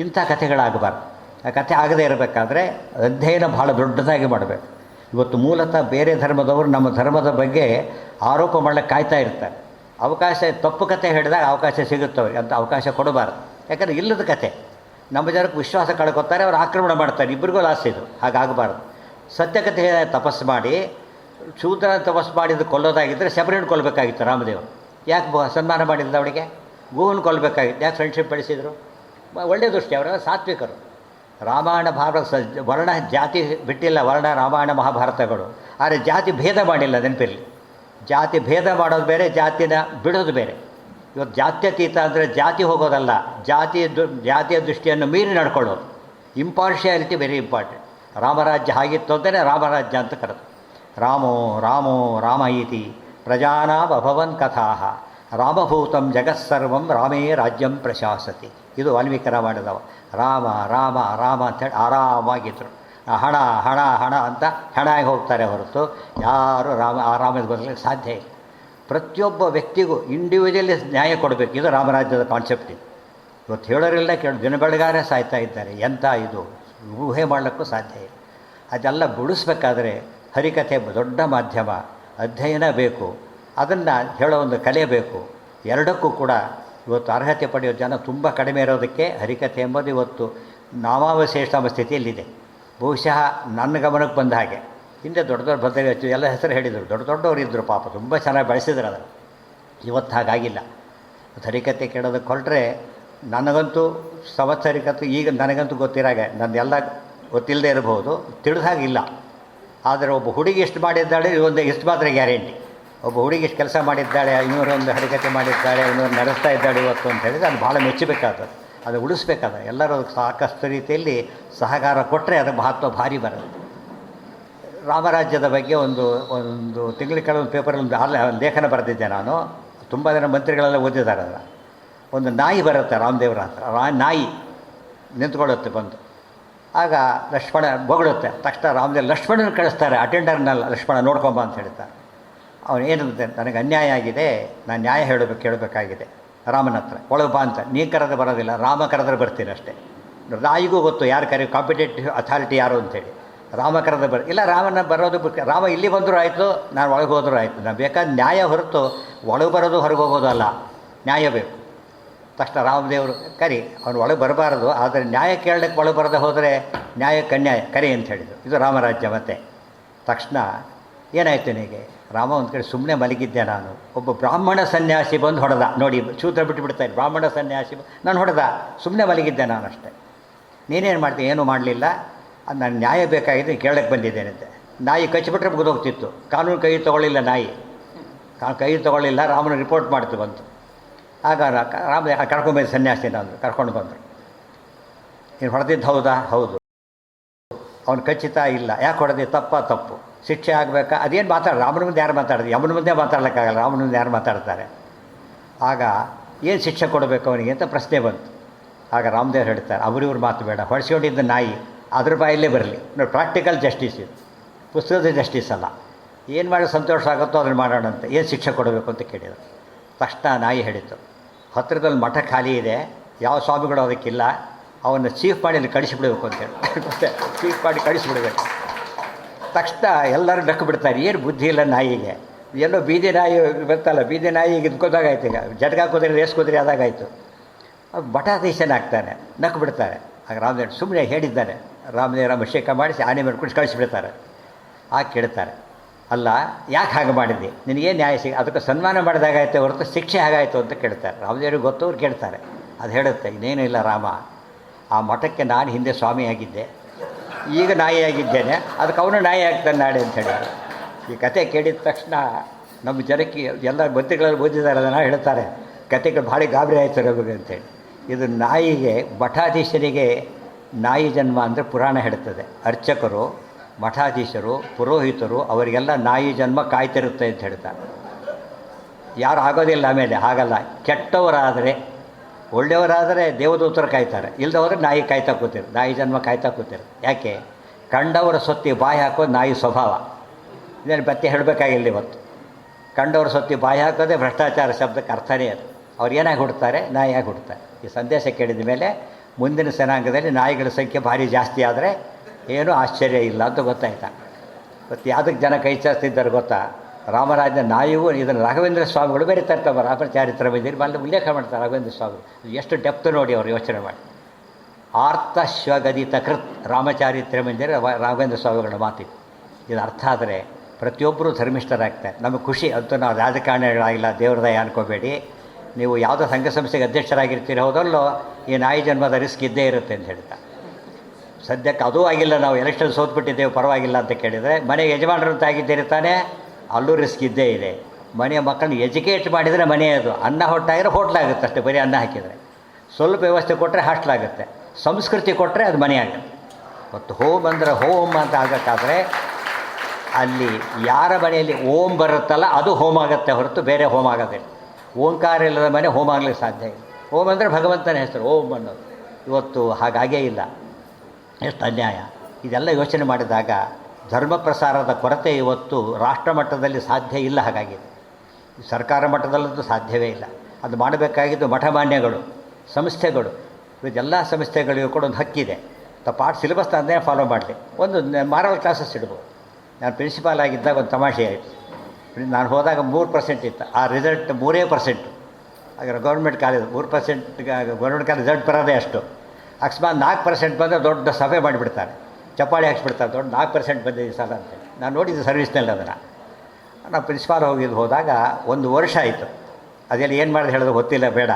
ಇಂಥ ಕಥೆಗಳಾಗಬಾರ್ದು. ಆ ಕಥೆ ಆಗದೇ ಇರಬೇಕಾದ್ರೆ ಅಧ್ಯಯನ ಭಾಳ ದೊಡ್ಡದಾಗಿ ಮಾಡಬೇಕು. ಇವತ್ತು ಮೂಲತಃ ಬೇರೆ ಧರ್ಮದವರು ನಮ್ಮ ಧರ್ಮದ ಬಗ್ಗೆ ಆರೋಪ ಮಾಡಲಿಕ್ಕೆ ಕಾಯ್ತಾ ಇರ್ತಾರೆ. ಅವಕಾಶ ತಪ್ಪು ಕಥೆ ಹೇಳಿದಾಗ ಅವಕಾಶ ಸಿಗುತ್ತವ್ರಿಗೆ ಅಂತ ಅವಕಾಶ ಕೊಡಬಾರ್ದು. ಯಾಕಂದರೆ ಇಲ್ಲದ ಕತೆ ನಮ್ಮ ಜನಕ್ಕೆ ವಿಶ್ವಾಸ ಕಳ್ಕೊತಾರೆ, ಅವರು ಆಕ್ರಮಣ ಮಾಡ್ತಾರೆ. ಇಬ್ಬರಿಗೂ ಲಾಸ್ ಇದು. ಹಾಗಾಗಬಾರ್ದು. ಸತ್ಯಕಥೆ ತಪಸ್ಸು ಮಾಡಿ ಶೂದ್ರ ತಪಸ್ಸು ಮಾಡಿದ್ದು ಕೊಲ್ಲೋದಾಗಿದ್ದರೆ ಶಬರಿನ ಕೊಲ್ಲಬೇಕಾಗಿತ್ತು ರಾಮದೇವರು. ಯಾಕೆ ಸನ್ಮಾನ ಮಾಡಿಲ್ಲ ಅವಳಿಗೆ? ಗೋವನ್ನು ಕೊಲ್ಲಬೇಕಾಗಿತ್ತು. ಯಾಕೆ ಫ್ರೆಂಡ್ಶಿಪ್ ಬೆಳೆಸಿದರು? ಒಳ್ಳೆಯ ದೃಷ್ಟಿ. ಅವರ ಸಾತ್ವಿಕರು. ರಾಮಾಯಣ ಭಾರತ ವರ್ಣ ಜಾತಿ ಬಿಟ್ಟಿಲ್ಲ. ವರ್ಣ ರಾಮಾಯಣ ಮಹಾಭಾರತಗಳು. ಆದರೆ ಜಾತಿ ಭೇದ ಮಾಡಿಲ್ಲ. ನೆನಪಿರಲಿ, ಜಾತಿ ಭೇದ ಮಾಡೋದು ಬೇರೆ, ಜಾತಿನ ಬಿಡೋದು ಬೇರೆ. ಇವತ್ತು ಜಾತ್ಯತೀತ ಅಂದರೆ ಜಾತಿ ಹೋಗೋದಲ್ಲ, ಜಾತಿಯ ದೃಷ್ಟಿಯನ್ನು ಮೀರಿ ನಡ್ಕೊಳ್ಳೋದು. Impartiality very important. ರಾಮರಾಜ್ಯ ಆಗಿತ್ತು ಅಂತಲೇ ರಾಮರಾಜ್ಯ ಅಂತ ಕರೆದು. ರಾಮೋ ರಾಮೋ ರಾಮ ಇತಿ ಪ್ರಜಾನಾಂ ಅಭವನ್ ಕಥಾ ರಾಮಭೂತಂ ಜಗತ್ಸರ್ವಂ ರಾಮೇ ರಾಜ್ಯಂ ಪ್ರಶಾಸತಿ. ಇದು ವಾಲ್ಮೀಕಿ ರಾಮಾಯಣದವ. ರಾಮ ರಾಮ ರಾಮ ಅಂಥೇಳಿ ಆರಾಮಾಗಿದ್ದರು. ಹಣ ಹಣ ಹಣ ಅಂತ ಹೆಣಾಗಿ ಹೋಗ್ತಾರೆ ಹೊರತು ಯಾರು ರಾಮದ ಬರಲಿಕ್ಕೆ ಸಾಧ್ಯ ಇಲ್ಲ. ಪ್ರತಿಯೊಬ್ಬ ವ್ಯಕ್ತಿಗೂ ಇಂಡಿವಿಜುವಲಿ ನ್ಯಾಯ ಕೊಡಬೇಕು. ಇದು ರಾಮರಾಜ್ಯದ ಕಾನ್ಸೆಪ್ಟ್. ಇದು ಇವತ್ತು ಹೇಳೋರಿಲ್ಲ, ದಿನ ಬೆಳಗಾರೆ ಸಾಯ್ತಾ ಇದ್ದಾರೆ. ಎಂಥ ಇದು ಊಹೆ ಮಾಡಲಿಕ್ಕೂ ಸಾಧ್ಯ ಇಲ್ಲ. ಅದೆಲ್ಲ ಬಿಡಿಸ್ಬೇಕಾದ್ರೆ ಹರಿಕಥೆ ದೊಡ್ಡ ಮಾಧ್ಯಮ. ಅಧ್ಯಯನ ಬೇಕು. ಅದನ್ನು ಹೇಳೋ ಒಂದು ಕಲೆ ಬೇಕು. ಎರಡಕ್ಕೂ ಕೂಡ ಇವತ್ತು ಅರ್ಹತೆ ಪಡೆಯೋ ಜನ ತುಂಬ ಕಡಿಮೆ ಇರೋದಕ್ಕೆ ಹರಿಕಥೆ ಎಂಬುದು ಇವತ್ತು ನಾಮಾವಶೇಷ ಸ್ಥಿತಿಯಲ್ಲಿದೆ. ಬಹುಶಃ ನನ್ನ ಗಮನಕ್ಕೆ ಬಂದ ಹಾಗೆ ಹಿಂದೆ ದೊಡ್ಡ ದೊಡ್ಡ ಭದ್ರತೆ ಎಲ್ಲ ಹೆಸರು ಹೇಳಿದರು. ದೊಡ್ಡ ದೊಡ್ಡವರು ಇದ್ದರು, ಪಾಪ ತುಂಬ ಚೆನ್ನಾಗಿ ಬೆಳೆಸಿದ್ರು ಅದನ್ನು. ಇವತ್ತು ಹಾಗಾಗಿಲ್ಲ. ಹರಿಕಥೆ ಕೇಳೋದಕ್ಕೆ ಹೊರಟ್ರೆ ನನಗಂತೂ ಸಂವತ್ಸರಿಕತ್ತು ಈಗ ನನಗಂತೂ ಗೊತ್ತಿರಾಗೆ, ನನ್ನದೆಲ್ಲ ಗೊತ್ತಿಲ್ಲದೆ ಇರಬಹುದು, ತಿಳಿದ ಹಾಗಿಲ್ಲ. ಆದರೆ ಒಬ್ಬ ಹುಡುಗಿ ಎಷ್ಟು ಮಾಡಿದ್ದಾಳೆ ಇವೊಂದು ಇಷ್ಟು ಮಾತ್ರ ಗ್ಯಾರಂಟಿ. ಒಬ್ಬ ಹುಡುಗಿ ಎಷ್ಟು ಕೆಲಸ ಮಾಡಿದ್ದಾಳೆ, ಇನ್ನೂರೊಂದು ಹರಿಕಥೆ ಮಾಡಿದ್ದಾಳೆ, ಇನ್ನೂರು ನಡೆಸ್ತಾ ಇದ್ದಾಳೆ ಇವತ್ತು ಅಂತ ಹೇಳಿದರೆ ಅದು ಭಾಳ ಮೆಚ್ಚಬೇಕಾದದ್ದು. ಅದು ಉಳಿಸ್ಬೇಕಾದ ಎಲ್ಲರೂ ಅದಕ್ಕೆ ಸಾಕಷ್ಟು ರೀತಿಯಲ್ಲಿ ಸಹಕಾರ ಕೊಟ್ಟರೆ ಅದಕ್ಕೆ ಮಹತ್ವ ಭಾರಿ ಬರುತ್ತೆ. ರಾಮರಾಜ್ಯದ ಬಗ್ಗೆ ಒಂದು ತಿಂಗಳ ಕೆಳಗೆ ಒಂದು ಪೇಪರಲ್ಲಿ ಲೇಖನ ಬರೆದಿದ್ದೆ ನಾನು. ತುಂಬ ಜನ ಮಂತ್ರಿಗಳೆಲ್ಲ ಓದಿದ್ದಾರೆ ಅದನ್ನು. ಒಂದು ನಾಯಿ ಬರುತ್ತೆ ರಾಮದೇವರ ಹತ್ರ. ನಾಯಿ ನಿಂತ್ಕೊಳ್ಳುತ್ತೆ ಬಂದು. ಆಗ ಲಕ್ಷ್ಮಣ ಬೊಗಳುತ್ತೆ. ತಕ್ಷಣ ರಾಮದೇವ್ ಲಕ್ಷ್ಮಣನ ಕಳಿಸ್ತಾರೆ. ಅಟೆಂಡರ್ನಲ್ಲ, ಲಕ್ಷ್ಮಣ ನೋಡ್ಕೊಂಬ ಅಂತ ಹೇಳ್ತಾರೆ. ಅವನು ಏನಿರುತ್ತೆ, ನನಗೆ ಅನ್ಯಾಯ ಆಗಿದೆ, ನಾನು ನ್ಯಾಯ ಕೇಳಬೇಕಾಗಿದೆ ರಾಮನ ಹತ್ರ. ಒಳಗೆ ಬಾ ಅಂತ. ನೀ ಕರೆದ್ರೆ ಬರೋದಿಲ್ಲ, ರಾಮ ಕರೆದ್ರೆ ಬರ್ತೀನಿ ಅಷ್ಟೇ. ನಾಯಿಗೂ ಗೊತ್ತು ಯಾರು ಕಾಂಪಿಟೇಟಿವ್ ಅಥಾರಿಟಿ ಯಾರು ಅಂತೇಳಿ. ರಾಮ ಕರೆದ್ರೆ ಇಲ್ಲ, ರಾಮನ ಬರೋದು ರಾಮ ಇಲ್ಲಿ ಬಂದರೂ ಆಯಿತು, ನಾನು ಒಳಗೆ ಹೋದರೂ ಆಯಿತು. ನಾನು ಬೇಕಾದ ನ್ಯಾಯ ಹೊರತು ಒಳಗೆ ಬರೋದು ಹೊರಗೆ ಹೋಗೋದು ಅಲ್ಲ, ನ್ಯಾಯ ಬೇಕು. ತಕ್ಷಣ ರಾಮದೇವರು ಕರಿ, ಅವನು ಒಳಗೆ ಬರಬಾರದು, ಆದರೆ ನ್ಯಾಯ ಕೇಳಲಿಕ್ಕೆ ಒಳಗೆ ಬರದೆ ಹೋದರೆ ನ್ಯಾಯಕ್ಕೆ ಅನ್ಯಾಯ ಕರಿ ಅಂತ ಹೇಳಿದರು. ಇದು ರಾಮರಾಜ್ಯ. ಮತ್ತೆ ತಕ್ಷಣ ಏನಾಯಿತು ನಿನಗೆ? ರಾಮ ಒಂದು ಕಡೆ ಸುಮ್ಮನೆ ಮಲಗಿದ್ದೆ ನಾನು. ಒಬ್ಬ ಬ್ರಾಹ್ಮಣ ಸನ್ಯಾಸಿ ಬಂದು ಹೊಡೆದ. ನೋಡಿ, ಶೂದ್ರ ಬಿಟ್ಟುಬಿಡ್ತಾರೆ. ಬ್ರಾಹ್ಮಣ ಸನ್ಯಾಸಿ ನಾನು ಹೊಡೆದ. ಸುಮ್ಮನೆ ಮಲಗಿದ್ದೆ ನಾನು ಅಷ್ಟೇ. ನೀನೇನು ಮಾಡ್ತೀನಿ? ಏನೂ ಮಾಡಲಿಲ್ಲ. ಅದು ನಾನು ನ್ಯಾಯ ಬೇಕಾಗಿದೆ, ಕೇಳಕ್ಕೆ ಬಂದಿದ್ದೇನಂತೆ. ನಾಯಿ ಕಚ್ಚಿಬಿಟ್ರೆ ಮುಗಿದೋಗ್ತಿತ್ತು. ಕಾನೂನು ಕೈ ತೊಗೊಳ್ಳಿಲ್ಲ ನಾಯಿ. ಕೈ ತೊಗೊಳ್ಳಿಲ್ಲ. ರಾಮನ ರಿಪೋರ್ಟ್ ಮಾಡ್ತು ಬಂತು. ಆಗ ರಾಮ ಕರ್ಕೊಂಡ್ಬಂದು ಸನ್ಯಾಸಿನ ಅಂದರು. ಕರ್ಕೊಂಡು ಬಂದರು. ನೀನು ಹೊಡೆದಿದ್ದು ಹೌದಾ? ಹೌದು. ಅವನು ಖಚಿತ ಇಲ್ಲ. ಯಾಕೆ ಹೊಡೆದಿ? ತಪ್ಪು. ಶಿಕ್ಷೆ ಆಗಬೇಕಾ? ಅದೇನು ರಾಮನ ಮುಂದೆ ಯಾರು ಮಾತಾಡೋದು? ಯಮನ ಮುಂದೆ ಮಾತಾಡಲಿಕ್ಕಾಗಲ್ಲ. ರಾಮನ ಮುಂದೆ ಯಾರು ಮಾತಾಡ್ತಾರೆ? ಆಗ ಏನು ಶಿಕ್ಷೆ ಕೊಡಬೇಕು ಅವನಿಗೆ ಅಂತ ಪ್ರಶ್ನೆ ಬಂತು. ಆಗ ರಾಮದೇವ್ರು ಹೇಳ್ತಾರೆ, ಅವರಿವ್ರ ಮಾತು ಬೇಡ, ಹೊಡೆಸ್ಕೊಂಡಿದ್ದ ನಾಯಿ ಅದ್ರ ಬಾಯಲ್ಲೇ ಬರಲಿ. ನೋಡಿ, ಪ್ರಾಕ್ಟಿಕಲ್ ಜಸ್ಟಿಸ್ ಇದು, ಪುಸ್ತಕದ ಜಸ್ಟಿಸ್ ಅಲ್ಲ. ಏನು ಮಾಡಿ ಸಂತೋಷ ಆಗುತ್ತೋ ಅದನ್ನು ಮಾಡೋಣ ಅಂತ. ಏನು ಶಿಕ್ಷೆ ಕೊಡಬೇಕು ಅಂತ ಕೇಳಿದರು. ತಕ್ಷಣ ನಾಯಿ ಹೇಳಿತು, ಹತ್ತಿರದಲ್ಲಿ ಮಠ ಖಾಲಿ ಇದೆ, ಯಾವ ಸ್ವಾಮಿಗಳು ಅದಕ್ಕಿಲ್ಲ, ಅವನ್ನ ಚೀಫ್ ಮಾಡಿ ಅಲ್ಲಿ ಕಳಿಸಿಬಿಡಬೇಕು ಅಂತೇಳಿ. ಚೀಫ್ ಮಾಡಿ ಕಳಿಸಿಬಿಡಬೇಕು. ತಕ್ಷಣ ಎಲ್ಲರೂ ನಕ್ಕು ಬಿಡ್ತಾರೆ, ಏನು ಬುದ್ಧಿ ಇಲ್ಲ ನಾಯಿಗೆ, ಎಲ್ಲೋ ಬೀದಿ ನಾಯಿ ಬರ್ತಲ್ಲ, ಬೀದಿ ನಾಯಿಗೆ ಇದ್ಕೋದಾಗಾಯ್ತು, ಈಗ ಜಟ್ಗ ಕುದುರೆ ರೇಸ್ ಕುದುರೆ ಆದಾಗಾಯ್ತು. ಬಟಾಧೀಶನಾಗ್ತಾನೆ, ನಕ್ಕು ಬಿಡ್ತಾರೆ. ಆಗ ರಾಮದೇವ್ ಸುಮ್ಮನೆ ಹೇಳಿದ್ದಾನೆ, ರಾಮದೇವರ ಅಭಿಷೇಕ ಮಾಡಿಸಿ ಆನೆ ಮೇಲೆ ಕುಡಿಸಿ ಕಳಿಸಿಬಿಡ್ತಾರೆ. ಆಗ ಕೇಳ್ತಾರೆ, ಅಲ್ಲ ಯಾಕೆ ಹಾಗೆ ಮಾಡಿದ್ದಿ, ನಿನಗೇನು ನ್ಯಾಯ ಅದಕ್ಕೆ ಸನ್ಮಾನ ಮಾಡಿದಾಗಾಯ್ತು ಹೊರತು ಶಿಕ್ಷೆ ಹಾಗಾಯಿತು ಅಂತ ಕೇಳ್ತಾರೆ. ರಾಮದೇವ್ರಿಗೆ ಗೊತ್ತು, ಅವ್ರು ಕೇಳ್ತಾರೆ. ಅದು ಹೇಳುತ್ತೆ, ಇನ್ನೇನು ಇಲ್ಲ ರಾಮ, ಆ ಮಠಕ್ಕೆ ನಾನು ಹಿಂದೆ ಸ್ವಾಮಿಯಾಗಿದ್ದೆ, ಈಗ ನಾಯಿಯಾಗಿದ್ದೇನೆ, ಅದಕ್ಕೆ ಅವನು ನಾಯಿ ಆಗ್ತಾನೆ ನಾಳೆ ಅಂತ ಹೇಳಿ. ಈ ಕತೆ ಕೇಳಿದ ತಕ್ಷಣ ನಮ್ಮ ಜನಕ್ಕೆ ಎಲ್ಲ ಬುದ್ಧಿಗಳಲ್ಲಿ ಓದಿದ್ದಾರೆ, ಅದನ್ನು ಹೇಳ್ತಾರೆ, ಕತೆಗಳು ಭಾಳ ಗಾಬರಿ ಆಯ್ತು ನಮಗೆ ಅಂತೇಳಿ. ಇದು ನಾಯಿಗೆ, ಮಠಾಧೀಶರಿಗೆ ನಾಯಿ ಜನ್ಮ ಅಂದರೆ ಪುರಾಣ ಹೇಳ್ತದೆ. ಅರ್ಚಕರು, ಮಠಾಧೀಶರು, ಪುರೋಹಿತರು ಅವರಿಗೆಲ್ಲ ನಾಯಿ ಜನ್ಮ ಕಾಯ್ತಿರುತ್ತೆ ಅಂತ ಹೇಳ್ತಾರೆ. ಯಾರು ಆಗೋದಿಲ್ಲ ಆಮೇಲೆ, ಹಾಗಲ್ಲ. ಕೆಟ್ಟವರಾದರೆ, ಒಳ್ಳೆಯವರಾದರೆ ದೇವದೂತರು ಕಾಯ್ತಾರೆ, ಇಲ್ಲದವರು ನಾಯಿ ಕಾಯ್ತಾ ಕೂತಿರು, ನಾಯಿ ಜನ್ಮ ಕಾಯ್ತಾ ಕೂತಿರು. ಯಾಕೆ? ಕಂಡವರ ಸೊತ್ತಿ ಬಾಯಿ ಹಾಕೋದು ನಾಯಿ ಸ್ವಭಾವ. ಇದನ್ನು ಮತ್ತೆ ಹೇಳಬೇಕಾಗಿಲ್ಲ ಇವತ್ತು. ಕಂಡವರ ಸೊತ್ತಿ ಬಾಯಿ ಹಾಕೋದೇ ಭ್ರಷ್ಟಾಚಾರ ಶಬ್ದಕ್ಕೆ ಅರ್ಥನೇ ಅದು. ಅವ್ರು ಏನಾಗಿ ಹುಡ್ತಾರೆ? ನಾಯಿಯಾಗಿ ಹುಡ್ತಾರೆ. ಈ ಸಂದೇಶ ಕೇಳಿದ ಮೇಲೆ ಮುಂದಿನ ಜನಾಂಗದಲ್ಲಿ ನಾಯಿಗಳ ಸಂಖ್ಯೆ ಭಾರಿ ಜಾಸ್ತಿ ಆದರೆ ಏನೂ ಆಶ್ಚರ್ಯ ಇಲ್ಲ ಅಂತ ಗೊತ್ತಾಯ್ತಾ. ಮತ್ತು ಯಾವುದಕ್ಕೆ ಜನ ಕೈ ಚಾಚ್ತಿದ್ದಾರೆ ಗೊತ್ತಾ? ರಾಮರಾಜನ ನಾಯಿಗೂ ಇದನ್ನು ರಾಘವೇಂದ್ರ ಸ್ವಾಮಿಗಳು ಬರೀತಾರೆ, ತಮ್ಮ ರಾಮಚಾರಿತ್ರ ಬಂದಿರಿ ಅಲ್ಲಿ ಉಲ್ಲೇಖ ಮಾಡ್ತಾರೆ ರಾಘವೇಂದ್ರ ಸ್ವಾಮಿಗಳು. ಎಷ್ಟು ಡೆಪ್ತ್ ನೋಡಿ ಅವರು ಯೋಚನೆ ಮಾಡಿ. ಆರ್ತಶ್ವಗದಿತ ಕೃತ್ ರಾಮಚಾರಿತ್ರ ಬಂದಿರಿ ರಾಘವೇಂದ್ರ ಸ್ವಾಮಿಗಳ ಮಾತಿತ್ತು. ಇದು ಅರ್ಥ ಆದರೆ ಪ್ರತಿಯೊಬ್ಬರೂ ಧರ್ಮಿಷ್ಠರಾಗ್ತಾರೆ. ನಮಗೆ ಖುಷಿ ಅಂತೂ. ನಾವು ರಾಜಕಾರಣಿಗಳಾಗಿಲ್ಲ, ದೇವ್ರ ದಯ ಅನ್ಕೋಬೇಡಿ. ನೀವು ಯಾವುದೋ ಸಂಘ ಸಂಸ್ಥೆಗೆ ಅಧ್ಯಕ್ಷರಾಗಿರ್ತೀರಿ, ಹೌದಲ್ಲೋ, ಈ ನಾಯಿ ಜನ್ಮದ ರಿಸ್ಕ್ ಇದ್ದೇ ಇರುತ್ತೆ ಅಂತ ಹೇಳ್ತಾ. ಸದ್ಯಕ್ಕೆ ಅದೂ ಆಗಿಲ್ಲ, ನಾವು ಎಲೆಕ್ಷನ್ ಸೋತ್ಬಿಟ್ಟಿದ್ದೇವೆ, ಪರವಾಗಿಲ್ಲ ಅಂತ ಕೇಳಿದರೆ, ಮನೆಗೆ ಯಜಮಾನರು ಅಂತ ಆಗಿದ್ದೀರಿ ತಾನೇ, ಅಲ್ಲೂ ರಿಸ್ಕ್ ಇದ್ದೇ ಇದೆ. ಮನೆಯ ಮಕ್ಕಳನ್ನ ಎಜುಕೇಟ್ ಮಾಡಿದರೆ ಮನೆ ಅದು. ಅನ್ನ ಹೊಟ್ಟಾಗಿದ್ರೆ ಹೋಟ್ಲಾಗುತ್ತೆ ಅಷ್ಟೇ, ಬರೀ ಅನ್ನ ಹಾಕಿದರೆ. ಸ್ವಲ್ಪ ವ್ಯವಸ್ಥೆ ಕೊಟ್ಟರೆ ಹಾಸ್ಟ್ಲಾಗುತ್ತೆ, ಸಂಸ್ಕೃತಿ ಕೊಟ್ಟರೆ ಅದು ಮನೆ ಆಗುತ್ತೆ. ಮತ್ತು ಹೋಮ್ ಅಂದರೆ ಹೋಮ್ ಅಂತ ಆಗಬೇಕಾದ್ರೆ ಅಲ್ಲಿ ಯಾರ ಮನೆಯಲ್ಲಿ ಓಂ ಬರುತ್ತಲ್ಲ ಅದು ಹೋಮ ಆಗುತ್ತೆ ಹೊರತು ಬೇರೆ ಹೋಮ ಆಗೋದಿಲ್ಲ. ಓಂಕಾರ ಇಲ್ಲದ ಮನೆ ಹೋಮ ಆಗಲಿಕ್ಕೆ ಸಾಧ್ಯ ಇಲ್ಲ. ಓಂ ಅಂದರೆ ಭಗವಂತನ ಹೆಸರು, ಓಂ ಅನ್ನೋದು. ಇವತ್ತು ಹಾಗಾಗೇ ಇಲ್ಲ. ಎಷ್ಟು ಅನ್ಯಾಯ. ಇದೆಲ್ಲ ಯೋಚನೆ ಮಾಡಿದಾಗ ಧರ್ಮ ಪ್ರಸಾರದ ಕೊರತೆ ಇವತ್ತು ರಾಷ್ಟ್ರ ಮಟ್ಟದಲ್ಲಿ ಸಾಧ್ಯ ಇಲ್ಲ. ಹಾಗಾಗಿದೆ. ಸರ್ಕಾರ ಮಟ್ಟದಲ್ಲಂತೂ ಸಾಧ್ಯವೇ ಇಲ್ಲ. ಅದು ಮಾಡಬೇಕಾಗಿದ್ದು ಮಠಮಾನ್ಯಗಳು, ಸಂಸ್ಥೆಗಳು. ಇದೆಲ್ಲ ಸಂಸ್ಥೆಗಳಿಗೂ ಕೂಡ ಒಂದು ಹಕ್ಕಿದೆ. ಪಾಠ ಸಿಲೆಬಸ್ ತಂದೇ ಫಾಲೋ ಮಾಡಲಿ. ಒಂದು ಮಾರಲ್ ಕ್ಲಾಸಸ್ ಇಡ್ಬೋದು. ನಾನು ಪ್ರಿನ್ಸಿಪಾಲ್ ಆಗಿದ್ದಾಗ ಒಂದು ತಮಾಷೆ ಆಯಿತು. ನಾನು ಹೋದಾಗ 3% ಇತ್ತು, ಆ ರಿಸಲ್ಟ್ 3%. ಆಗ government college 3%, government college result ಬರೋದೇ ಅಷ್ಟು. ಅಕಸ್ಮಾತ್ 4% ಬಂದರೆ ದೊಡ್ಡ ಸಭೆ ಮಾಡಿಬಿಡ್ತಾರೆ, ಚಪ್ಪಾಳಿ ಹಾಕ್ಸ್ಬಿಡ್ತಾರೆ, ದೊಡ್ಡ 4% ಬಂದಿದೆ ಸಲ ಅಂತೇಳಿ. ನಾನು ನೋಡಿದ್ದು ಸರ್ವಿಸ್ನಲ್ಲಿ ಅದನ್ನು. ನಾವು ಪ್ರಿನ್ಸಿಪಾಲ್ ಹೋದಾಗ 1 ವರ್ಷ ಆಯಿತು. ಅದೆಲ್ಲ ಏನು ಮಾಡಿದೆ ಹೇಳೋದು ಗೊತ್ತಿಲ್ಲ, ಬೇಡ.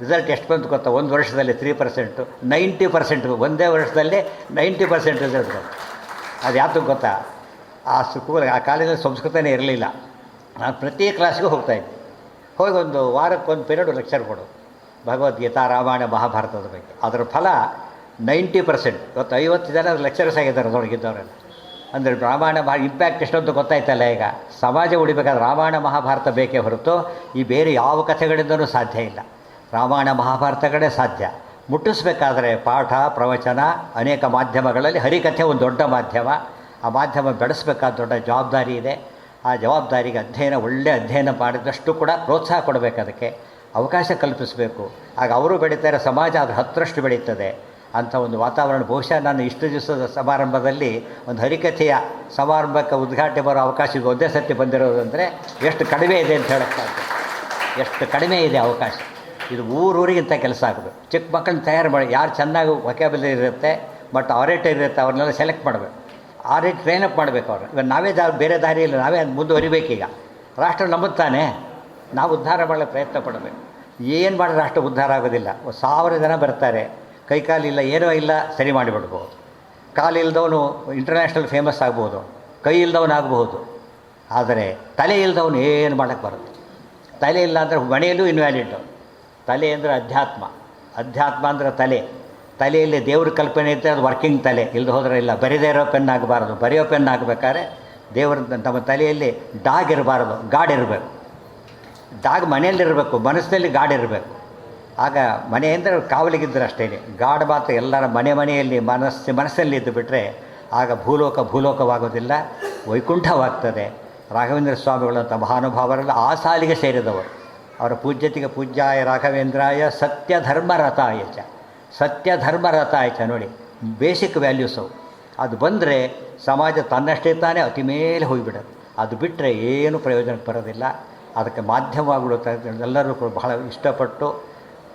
ರಿಸಲ್ಟ್ ಎಷ್ಟು ಬಂತು ಗೊತ್ತಾ? 1 ವರ್ಷದಲ್ಲಿ 3%, 90%. ಒಂದೇ ವರ್ಷದಲ್ಲಿ 90% ರಿಸಲ್ಟ್ ಬಂತು. ಅದು ಯಾತಕ್ಕೆ ಗೊತ್ತಾ? ಆ ಸ್ಕೂಲ್, ಆ ಕಾಲೇಜಲ್ಲಿ ಸಂಸ್ಕೃತನೇ ಇರಲಿಲ್ಲ. ನಾನು ಪ್ರತಿ ಕ್ಲಾಸ್ಗೂ ಹೋಗ್ತಾಯಿದ್ದೆ. ಹೋಗಿ ಒಂದು ವಾರಕ್ಕೊಂದು ಪೀರಿಯಡ್ ಲೆಕ್ಚರ್ ಕೊಡು, ಭಗವದ್ಗೀತಾ, ರಾಮಾಯಣ, ಮಹಾಭಾರತದ ಬಗ್ಗೆ. ಅದರ ಫಲ 90%. ಇವತ್ತು 50 ಜನ ಲೆಕ್ಚರ್ಸ್ ಆಗಿದ್ದಾರೆ ಅದರೊಳಗಿದ್ದವರೆಲ್ಲ. ಅಂದರೆ ರಾಮಾಯಣ ಇಂಪ್ಯಾಕ್ಟ್ ಎಷ್ಟೊಂದು ಗೊತ್ತಾಯ್ತಲ್ಲ. ಈಗ ಸಮಾಜ ಉಳಿಬೇಕಾದ್ರೆ ರಾಮಾಯಣ ಮಹಾಭಾರತ ಬೇಕೇ ಹೊರತು ಈ ಬೇರೆ ಯಾವ ಕಥೆಗಳಿಂದಲೂ ಸಾಧ್ಯ ಇಲ್ಲ. ರಾಮಾಯಣ ಮಹಾಭಾರತಗಳೇ ಸಾಧ್ಯ. ಮುಟ್ಟಿಸ್ಬೇಕಾದ್ರೆ ಪಾಠ, ಪ್ರವಚನ, ಅನೇಕ ಮಾಧ್ಯಮಗಳಲ್ಲಿ ಹರಿಕಥೆ ಒಂದು ದೊಡ್ಡ ಮಾಧ್ಯಮ. ಆ ಮಾಧ್ಯಮ ಬೆಳೆಸಬೇಕಾದ ದೊಡ್ಡ ಜವಾಬ್ದಾರಿ ಇದೆ. ಆ ಜವಾಬ್ದಾರಿಗೆ ಒಳ್ಳೆಯ ಅಧ್ಯಯನ ಮಾಡಿದಷ್ಟು ಕೂಡ ಪ್ರೋತ್ಸಾಹ ಕೊಡಬೇಕು, ಅದಕ್ಕೆ ಅವಕಾಶ ಕಲ್ಪಿಸಬೇಕು. ಆಗ ಅವರು ಬೆಳೀತಾರೆ, ಸಮಾಜ ಅದರ 10ರಷ್ಟು ಬೆಳೀತದೆ. ಅಂಥ ಒಂದು ವಾತಾವರಣ ಬಹುಶಃ ನಾನು ಇಷ್ಟು ದಿವಸದ ಸಮಾರಂಭದಲ್ಲಿ ಒಂದು ಹರಿಕಥೆಯ ಸಮಾರಂಭಕ್ಕೆ ಉದ್ಘಾಟನೆ ಬರೋ ಅವಕಾಶ ಇದು ಒಂದೇ ಸರ್ತಿ ಬಂದಿರೋದಂದರೆ ಎಷ್ಟು ಕಡಿಮೆ ಇದೆ ಅಂತ ಹೇಳೋಕ್ಕಾಗ್ತದೆ. ಎಷ್ಟು ಕಡಿಮೆ ಇದೆ ಅವಕಾಶ. ಇದು ಊರೂರಿಗಿಂತ ಕೆಲಸ ಆಗಬೇಕು. ಚಿಕ್ಕ ಮಕ್ಕಳನ್ನ ತಯಾರು ಮಾಡಿ, ಯಾರು ಚೆನ್ನಾಗಿ ವೊಕ್ಯಾಬುಲರಿ ಇರುತ್ತೆ ಮತ್ತು ಆರೇಟರ್ ಇರುತ್ತೆ ಅವ್ರನ್ನೆಲ್ಲ ಸೆಲೆಕ್ಟ್ ಮಾಡಬೇಕು. ಆ ರೀತಿ ಟ್ರೈನಪ್ ಮಾಡಬೇಕು ಅವರು. ಇವಾಗ ನಾವೇ ಬೇರೆ ದಾರಿ ಇಲ್ಲ, ನಾವೇ ಮುಂದುವರಿಬೇಕೀಗ. ರಾಷ್ಟ್ರ ನಂಬುತ್ತಾನೆ, ನಾವು ಉದ್ಧಾರ ಮಾಡೋ ಪ್ರಯತ್ನ ಪಡಬೇಕು. ಏನು ಮಾಡಿದ್ರೆ ರಾಷ್ಟ್ರ ಉದ್ಧಾರ ಆಗೋದಿಲ್ಲ. 1000 ಜನ ಬರ್ತಾರೆ, ಕೈಕಾಲಿಲ್ಲ, ಏನೋ ಇಲ್ಲ, ಸರಿ ಮಾಡಿಬಿಡ್ಬೋದು. ಕಾಲು ಇಲ್ದವನು ಇಂಟರ್ನ್ಯಾಷನಲ್ ಫೇಮಸ್ ಆಗ್ಬೋದು, ಕೈ ಇಲ್ದವನು ಆಗಬಹುದು. ಆದರೆ ತಲೆ ಇಲ್ದವನು ಏನು ಮಾಡೋಕ್ಕೆ ಬರುತ್ತೆ? ತಲೆ ಇಲ್ಲ ಅಂದರೆ ಮನೆಯಲ್ಲೂ ಇನ್ವ್ಯಾಲಿಡ್. ತಲೆ ಅಂದರೆ ಅಧ್ಯಾತ್ಮ, ಅಧ್ಯಾತ್ಮ ಅಂದರೆ ತಲೆ. ತಲೆಯಲ್ಲಿ ದೇವ್ರ ಕಲ್ಪನೆ ಇದ್ದರೆ ಅದು ವರ್ಕಿಂಗ್ ತಲೆ, ಇಲ್ಲದೆ ಹೋದರೆ ಇಲ್ಲ. ಬರಿದೇ ಇರೋ ಪೆನ್ ಆಗಬಾರ್ದು. ಬರೆಯೋ ಪೆನ್ ಆಗಬೇಕಾದ್ರೆ ದೇವ್ರ ನಮ್ಮ ತಲೆಯಲ್ಲಿ ಡಾಗ್ ಇರಬಾರ್ದು, ಗಾಡ್ ಇರಬೇಕು. ಡಾಗ್ ಮನೆಯಲ್ಲಿರಬೇಕು, ಮನಸ್ಸಿನಲ್ಲಿ ಗಾಡ್ ಇರಬೇಕು. ಆಗ ಮನೆ ಅಂದರೆ ಕಾವಲಿಗಿದ್ದರೆ ಅಷ್ಟೇ. ಗಾಡ್ ಮಾತ್ರ ಎಲ್ಲರ ಮನೆಯಲ್ಲಿ ಮನಸ್ಸಲ್ಲಿ ಇದ್ದು ಬಿಟ್ಟರೆ ಆಗ ಭೂಲೋಕವಾಗೋದಿಲ್ಲ, ವೈಕುಂಠವಾಗ್ತದೆ. ರಾಘವೇಂದ್ರ ಸ್ವಾಮಿಗಳಂಥ ಮಹಾನುಭಾವರೆಲ್ಲ ಆ ಸಾಲಿಗೆ ಸೇರಿದವರು. ಅವರ ಪೂಜ್ಯತೆಗೆ ಪೂಜ್ಯಾಯ ರಾಘವೇಂದ್ರಾಯ ಸತ್ಯಧರ್ಮರತಾಯ ಚ. ಸತ್ಯಧರ್ಮರತಾಯ ಚ ನೋಡಿ, ಬೇಸಿಕ್ ವ್ಯಾಲ್ಯೂಸು. ಅದು ಬಂದರೆ ಸಮಾಜ ತನ್ನಷ್ಟೇ ತಾನೇ ಅತಿ ಮೇಲೆ ಹೋಗಿಬಿಡೋದು. ಅದು ಬಿಟ್ಟರೆ ಏನು ಪ್ರಯೋಜನಕ್ಕೆ ಬರೋದಿಲ್ಲ. ಅದಕ್ಕೆ ಮಾಧ್ಯಮಗಳು ಎಲ್ಲರೂ ಕೂಡ ಬಹಳ ಇಷ್ಟಪಟ್ಟು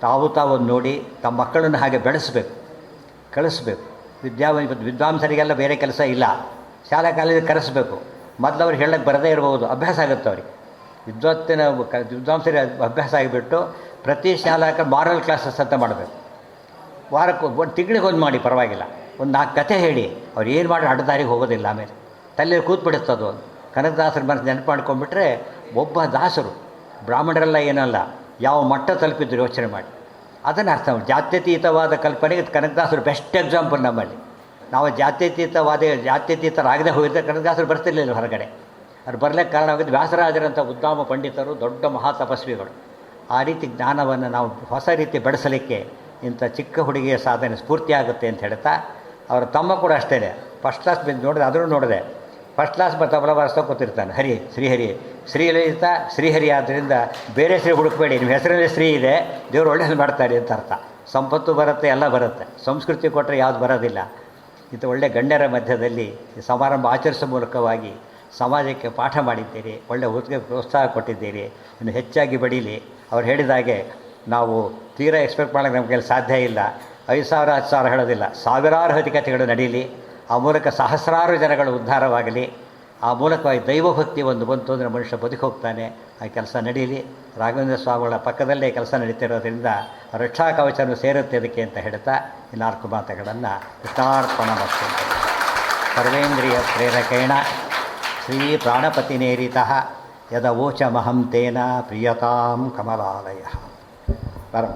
ತಾವು ನೋಡಿ ತಮ್ಮ ಮಕ್ಕಳನ್ನು ಹಾಗೆ ಬೆಳೆಸಬೇಕು, ಕಳಿಸ್ಬೇಕು. ವಿದ್ವಾಂಸರಿಗೆಲ್ಲ ಬೇರೆ ಕೆಲಸ ಇಲ್ಲ, ಶಾಲಾ ಕಾಲೇಜಿಗೆ ಕರೆಸಬೇಕು. ಮೊದಲು ಅವ್ರಿಗೆ ಹೇಳಕ್ಕೆ ಬರದೇ ಇರ್ಬೋದು, ಅಭ್ಯಾಸ ಆಗುತ್ತೆ ಅವ್ರಿಗೆ. ವಿದ್ವಾಂಸರಿಗೆ ಅಭ್ಯಾಸ ಆಗಿಬಿಟ್ಟು ಪ್ರತಿ ಶಾಲಾಕ ಮಾರಲ್ ಕ್ಲಾಸಸ್ ಅಂತ ಮಾಡಬೇಕು. ವಾರಕ್ಕೆ ಒಂದು ತಿಂಗಳಿಗೆ ಒಂದು ಮಾಡಿ ಪರವಾಗಿಲ್ಲ, ಒಂದು 4 ಕಥೆ ಹೇಳಿ. ಅವ್ರು ಏನು ಮಾಡಿ ಅಡ್ಡದಾರಿಗೆ ಹೋಗೋದಿಲ್ಲ. ಆಮೇಲೆ ತಲೆಯಲ್ಲಿ ಕೂತ್ಬಿಡುತ್ತದು. ಕನಕದಾಸರ ಮನಸ್ಸು ನೆನಪು ಮಾಡ್ಕೊಂಡ್ಬಿಟ್ರೆ ಒಬ್ಬ ದಾಸರು ಬ್ರಾಹ್ಮಣರೆಲ್ಲ ಏನಲ್ಲ ಯಾವ ಮಟ್ಟ ತಲುಪಿದ್ರು ಯೋಚನೆ ಮಾಡಿ. ಅದನ್ನು ಅರ್ಥ ಮಾಡಿ. ಜಾತ್ಯತೀತವಾದ ಕಲ್ಪನೆಗೆ ಕನಕದಾಸರು ಬೆಸ್ಟ್ ಎಕ್ಸಾಂಪಲ್. ನಮ್ಮಲ್ಲಿ ನಾವು ಜಾತ್ಯತೀತರಾಗದೆ ಹೋಗಿದ್ದರೆ ಕನಕದಾಸರು ಬರ್ತಿರ್ಲಿಲ್ಲ ಹೊರಗಡೆ. ಅವ್ರು ಬರಲಿಕ್ಕೆ ಕಾರಣವಾಗಿದ್ದು ವ್ಯಾಸರಾಜರಂಥ ಉದ್ದಾಮ ಪಂಡಿತರು, ದೊಡ್ಡ ಮಹಾತಪಸ್ವಿಗಳು. ಆ ರೀತಿ ಜ್ಞಾನವನ್ನು ನಾವು ಹೊಸ ರೀತಿ ಬೆಳೆಸಲಿಕ್ಕೆ ಇಂಥ ಚಿಕ್ಕ ಹುಡುಗಿಯ ಸಾಧನೆ ಸ್ಫೂರ್ತಿಯಾಗುತ್ತೆ ಅಂತ ಹೇಳ್ತಾ, ಅವರ ತಮ್ಮ ಕೂಡ ಅಷ್ಟೇ ಫಸ್ಟ್ ಕ್ಲಾಸ್ ಬಿದ್ದು ನೋಡಿದೆ. ಅದನ್ನು ನೋಡಿದೆ, ಫಸ್ಟ್ ಕ್ಲಾಸ್ ತಬಲ ಬಾರಿಸ್ತಾ ಕೂತಿರ್ತಾನೆ. ಹರಿ ಶ್ರೀಹರಿ, ಶ್ರೀಲಲಿತ ಶ್ರೀಹರಿ. ಆದ್ದರಿಂದ ಬೇರೆ ಶ್ರೀ ಹುಡುಕಬೇಡಿ, ನಿಮ್ಮ ಹೆಸರಲ್ಲಿ ಶ್ರೀ ಇದೆ, ದೇವರು ಒಳ್ಳೇದು ಮಾಡ್ತಾರೆ ಅಂತ ಅರ್ಥ. ಸಂಪತ್ತು ಬರುತ್ತೆ, ಎಲ್ಲ ಬರುತ್ತೆ. ಸಂಸ್ಕೃತಿ ಕೊಟ್ಟರೆ ಯಾವುದು ಬರೋದಿಲ್ಲ. ಇಂಥ ಒಳ್ಳೆ ಗಣ್ಯರ ಮಧ್ಯದಲ್ಲಿ ಈ ಸಮಾರಂಭ ಆಚರಿಸೋ ಮೂಲಕವಾಗಿ ಸಮಾಜಕ್ಕೆ ಪಾಠ ಮಾಡಿದ್ದೀರಿ, ಒಳ್ಳೆ ಹುದ್ದೆಗೆ ಪ್ರೋತ್ಸಾಹ ಕೊಟ್ಟಿದ್ದೀರಿ. ಇನ್ನು ಹೆಚ್ಚಾಗಿ ಬೆಳೀಲಿ. ಅವ್ರು ಹೇಳಿದಾಗೆ ನಾವು ತೀರಾ ಎಕ್ಸ್ಪೆಕ್ಟ್ ಮಾಡೋಕ್ಕೆ ನಮಗೆ ಸಾಧ್ಯ ಇಲ್ಲ. 5,000 10,000 ಹೇಳೋದಿಲ್ಲ, ಸಾವಿರಾರು ಹರಿಕಥೆಗಳು ನಡೀಲಿ. ಆ ಮೂಲಕ ಸಹಸ್ರಾರು ಜನಗಳು ಉದ್ಧಾರವಾಗಲಿ. ಆ ಮೂಲಕವಾಗಿ ದೈವಭಕ್ತಿ ಒಂದು ಬಂತು ಅಂದರೆ ಮನುಷ್ಯ ಬದುಕಿ ಹೋಗ್ತಾನೆ. ಆ ಕೆಲಸ ನಡೀಲಿ. ರಾಘವೇಂದ್ರ ಸ್ವಾಮಿಗಳ ಪಕ್ಕದಲ್ಲೇ ಕೆಲಸ ನಡೀತಿರೋದ್ರಿಂದ ರಕ್ಷಾ ಕವಚನೂ ಸೇರುತ್ತೆ ಅದಕ್ಕೆ ಅಂತ ಹೇಳ್ತಾ ಈ 4 ಮಾತುಗಳನ್ನು ಕೃಷ್ಣಾರ್ಪಣ ಮಾಡ್ತೀನಿ. ಸರ್ವೇಂದ್ರಿಯ ಪ್ರೇರಕೇಣ ಶ್ರೀ ಪ್ರಾಣಪತಿನೇರಿತಃ ಯದವೋಚಮಹಂ ತೇನ ಪ್ರಿಯತಾಂ ಕಮಲಾಲಯ. ಪರಂ